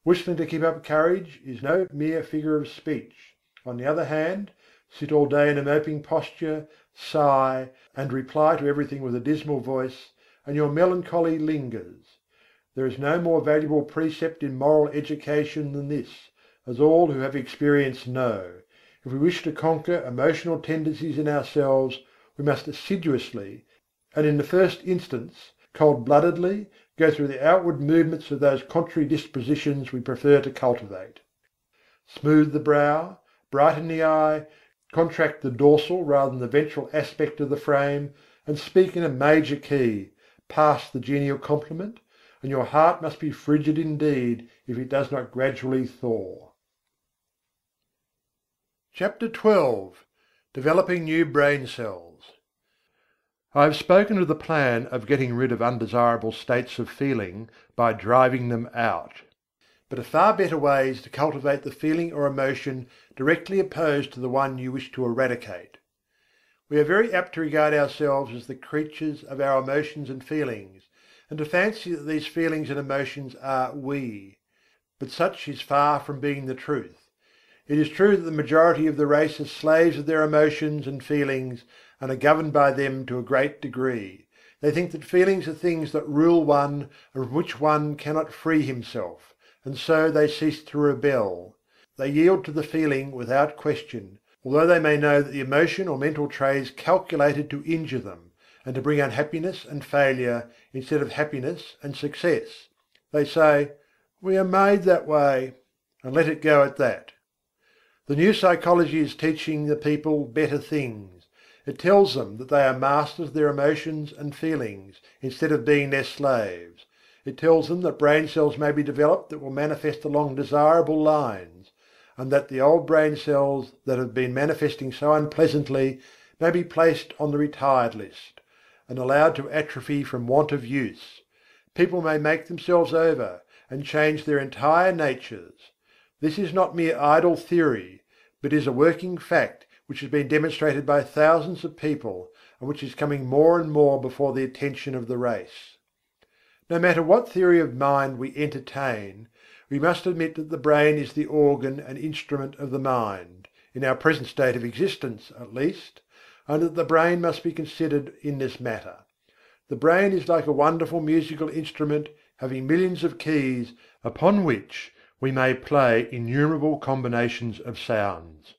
Whistling to keep up courage is no mere figure of speech. On the other hand, sit all day in a moping posture, sigh, and reply to everything with a dismal voice, and your melancholy lingers. There is no more valuable precept in moral education than this, as all who have experience know. If we wish to conquer emotional tendencies in ourselves, we must assiduously, and in the first instance cold-bloodedly, go through the outward movements of those contrary dispositions we prefer to cultivate. Smooth the brow, brighten the eye, contract the dorsal rather than the ventral aspect of the frame, and speak in a major key. Pass the genial compliment, and your heart must be frigid indeed if it does not gradually thaw. Chapter XII. Developing New Brain Cells. I have spoken of the plan of getting rid of undesirable states of feeling by driving them out. but a far better way is to cultivate the feeling or emotion directly opposed to the one you wish to eradicate. We are very apt to regard ourselves as the creatures of our emotions and feelings, and to fancy that these feelings and emotions are we. But such is far from being the truth. It is true that the majority of the race are slaves of their emotions and feelings and are governed by them to a great degree. They think that feelings are things that rule one and from which one cannot free himself, and so they cease to rebel. They yield to the feeling without question, although they may know that the emotion or mental trait is calculated to injure them, and to bring unhappiness and failure instead of happiness and success. They say, "We are made that way," and let it go at that. The new psychology is teaching the people better things. It tells them that they are masters of their emotions and feelings, instead of being their slaves. It tells them that brain cells may be developed that will manifest along desirable lines, and that the old brain cells that have been manifesting so unpleasantly may be placed on the retired list, and allowed to atrophy from want of use. People may make themselves over, and change their entire natures. This is not mere idle theory, but is a working fact which has been demonstrated by thousands of people, and which is coming more and more before the attention of the race. No matter what theory of mind we entertain, we must admit that the brain is the organ and instrument of the mind, in our present state of existence at least, and that the brain must be considered in this matter. The brain is like a wonderful musical instrument having millions of keys, upon which we may play innumerable combinations of sounds.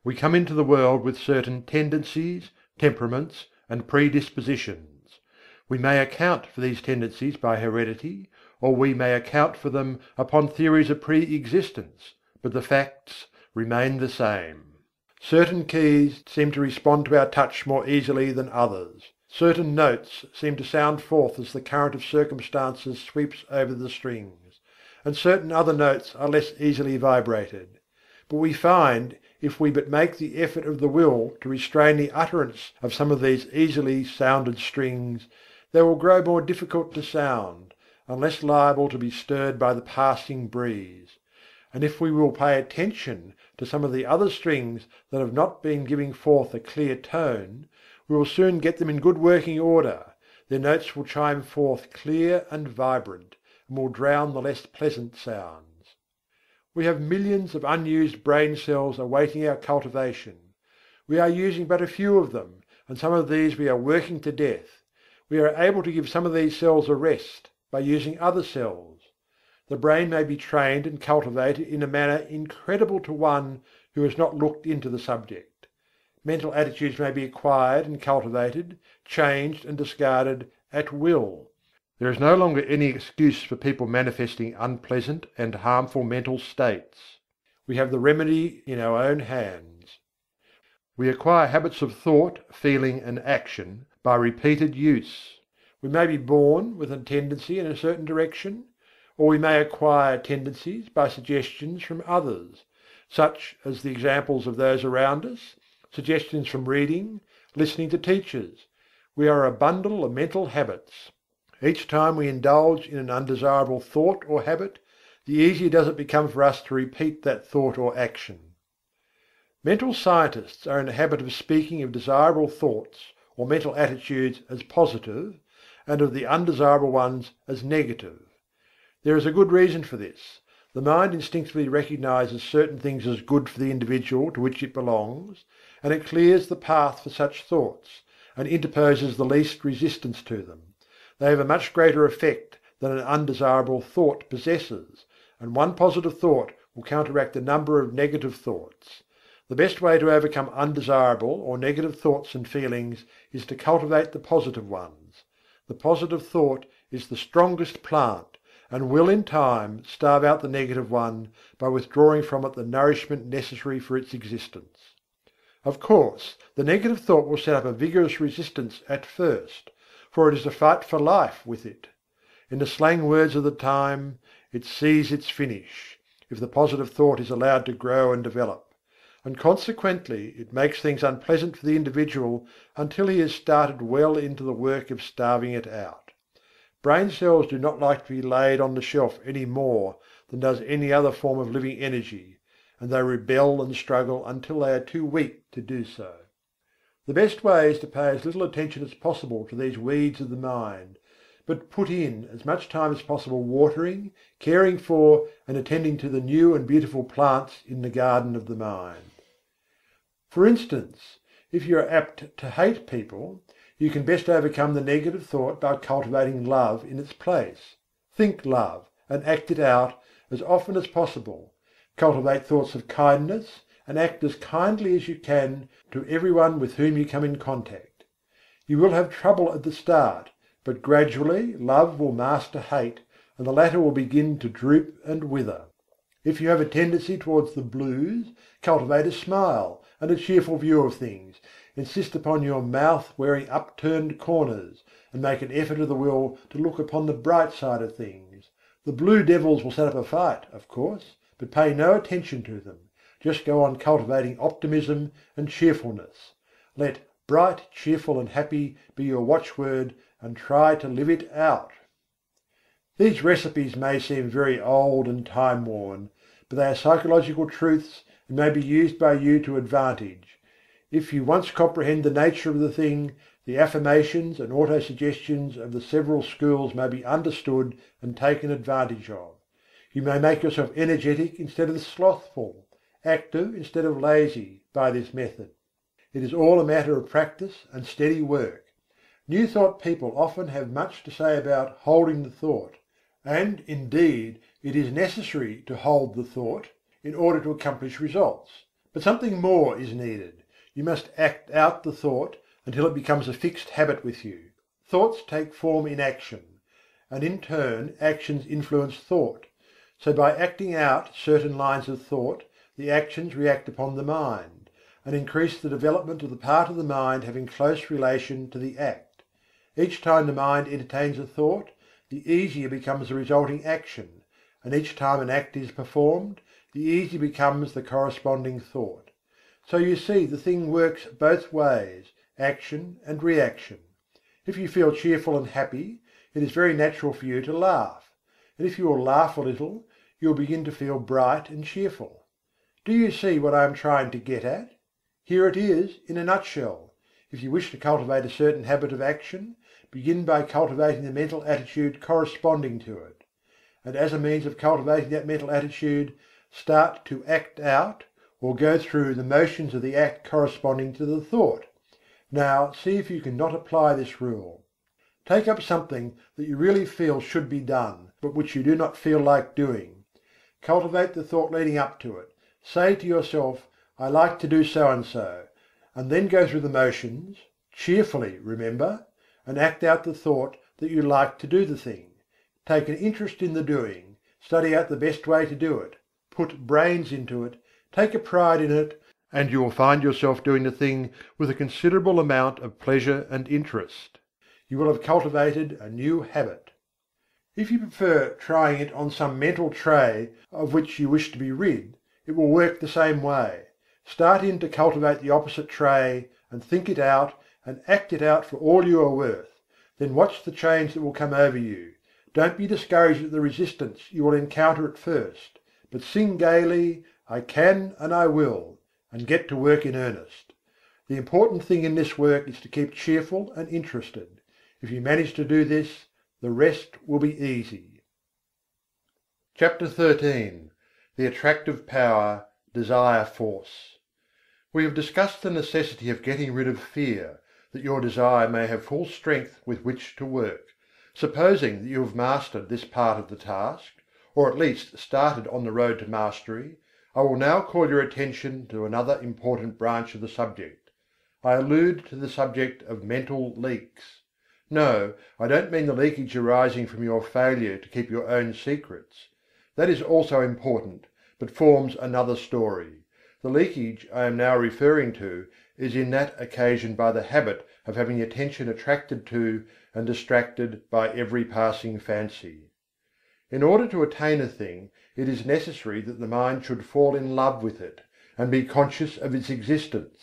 We come into the world with certain tendencies, temperaments, and predispositions. We may account for these tendencies by heredity, or we may account for them upon theories of pre-existence, but the facts remain the same. Certain keys seem to respond to our touch more easily than others. Certain notes seem to sound forth as the current of circumstances sweeps over the strings, and certain other notes are less easily vibrated. But we find, if we but make the effort of the will to restrain the utterance of some of these easily sounded strings, they will grow more difficult to sound, and less liable to be stirred by the passing breeze. And if we will pay attention to some of the other strings that have not been giving forth a clear tone, we will soon get them in good working order. Their notes will chime forth clear and vibrant, and will drown the less pleasant sounds. We have millions of unused brain cells awaiting our cultivation. We are using but a few of them, and some of these we are working to death. We are able to give some of these cells a rest by using other cells. The brain may be trained and cultivated in a manner incredible to one who has not looked into the subject. Mental attitudes may be acquired and cultivated, changed and discarded at will. There is no longer any excuse for people manifesting unpleasant and harmful mental states. We have the remedy in our own hands. We acquire habits of thought, feeling and action by repeated use. We may be born with a tendency in a certain direction, or we may acquire tendencies by suggestions from others, such as the examples of those around us, suggestions from reading, listening to teachers. We are a bundle of mental habits. Each time we indulge in an undesirable thought or habit, the easier does it become for us to repeat that thought or action. Mental scientists are in the habit of speaking of desirable thoughts or mental attitudes as positive, and of the undesirable ones as negative. There is a good reason for this. The mind instinctively recognizes certain things as good for the individual to which it belongs, and it clears the path for such thoughts, and interposes the least resistance to them. They have a much greater effect than an undesirable thought possesses, and one positive thought will counteract a number of negative thoughts. The best way to overcome undesirable or negative thoughts and feelings is to cultivate the positive ones. The positive thought is the strongest plant, and will in time starve out the negative one by withdrawing from it the nourishment necessary for its existence. Of course, the negative thought will set up a vigorous resistance at first, for it is a fight for life with it. In the slang words of the time, it sees its finish, if the positive thought is allowed to grow and develop. And consequently it makes things unpleasant for the individual until he has started well into the work of starving it out. Brain cells do not like to be laid on the shelf any more than does any other form of living energy, and they rebel and struggle until they are too weak to do so. The best way is to pay as little attention as possible to these weeds of the mind, but put in as much time as possible watering, caring for, and attending to the new and beautiful plants in the garden of the mind. For instance, if you are apt to hate people, you can best overcome the negative thought by cultivating love in its place. Think love, and act it out as often as possible. Cultivate thoughts of kindness, and act as kindly as you can to everyone with whom you come in contact. You will have trouble at the start, but gradually love will master hate, and the latter will begin to droop and wither. If you have a tendency towards the blues, cultivate a smile and a cheerful view of things. Insist upon your mouth wearing upturned corners, and make an effort of the will to look upon the bright side of things. The blue devils will set up a fight, of course, but pay no attention to them. Just go on cultivating optimism and cheerfulness. Let bright, cheerful and happy be your watchword, and try to live it out. These recipes may seem very old and time-worn, but they are psychological truths and may be used by you to advantage. If you once comprehend the nature of the thing, the affirmations and auto-suggestions of the several schools may be understood and taken advantage of. You may make yourself energetic instead of slothful, active instead of lazy, by this method. It is all a matter of practice and steady work. New thought people often have much to say about holding the thought, and indeed it is necessary to hold the thought in order to accomplish results. But something more is needed. You must act out the thought until it becomes a fixed habit with you. Thoughts take form in action, and in turn actions influence thought. So by acting out certain lines of thought, the actions react upon the mind, and increase the development of the part of the mind having close relation to the act. Each time the mind entertains a thought, the easier becomes the resulting action, and each time an act is performed, the easier becomes the corresponding thought. So you see the thing works both ways, action and reaction. If you feel cheerful and happy, it is very natural for you to laugh, and if you will laugh a little, you will begin to feel bright and cheerful. Do you see what I am trying to get at? Here it is in a nutshell. If you wish to cultivate a certain habit of action, begin by cultivating the mental attitude corresponding to it. And as a means of cultivating that mental attitude, start to act out, or go through the motions of the act corresponding to the thought. Now see if you can not apply this rule. Take up something that you really feel should be done, but which you do not feel like doing. Cultivate the thought leading up to it. Say to yourself, I like to do so and so, and then go through the motions, cheerfully remember, and act out the thought that you like to do the thing. Take an interest in the doing, study out the best way to do it, put brains into it, take a pride in it, and you will find yourself doing the thing with a considerable amount of pleasure and interest. You will have cultivated a new habit. If you prefer trying it on some mental tray of which you wish to be rid, it will work the same way. Start in to cultivate the opposite tray, and think it out, and act it out for all you are worth. Then watch the change that will come over you. Don't be discouraged at the resistance you will encounter at first, but sing gaily, I can and I will, and get to work in earnest. The important thing in this work is to keep cheerful and interested. If you manage to do this, the rest will be easy. Chapter 13. The Attractive Power, Desire Force. We have discussed the necessity of getting rid of fear, that your desire may have full strength with which to work. Supposing that you have mastered this part of the task, or at least started on the road to mastery, I will now call your attention to another important branch of the subject. I allude to the subject of mental leaks. No, I don't mean the leakage arising from your failure to keep your own secrets. That is also important, but forms another story. The leakage I am now referring to is in that occasioned by the habit of having the attention attracted to and distracted by every passing fancy. In order to attain a thing, it is necessary that the mind should fall in love with it, and be conscious of its existence,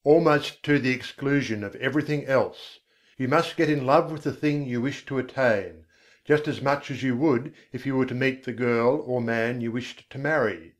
almost to the exclusion of everything else. You must get in love with the thing you wish to attain, just as much as you would if you were to meet the girl or man you wished to marry.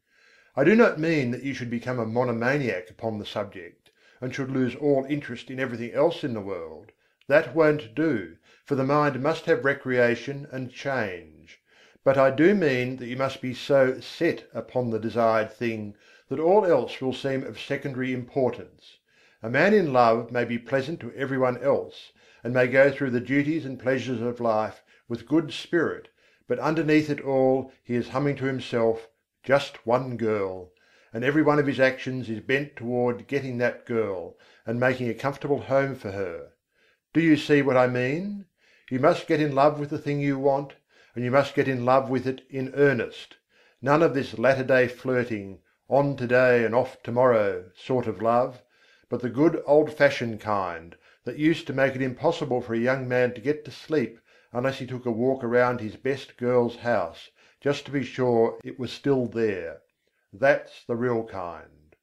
I do not mean that you should become a monomaniac upon the subject, and should lose all interest in everything else in the world. That won't do, for the mind must have recreation and change. But I do mean that you must be so set upon the desired thing that all else will seem of secondary importance. A man in love may be pleasant to everyone else, and may go through the duties and pleasures of life with good spirit, but underneath it all he is humming to himself, "Just one girl," and every one of his actions is bent toward getting that girl, and making a comfortable home for her. Do you see what I mean? You must get in love with the thing you want, and you must get in love with it in earnest. None of this latter-day flirting, on today and off tomorrow sort of love, but the good old-fashioned kind, that used to make it impossible for a young man to get to sleep unless he took a walk around his best girl's house, just to be sure it was still there. That's the real kind.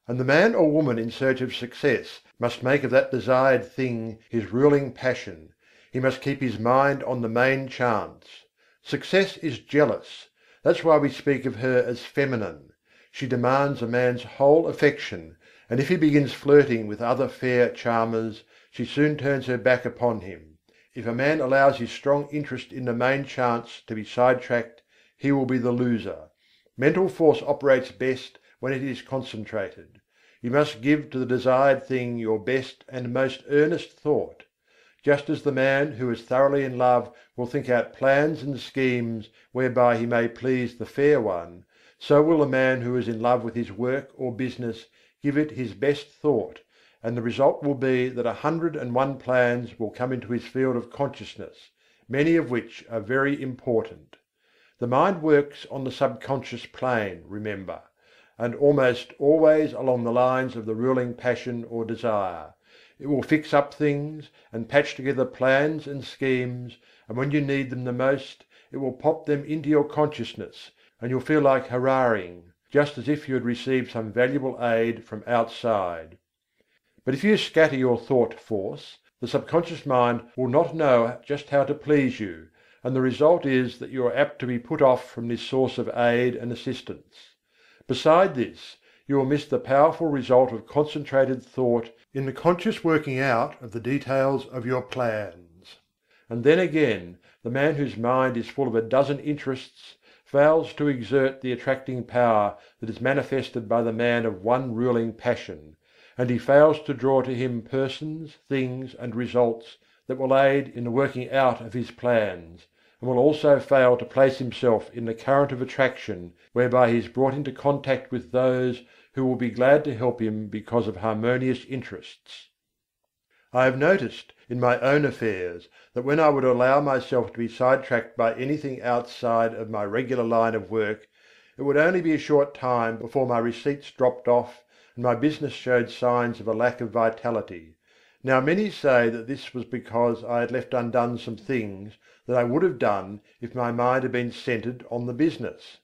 And the man or woman in search of success must make of that desired thing his ruling passion. He must keep his mind on the main chance. Success is jealous. That's why we speak of her as feminine. She demands a man's whole affection, and if he begins flirting with other fair charmers, she soon turns her back upon him. If a man allows his strong interest in the main chance to be sidetracked, he will be the loser. Mental force operates best when it is concentrated. You must give to the desired thing your best and most earnest thought. Just as the man who is thoroughly in love will think out plans and schemes whereby he may please the fair one, so will the man who is in love with his work or business give it his best thought, and the result will be that 101 plans will come into his field of consciousness, many of which are very important. The mind works on the subconscious plane, remember, and almost always along the lines of the ruling passion or desire. It will fix up things, and patch together plans and schemes, and when you need them the most, it will pop them into your consciousness, and you'll feel like hurrahing, just as if you had received some valuable aid from outside. But if you scatter your thought force, the subconscious mind will not know just how to please you, and the result is that you are apt to be put off from this source of aid and assistance. Beside this, you will miss the powerful result of concentrated thought in the conscious working out of the details of your plans. And then again, the man whose mind is full of a dozen interests fails to exert the attracting power that is manifested by the man of one ruling passion, and he fails to draw to him persons, things, and results that will aid in the working out of his plans, and will also fail to place himself in the current of attraction whereby he is brought into contact with those who will be glad to help him because of harmonious interests. I have noticed in my own affairs that when I would allow myself to be sidetracked by anything outside of my regular line of work, it would only be a short time before my receipts dropped off and my business showed signs of a lack of vitality. Now many say that this was because I had left undone some things that I would have done if my mind had been centred on the business.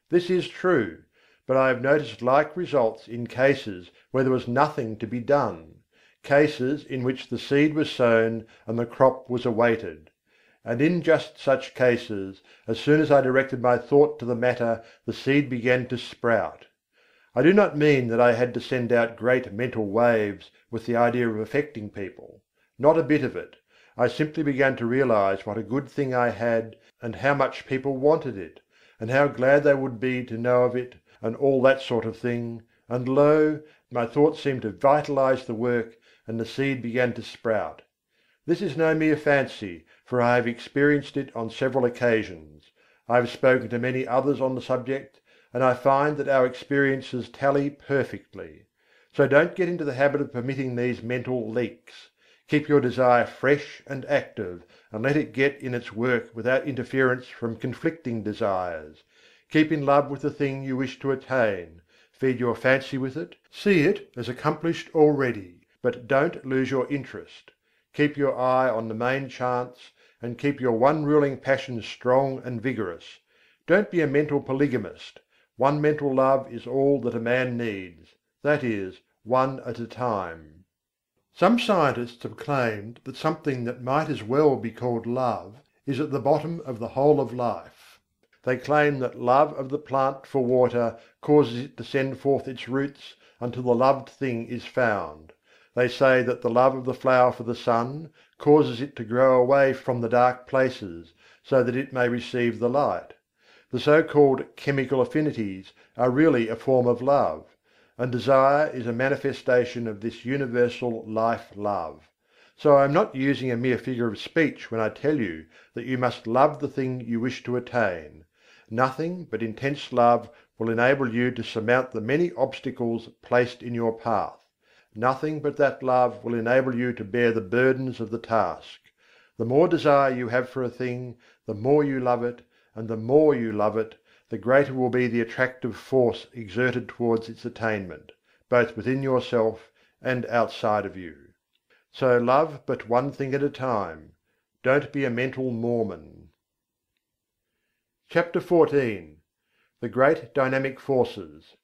This is true, but I have noticed like results in cases where there was nothing to be done, cases in which the seed was sown and the crop was awaited. And in just such cases, as soon as I directed my thought to the matter, the seed began to sprout. I do not mean that I had to send out great mental waves with the idea of affecting people. Not a bit of it. I simply began to realize what a good thing I had, and how much people wanted it, and how glad they would be to know of it, and all that sort of thing, and lo, my thoughts seemed to vitalize the work, and the seed began to sprout. This is no mere fancy, for I have experienced it on several occasions. I have spoken to many others on the subject, and I find that our experiences tally perfectly. So don't get into the habit of permitting these mental leaks. Keep your desire fresh and active, and let it get in its work without interference from conflicting desires. Keep in love with the thing you wish to attain. Feed your fancy with it, see it as accomplished already, but don't lose your interest. Keep your eye on the main chance, and keep your one ruling passion strong and vigorous. Don't be a mental polygamist. One mental love is all that a man needs, that is, one at a time. Some scientists have claimed that something that might as well be called love is at the bottom of the whole of life. They claim that love of the plant for water causes it to send forth its roots until the loved thing is found. They say that the love of the flower for the sun causes it to grow away from the dark places, so that it may receive the light. The so-called chemical affinities are really a form of love, and desire is a manifestation of this universal life-love. So I am not using a mere figure of speech when I tell you that you must love the thing you wish to attain. Nothing but intense love will enable you to surmount the many obstacles placed in your path. Nothing but that love will enable you to bear the burdens of the task. The more desire you have for a thing, the more you love it, and the more you love it, the greater will be the attractive force exerted towards its attainment, both within yourself and outside of you. So love but one thing at a time. Don't be a mental Mormon. Chapter 14. The Great Dynamic Forces.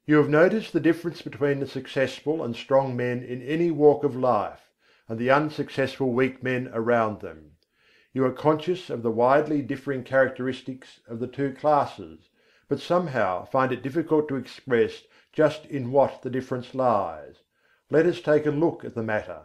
You have noticed the difference between the successful and strong men in any walk of life, and the unsuccessful weak men around them. You are conscious of the widely differing characteristics of the two classes, but somehow find it difficult to express just in what the difference lies. Let us take a look at the matter.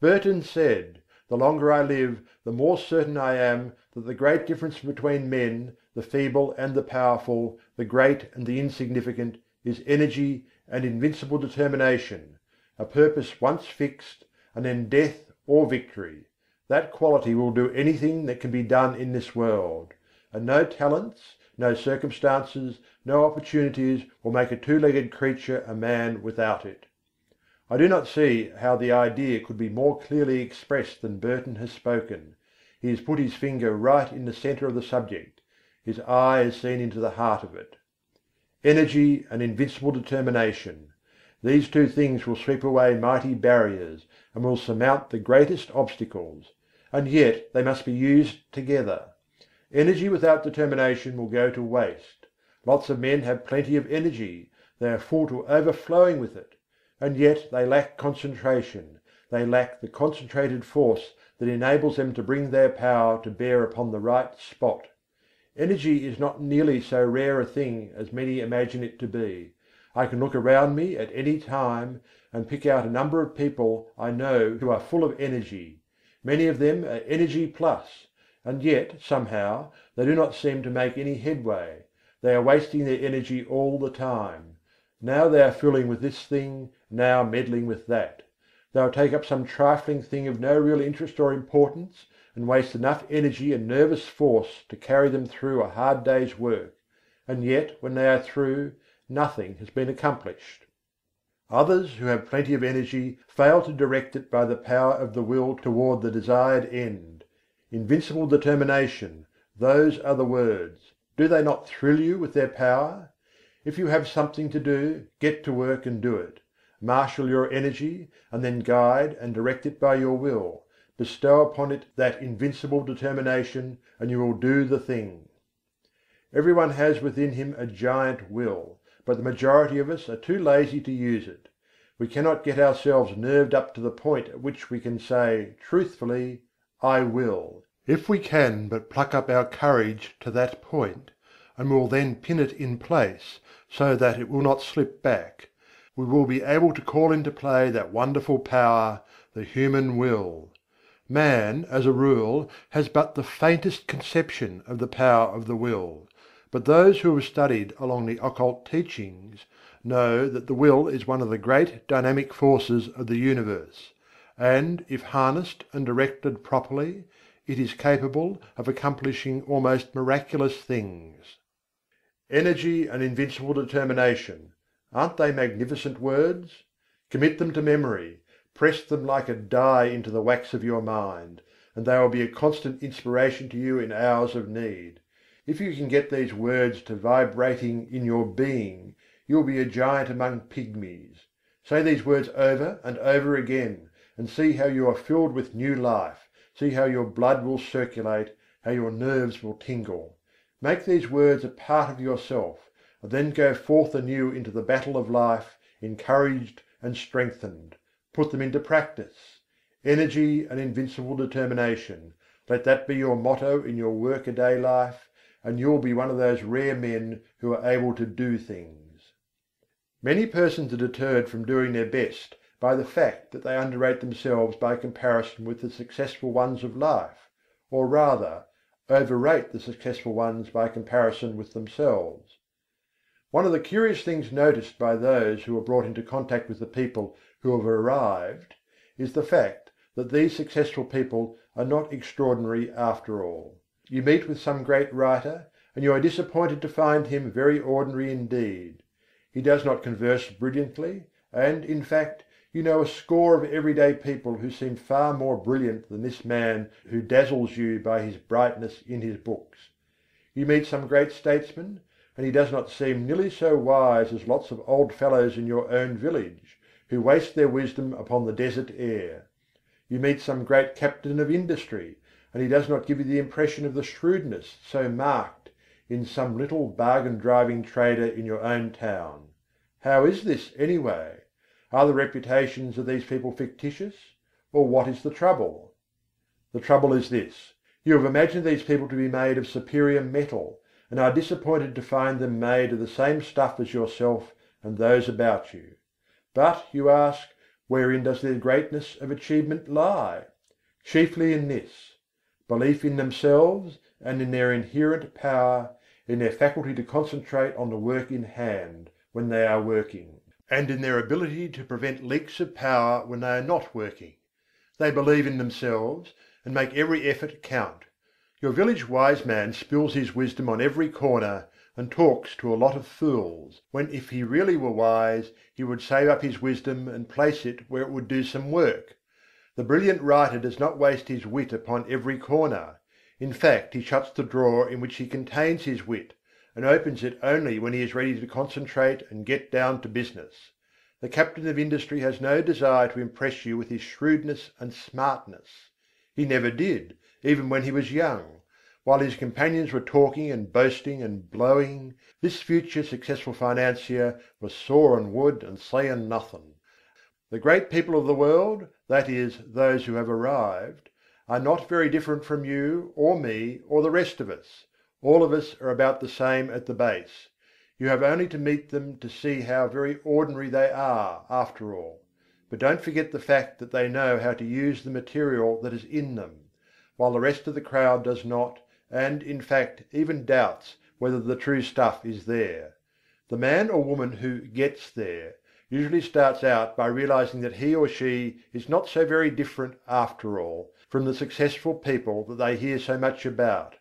Burton said, "The longer I live, the more certain I am that the great difference between men, the feeble and the powerful, the great and the insignificant, is energy and invincible determination, a purpose once fixed, and then death or victory. That quality will do anything that can be done in this world; and no talents, no circumstances, no opportunities will make a two-legged creature a man without it." I do not see how the idea could be more clearly expressed than Burton has spoken. He has put his finger right in the centre of the subject; his eye has seen into the heart of it. Energy and invincible determination: these two things will sweep away mighty barriers, and will surmount the greatest obstacles. And yet they must be used together. Energy without determination will go to waste. Lots of men have plenty of energy, they are full to overflowing with it, and yet they lack concentration, they lack the concentrated force that enables them to bring their power to bear upon the right spot. Energy is not nearly so rare a thing as many imagine it to be. I can look around me at any time, and pick out a number of people I know who are full of energy. Many of them are energy plus, and yet, somehow, they do not seem to make any headway. They are wasting their energy all the time. Now they are fooling with this thing, now meddling with that. They will take up some trifling thing of no real interest or importance, and waste enough energy and nervous force to carry them through a hard day's work, and yet when they are through, nothing has been accomplished. Others who have plenty of energy fail to direct it by the power of the will toward the desired end. Invincible determination: those are the words. Do they not thrill you with their power? If you have something to do, get to work and do it. Marshal your energy, and then guide and direct it by your will. Bestow upon it that invincible determination, and you will do the thing. Everyone has within him a giant will, but the majority of us are too lazy to use it. We cannot get ourselves nerved up to the point at which we can say truthfully, "I will." If we can but pluck up our courage to that point, and will then pin it in place so that it will not slip back, we will be able to call into play that wonderful power, the human will. Man, as a rule, has but the faintest conception of the power of the will, but those who have studied along the occult teachings know that the will is one of the great dynamic forces of the universe, and if harnessed and directed properly, it is capable of accomplishing almost miraculous things. Energy and invincible determination: aren't they magnificent words? Commit them to memory, press them like a die into the wax of your mind, and they will be a constant inspiration to you in hours of need. If you can get these words to vibrating in your being, you will be a giant among pygmies. Say these words over and over again, and see how you are filled with new life, see how your blood will circulate, how your nerves will tingle. Make these words a part of yourself, and then go forth anew into the battle of life, encouraged and strengthened. Put them into practice. Energy and invincible determination: Let that be your motto in your workaday life, and you'll be one of those rare men who are able to do things. Many persons are deterred from doing their best by the fact that they underrate themselves by comparison with the successful ones of life, or rather, overrate the successful ones by comparison with themselves. One of the curious things noticed by those who are brought into contact with the people who have arrived is the fact that these successful people are not extraordinary after all. You meet with some great writer, and you are disappointed to find him very ordinary indeed. He does not converse brilliantly, and, in fact, you know a score of everyday people who seem far more brilliant than this man who dazzles you by his brightness in his books. You meet some great statesman, and he does not seem nearly so wise as lots of old fellows in your own village, who waste their wisdom upon the desert air. You meet some great captain of industry, and he does not give you the impression of the shrewdness so marked in some little bargain-driving trader in your own town. How is this, anyway? Are the reputations of these people fictitious? Or what is the trouble? The trouble is this: you have imagined these people to be made of superior metal, and are disappointed to find them made of the same stuff as yourself and those about you. But, you ask, wherein does their greatness of achievement lie? Chiefly in this: belief in themselves and in their inherent power, in their faculty to concentrate on the work in hand when they are working, and in their ability to prevent leaks of power when they are not working. They believe in themselves and make every effort count. Your village wise man spills his wisdom on every corner and talks to a lot of fools, when if he really were wise he would save up his wisdom and place it where it would do some work. The brilliant writer does not waste his wit upon every corner. In fact, he shuts the drawer in which he contains his wit, and opens it only when he is ready to concentrate and get down to business. The captain of industry has no desire to impress you with his shrewdness and smartness. He never did, even when he was young. While his companions were talking and boasting and blowing, this future successful financier was sawing wood and saying nothing. The great people of the world, that is, those who have arrived, are not very different from you or me or the rest of us. All of us are about the same at the base. You have only to meet them to see how very ordinary they are, after all. But don't forget the fact that they know how to use the material that is in them, while the rest of the crowd does not, and, in fact, even doubts whether the true stuff is there. The man or woman who "gets there" usually starts out by realizing that he or she is not so very different, after all, from the successful people that they hear so much about.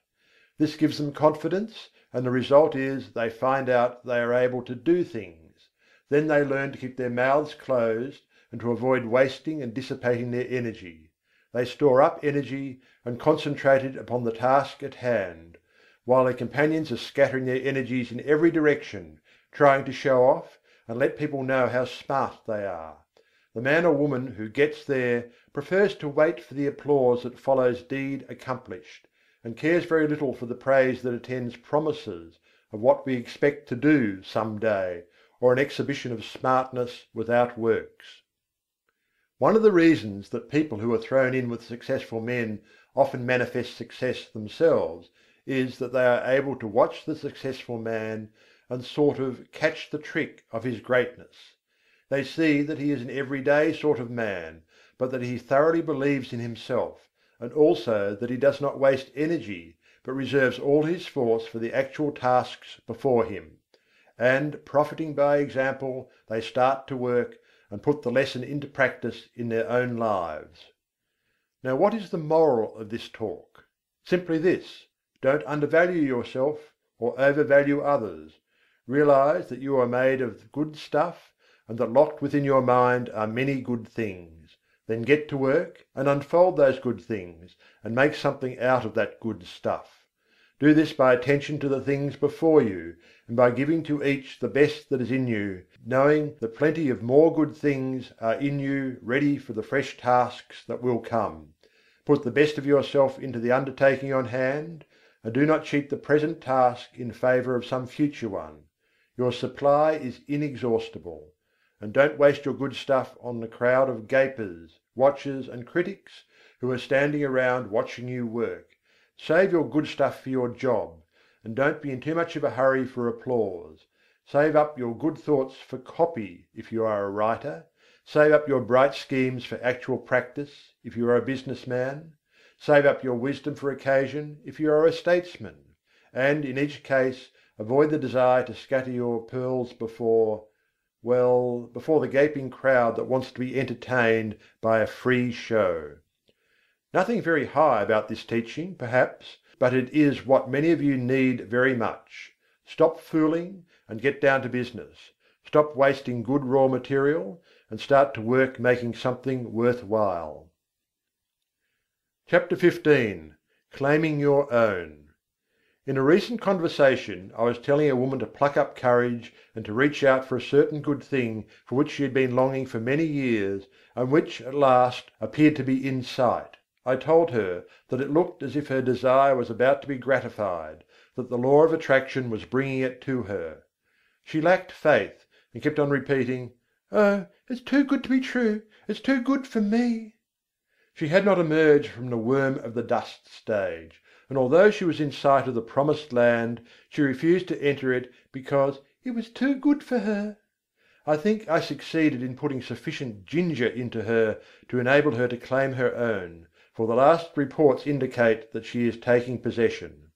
This gives them confidence, and the result is they find out they are able to do things. Then they learn to keep their mouths closed and to avoid wasting and dissipating their energy. They store up energy and concentrate it upon the task at hand, while their companions are scattering their energies in every direction, trying to show off and let people know how smart they are. The man or woman who "gets there" prefers to wait for the applause that follows deed accomplished, and cares very little for the praise that attends promises of what we expect to do some day, or an exhibition of smartness without works. One of the reasons that people who are thrown in with successful men often manifest success themselves is that they are able to watch the successful man and sort of catch the trick of his greatness. They see that he is an everyday sort of man, but that he thoroughly believes in himself, and also that he does not waste energy, but reserves all his force for the actual tasks before him. And, profiting by example, they start to work, and put the lesson into practice in their own lives. Now, what is the moral of this talk? Simply this: don't undervalue yourself or overvalue others. Realize that you are made of good stuff, and that locked within your mind are many good things. Then get to work and unfold those good things, and make something out of that good stuff. Do this by attention to the things before you, and by giving to each the best that is in you, knowing that plenty of more good things are in you ready for the fresh tasks that will come. Put the best of yourself into the undertaking on hand, and do not cheat the present task in favour of some future one. Your supply is inexhaustible. And don't waste your good stuff on the crowd of gapers, watchers, and critics who are standing around watching you work. Save your good stuff for your job, and don't be in too much of a hurry for applause. Save up your good thoughts for copy if you are a writer. Save up your bright schemes for actual practice if you are a businessman. Save up your wisdom for occasion if you are a statesman. And in each case avoid the desire to scatter your pearls before the gaping crowd that wants to be entertained by a free show. Nothing very high about this teaching, perhaps, but it is what many of you need very much. Stop fooling and get down to business. Stop wasting good raw material and start to work making something worthwhile. Chapter 15. Claiming Your Own. In a recent conversation I was telling a woman to pluck up courage and to reach out for a certain good thing for which she had been longing for many years and which at last appeared to be in sight. I told her that it looked as if her desire was about to be gratified, that the law of attraction was bringing it to her. She lacked faith and kept on repeating, "Oh, it's too good to be true, it's too good for me." She had not emerged from the worm of the dust stage, and although she was in sight of the promised land, she refused to enter it because it was too good for her. I think I succeeded in putting sufficient ginger into her to enable her to claim her own, for the last reports indicate that she is taking possession.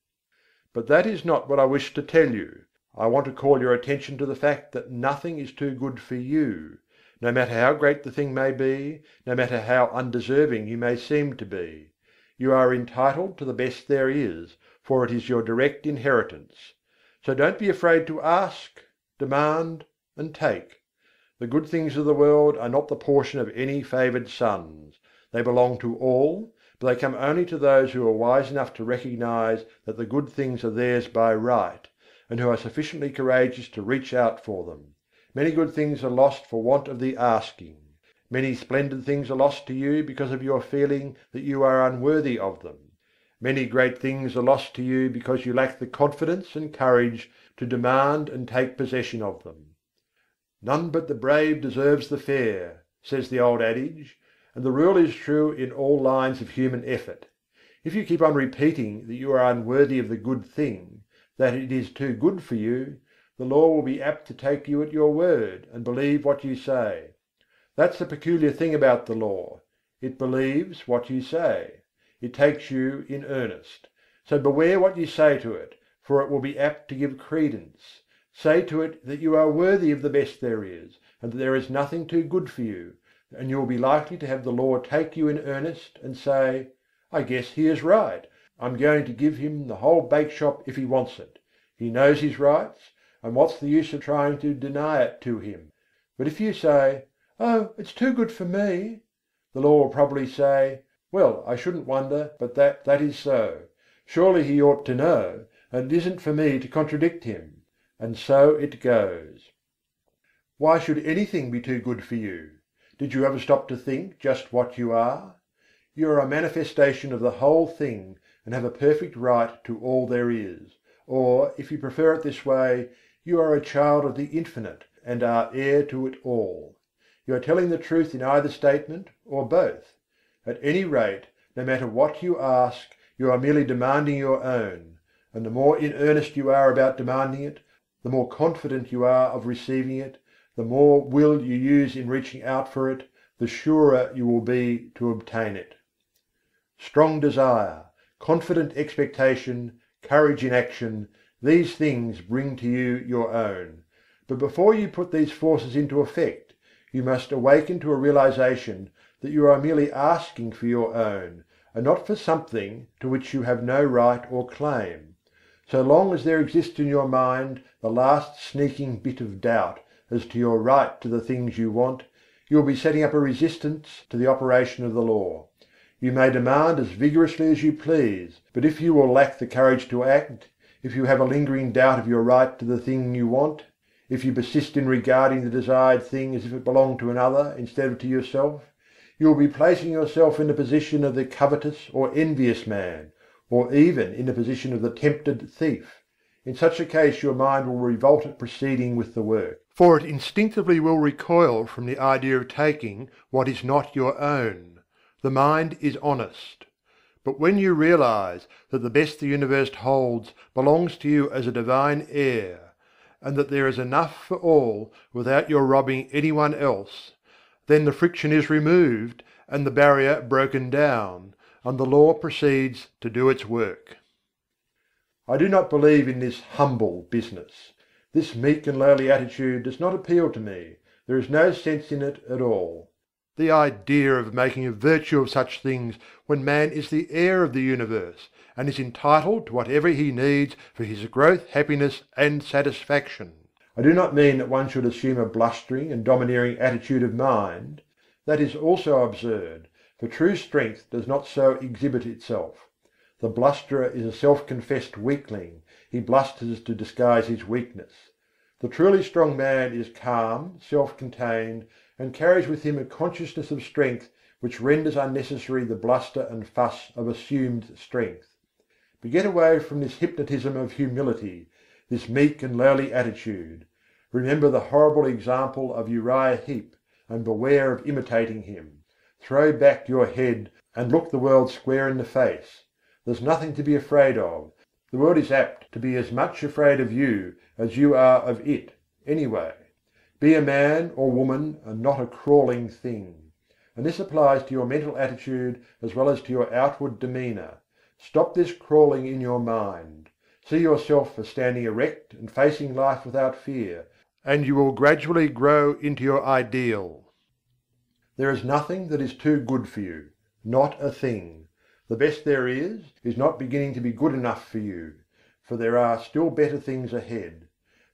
But that is not what I wish to tell you. I want to call your attention to the fact that nothing is too good for you, no matter how great the thing may be, no matter how undeserving you may seem to be. You are entitled to the best there is, for it is your direct inheritance. So don't be afraid to ask, demand, and take. The good things of the world are not the portion of any favoured sons. They belong to all, but they come only to those who are wise enough to recognize that the good things are theirs by right, and who are sufficiently courageous to reach out for them. Many good things are lost for want of the asking. Many splendid things are lost to you because of your feeling that you are unworthy of them. Many great things are lost to you because you lack the confidence and courage to demand and take possession of them. "None but the brave deserves the fair," says the old adage, and the rule is true in all lines of human effort. If you keep on repeating that you are unworthy of the good thing, that it is too good for you, the law will be apt to take you at your word and believe what you say. That's the peculiar thing about the law: it believes what you say. It takes you in earnest. So beware what you say to it, for it will be apt to give credence. Say to it that you are worthy of the best there is, and that there is nothing too good for you, and you will be likely to have the law take you in earnest and say, "I guess he is right. I'm going to give him the whole bake shop if he wants it. He knows his rights, and what's the use of trying to deny it to him?" But if you say, "Oh, it's too good for me," the law will probably say, "Well, I shouldn't wonder but that is so. Surely he ought to know, and it isn't for me to contradict him." And so it goes. Why should anything be too good for you? Did you ever stop to think just what you are? You are a manifestation of the whole thing, and have a perfect right to all there is. Or, if you prefer it this way, you are a child of the Infinite, and are heir to it all. You are telling the truth in either statement, or both. At any rate, no matter what you ask, you are merely demanding your own; and the more in earnest you are about demanding it, the more confident you are of receiving it, the more will you use in reaching out for it, the surer you will be to obtain it. Strong desire, confident expectation, courage in action, these things bring to you your own. But before you put these forces into effect, you must awaken to a realization that you are merely asking for your own, and not for something to which you have no right or claim. So long as there exists in your mind the last sneaking bit of doubt as to your right to the things you want, you will be setting up a resistance to the operation of the law. You may demand as vigorously as you please, but if you will lack the courage to act, if you have a lingering doubt of your right to the thing you want, if you persist in regarding the desired thing as if it belonged to another instead of to yourself, you will be placing yourself in the position of the covetous or envious man, or even in the position of the tempted thief. In such a case your mind will revolt at proceeding with the work, for it instinctively will recoil from the idea of taking what is not your own. The mind is honest. But when you realize that the best the universe holds belongs to you as a divine heir, and that there is enough for all without your robbing anyone else, then the friction is removed and the barrier broken down, and the law proceeds to do its work. I do not believe in this humble business. This meek and lowly attitude does not appeal to me. There is no sense in it at all. The idea of making a virtue of such things when man is the heir of the universe, and is entitled to whatever he needs for his growth, happiness and satisfaction. I do not mean that one should assume a blustering and domineering attitude of mind. That is also absurd, for true strength does not so exhibit itself. The blusterer is a self-confessed weakling, he blusters to disguise his weakness. The truly strong man is calm, self-contained, and carries with him a consciousness of strength which renders unnecessary the bluster and fuss of assumed strength. But get away from this hypnotism of humility, this meek and lowly attitude. Remember the horrible example of Uriah Heep, and beware of imitating him. Throw back your head and look the world square in the face. There's nothing to be afraid of. The world is apt to be as much afraid of you as you are of it, anyway. Be a man or woman and not a crawling thing. And this applies to your mental attitude as well as to your outward demeanour. Stop this crawling in your mind. See yourself as standing erect and facing life without fear, and you will gradually grow into your ideal. There is nothing that is too good for you, not a thing. The best there is not beginning to be good enough for you, for there are still better things ahead.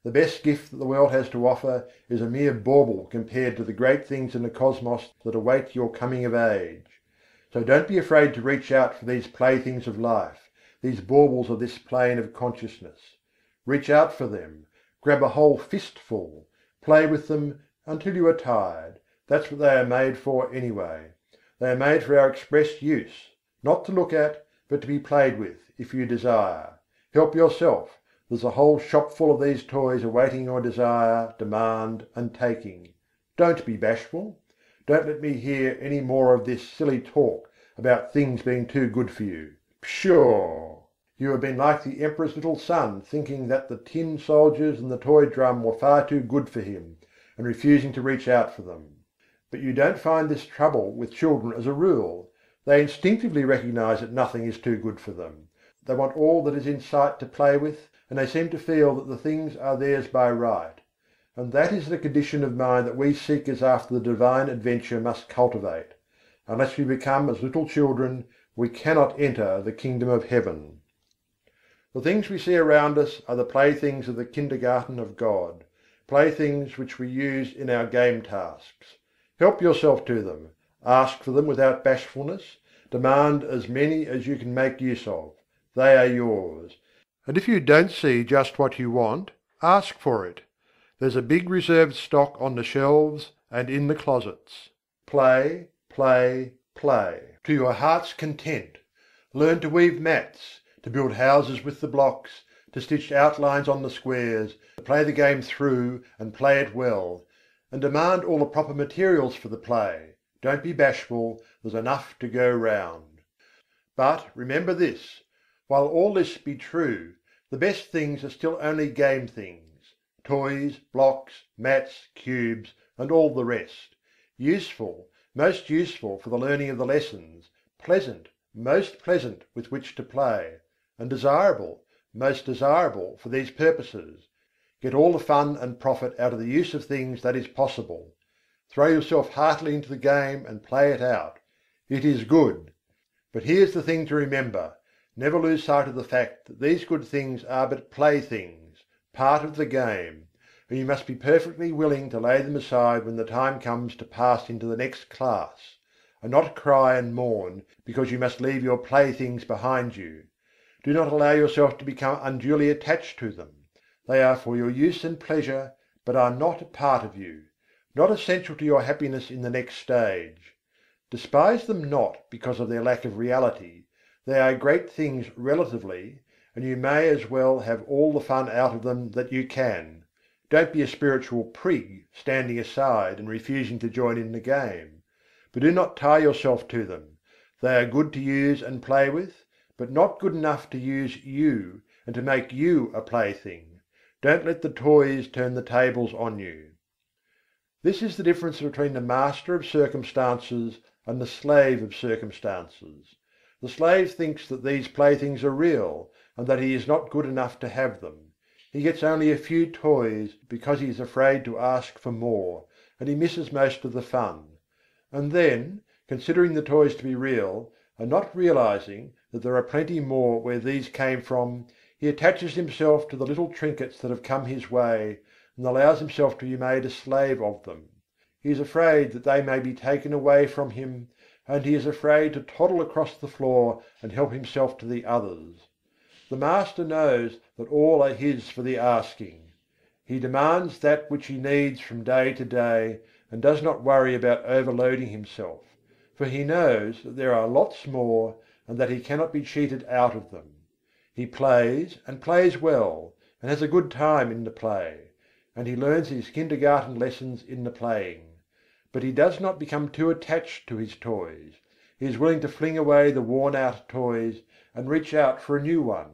The best gift that the world has to offer is a mere bauble compared to the great things in the cosmos that await your coming of age. So don't be afraid to reach out for these playthings of life, these baubles of this plane of consciousness. Reach out for them, grab a whole fistful, play with them until you are tired. That's what they are made for anyway. They are made for our express use, not to look at, but to be played with, if you desire. Help yourself. There's a whole shop full of these toys awaiting your desire, demand, and taking. Don't be bashful. Don't let me hear any more of this silly talk about things being too good for you. Pshaw! You have been like the emperor's little son, thinking that the tin soldiers and the toy drum were far too good for him, and refusing to reach out for them. But you don't find this trouble with children as a rule. They instinctively recognize that nothing is too good for them. They want all that is in sight to play with, and they seem to feel that the things are theirs by right. And that is the condition of mind that we seekers after the divine adventure must cultivate. Unless we become as little children, we cannot enter the kingdom of heaven. The things we see around us are the playthings of the kindergarten of God, playthings which we use in our game tasks. Help yourself to them, ask for them without bashfulness, demand as many as you can make use of. They are yours. And if you don't see just what you want, ask for it. There's a big reserved stock on the shelves and in the closets. Play, play, play, to your heart's content. Learn to weave mats, to build houses with the blocks, to stitch outlines on the squares, to play the game through and play it well. And demand all the proper materials for the play. Don't be bashful, there's enough to go round. But remember this: while all this be true, the best things are still only game things: toys, blocks, mats, cubes, and all the rest. Useful, most useful for the learning of the lessons, pleasant, most pleasant with which to play, and desirable, most desirable for these purposes. Get all the fun and profit out of the use of things that is possible. Throw yourself heartily into the game and play it out. It is good. But here's the thing to remember: never lose sight of the fact that these good things are but playthings, part of the game, and you must be perfectly willing to lay them aside when the time comes to pass into the next class, and not cry and mourn because you must leave your playthings behind you. Do not allow yourself to become unduly attached to them. They are for your use and pleasure, but are not a part of you, not essential to your happiness in the next stage. Despise them not because of their lack of reality. They are great things relatively, and you may as well have all the fun out of them that you can. Don't be a spiritual prig, standing aside and refusing to join in the game. But do not tie yourself to them. They are good to use and play with, but not good enough to use you and to make you a plaything. Don't let the toys turn the tables on you. This is the difference between the master of circumstances and the slave of circumstances. The slave thinks that these playthings are real, and that he is not good enough to have them. He gets only a few toys because he is afraid to ask for more, and he misses most of the fun. And then, considering the toys to be real, and not realizing that there are plenty more where these came from, he attaches himself to the little trinkets that have come his way, and allows himself to be made a slave of them. He is afraid that they may be taken away from him, and he is afraid to toddle across the floor and help himself to the others. The master knows that all are his for the asking. He demands that which he needs from day to day, and does not worry about overloading himself, for he knows that there are lots more, and that he cannot be cheated out of them. He plays, and plays well, and has a good time in the play, and he learns his kindergarten lessons in the playing. But he does not become too attached to his toys. He is willing to fling away the worn-out toys, and reach out for a new one.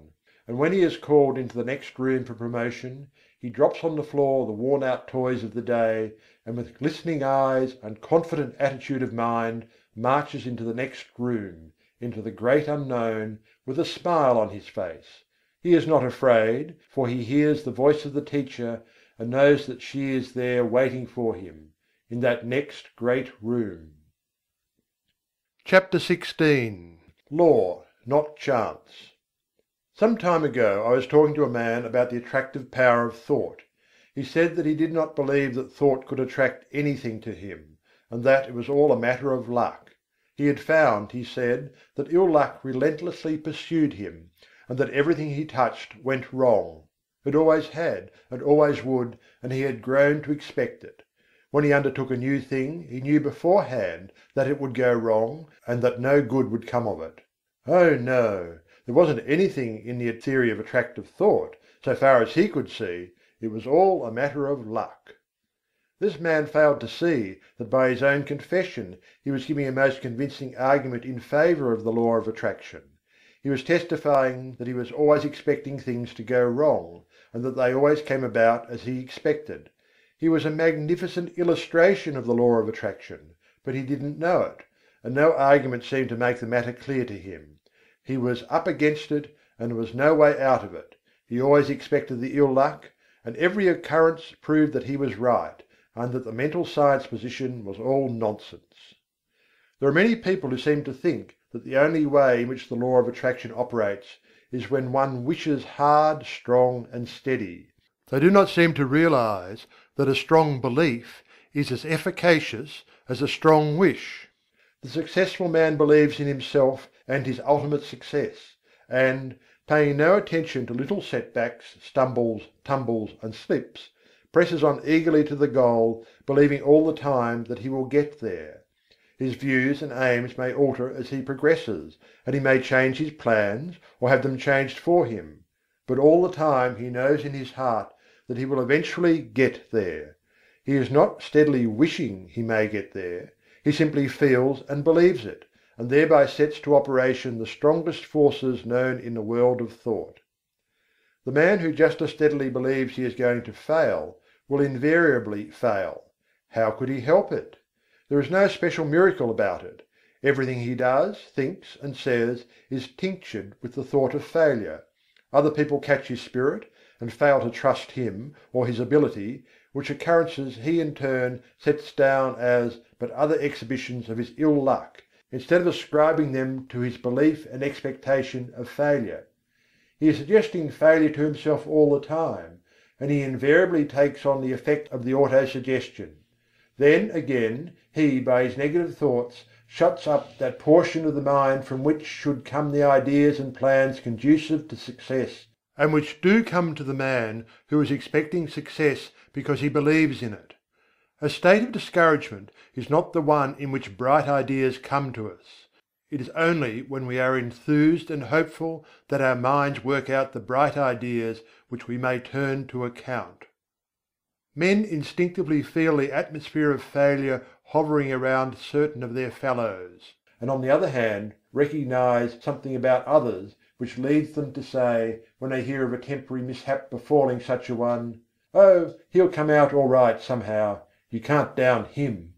And when he is called into the next room for promotion, he drops on the floor the worn-out toys of the day, and with glistening eyes and confident attitude of mind marches into the next room, into the great unknown, with a smile on his face. He is not afraid, for he hears the voice of the teacher, and knows that she is there waiting for him, in that next great room. Chapter 16. Law, not Chance. Some time ago I was talking to a man about the attractive power of thought. He said that he did not believe that thought could attract anything to him, and that it was all a matter of luck. He had found, he said, that ill luck relentlessly pursued him, and that everything he touched went wrong. It always had, and always would, and he had grown to expect it. When he undertook a new thing, he knew beforehand that it would go wrong, and that no good would come of it. Oh no! There wasn't anything in the theory of attractive thought, so far as he could see; it was all a matter of luck. This man failed to see that by his own confession he was giving a most convincing argument in favour of the law of attraction. He was testifying that he was always expecting things to go wrong, and that they always came about as he expected. He was a magnificent illustration of the law of attraction, but he didn't know it, and no argument seemed to make the matter clear to him. He was up against it, and there was no way out of it. He always expected the ill luck, and every occurrence proved that he was right, and that the mental science position was all nonsense. There are many people who seem to think that the only way in which the law of attraction operates is when one wishes hard, strong and steady. They do not seem to realize that a strong belief is as efficacious as a strong wish. The successful man believes in himself and his ultimate success, and, paying no attention to little setbacks, stumbles, tumbles and slips, presses on eagerly to the goal, believing all the time that he will get there. His views and aims may alter as he progresses, and he may change his plans or have them changed for him, but all the time he knows in his heart that he will eventually get there. He is not steadily wishing he may get there, he simply feels and believes it, and thereby sets to operation the strongest forces known in the world of thought. The man who just as steadily believes he is going to fail will invariably fail. How could he help it? There is no special miracle about it. Everything he does, thinks and says is tinctured with the thought of failure. Other people catch his spirit and fail to trust him or his ability, which occurrences he in turn sets down as but other exhibitions of his ill luck, instead of ascribing them to his belief and expectation of failure. He is suggesting failure to himself all the time, and he invariably takes on the effect of the auto-suggestion. Then, again, he, by his negative thoughts, shuts up that portion of the mind from which should come the ideas and plans conducive to success, and which do come to the man who is expecting success because he believes in it. A state of discouragement is not the one in which bright ideas come to us. It is only when we are enthused and hopeful that our minds work out the bright ideas which we may turn to account. Men instinctively feel the atmosphere of failure hovering around certain of their fellows. and on the other hand recognize something about others which leads them to say, when they hear of a temporary mishap befalling such a one, "Oh, he'll come out all right somehow, you can't down him."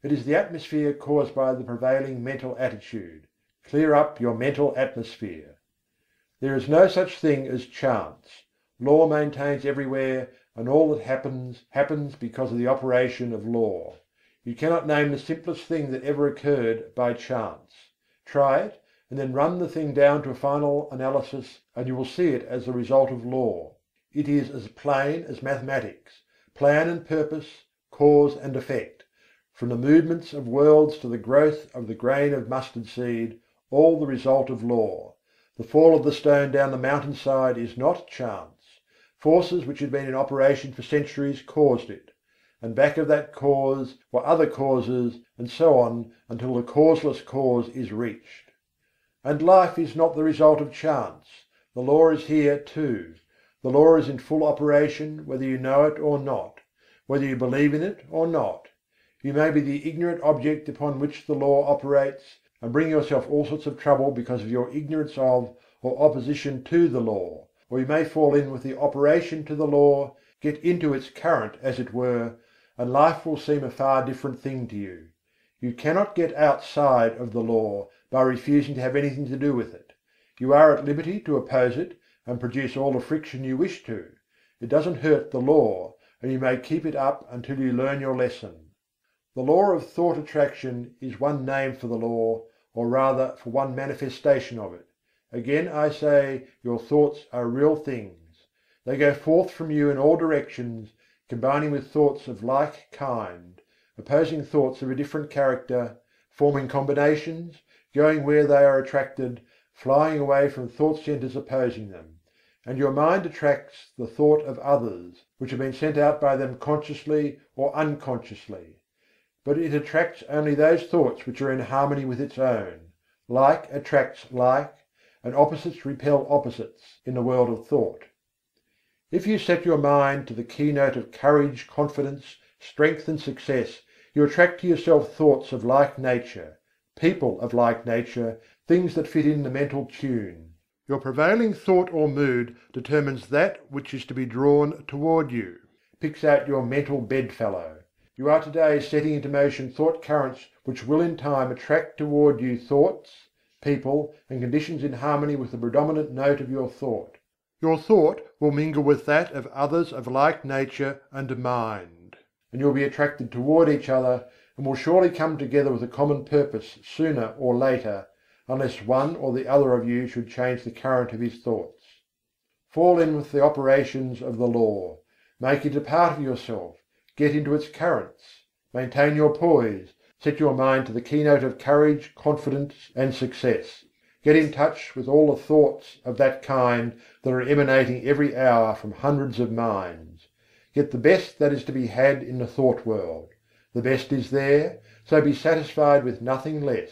It is the atmosphere caused by the prevailing mental attitude. Clear up your mental atmosphere. There is no such thing as chance. Law maintains everywhere, and all that happens, happens because of the operation of law. You cannot name the simplest thing that ever occurred by chance. Try it, and then run the thing down to a final analysis, and you will see it as the result of law. It is as plain as mathematics: plan and purpose, cause and effect. From the movements of worlds to the growth of the grain of mustard seed, all the result of law. The fall of the stone down the mountainside is not chance. Forces which had been in operation for centuries caused it, and back of that cause were other causes, and so on until the causeless cause is reached. And life is not the result of chance. The law is here too. The law is in full operation whether you know it or not, whether you believe in it or not. You may be the ignorant object upon which the law operates, and bring yourself all sorts of trouble because of your ignorance of or opposition to the law, or you may fall in with the operation to the law, get into its current as it were, and life will seem a far different thing to you. You cannot get outside of the law by refusing to have anything to do with it. You are at liberty to oppose it and produce all the friction you wish to. It doesn't hurt the law, and you may keep it up until you learn your lesson. The law of thought attraction is one name for the law, or rather for one manifestation of it. Again I say, your thoughts are real things. They go forth from you in all directions, combining with thoughts of like kind, opposing thoughts of a different character, forming combinations, going where they are attracted, flying away from thought centres opposing them. And your mind attracts the thought of others, which have been sent out by them consciously or unconsciously. But it attracts only those thoughts which are in harmony with its own. Like attracts like, and opposites repel opposites in the world of thought. If you set your mind to the keynote of courage, confidence, strength and success, you attract to yourself thoughts of like nature, people of like nature, things that fit in the mental tune. Your prevailing thought or mood determines that which is to be drawn toward you, picks out your mental bedfellow. You are today setting into motion thought currents which will in time attract toward you thoughts, people and conditions in harmony with the predominant note of your thought. Your thought will mingle with that of others of like nature and mind, and you will be attracted toward each other, and will surely come together with a common purpose sooner or later, unless one or the other of you should change the current of his thoughts. Fall in with the operations of the law, make it a part of yourself, get into its currents, maintain your poise, set your mind to the keynote of courage, confidence and success. Get in touch with all the thoughts of that kind that are emanating every hour from hundreds of minds. Get the best that is to be had in the thought world. The best is there, so be satisfied with nothing less.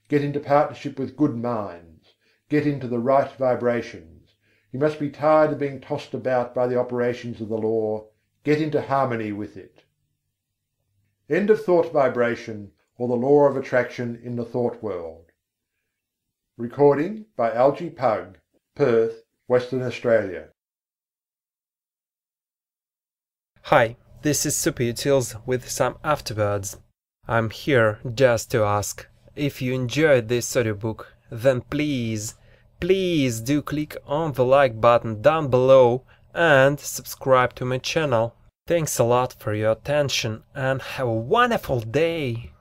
Get into partnership with good minds. Get into the right vibrations. You must be tired of being tossed about by the operations of the law. Get into harmony with it. End of thought vibration, or the law of attraction in the thought world. Recording by Algie Pug, Perth, Western Australia. Hi, this is Super Utils with some afterwords. I'm here just to ask, if you enjoyed this audiobook, then please do click on the like button down below and subscribe to my channel. Thanks a lot for your attention and have a wonderful day!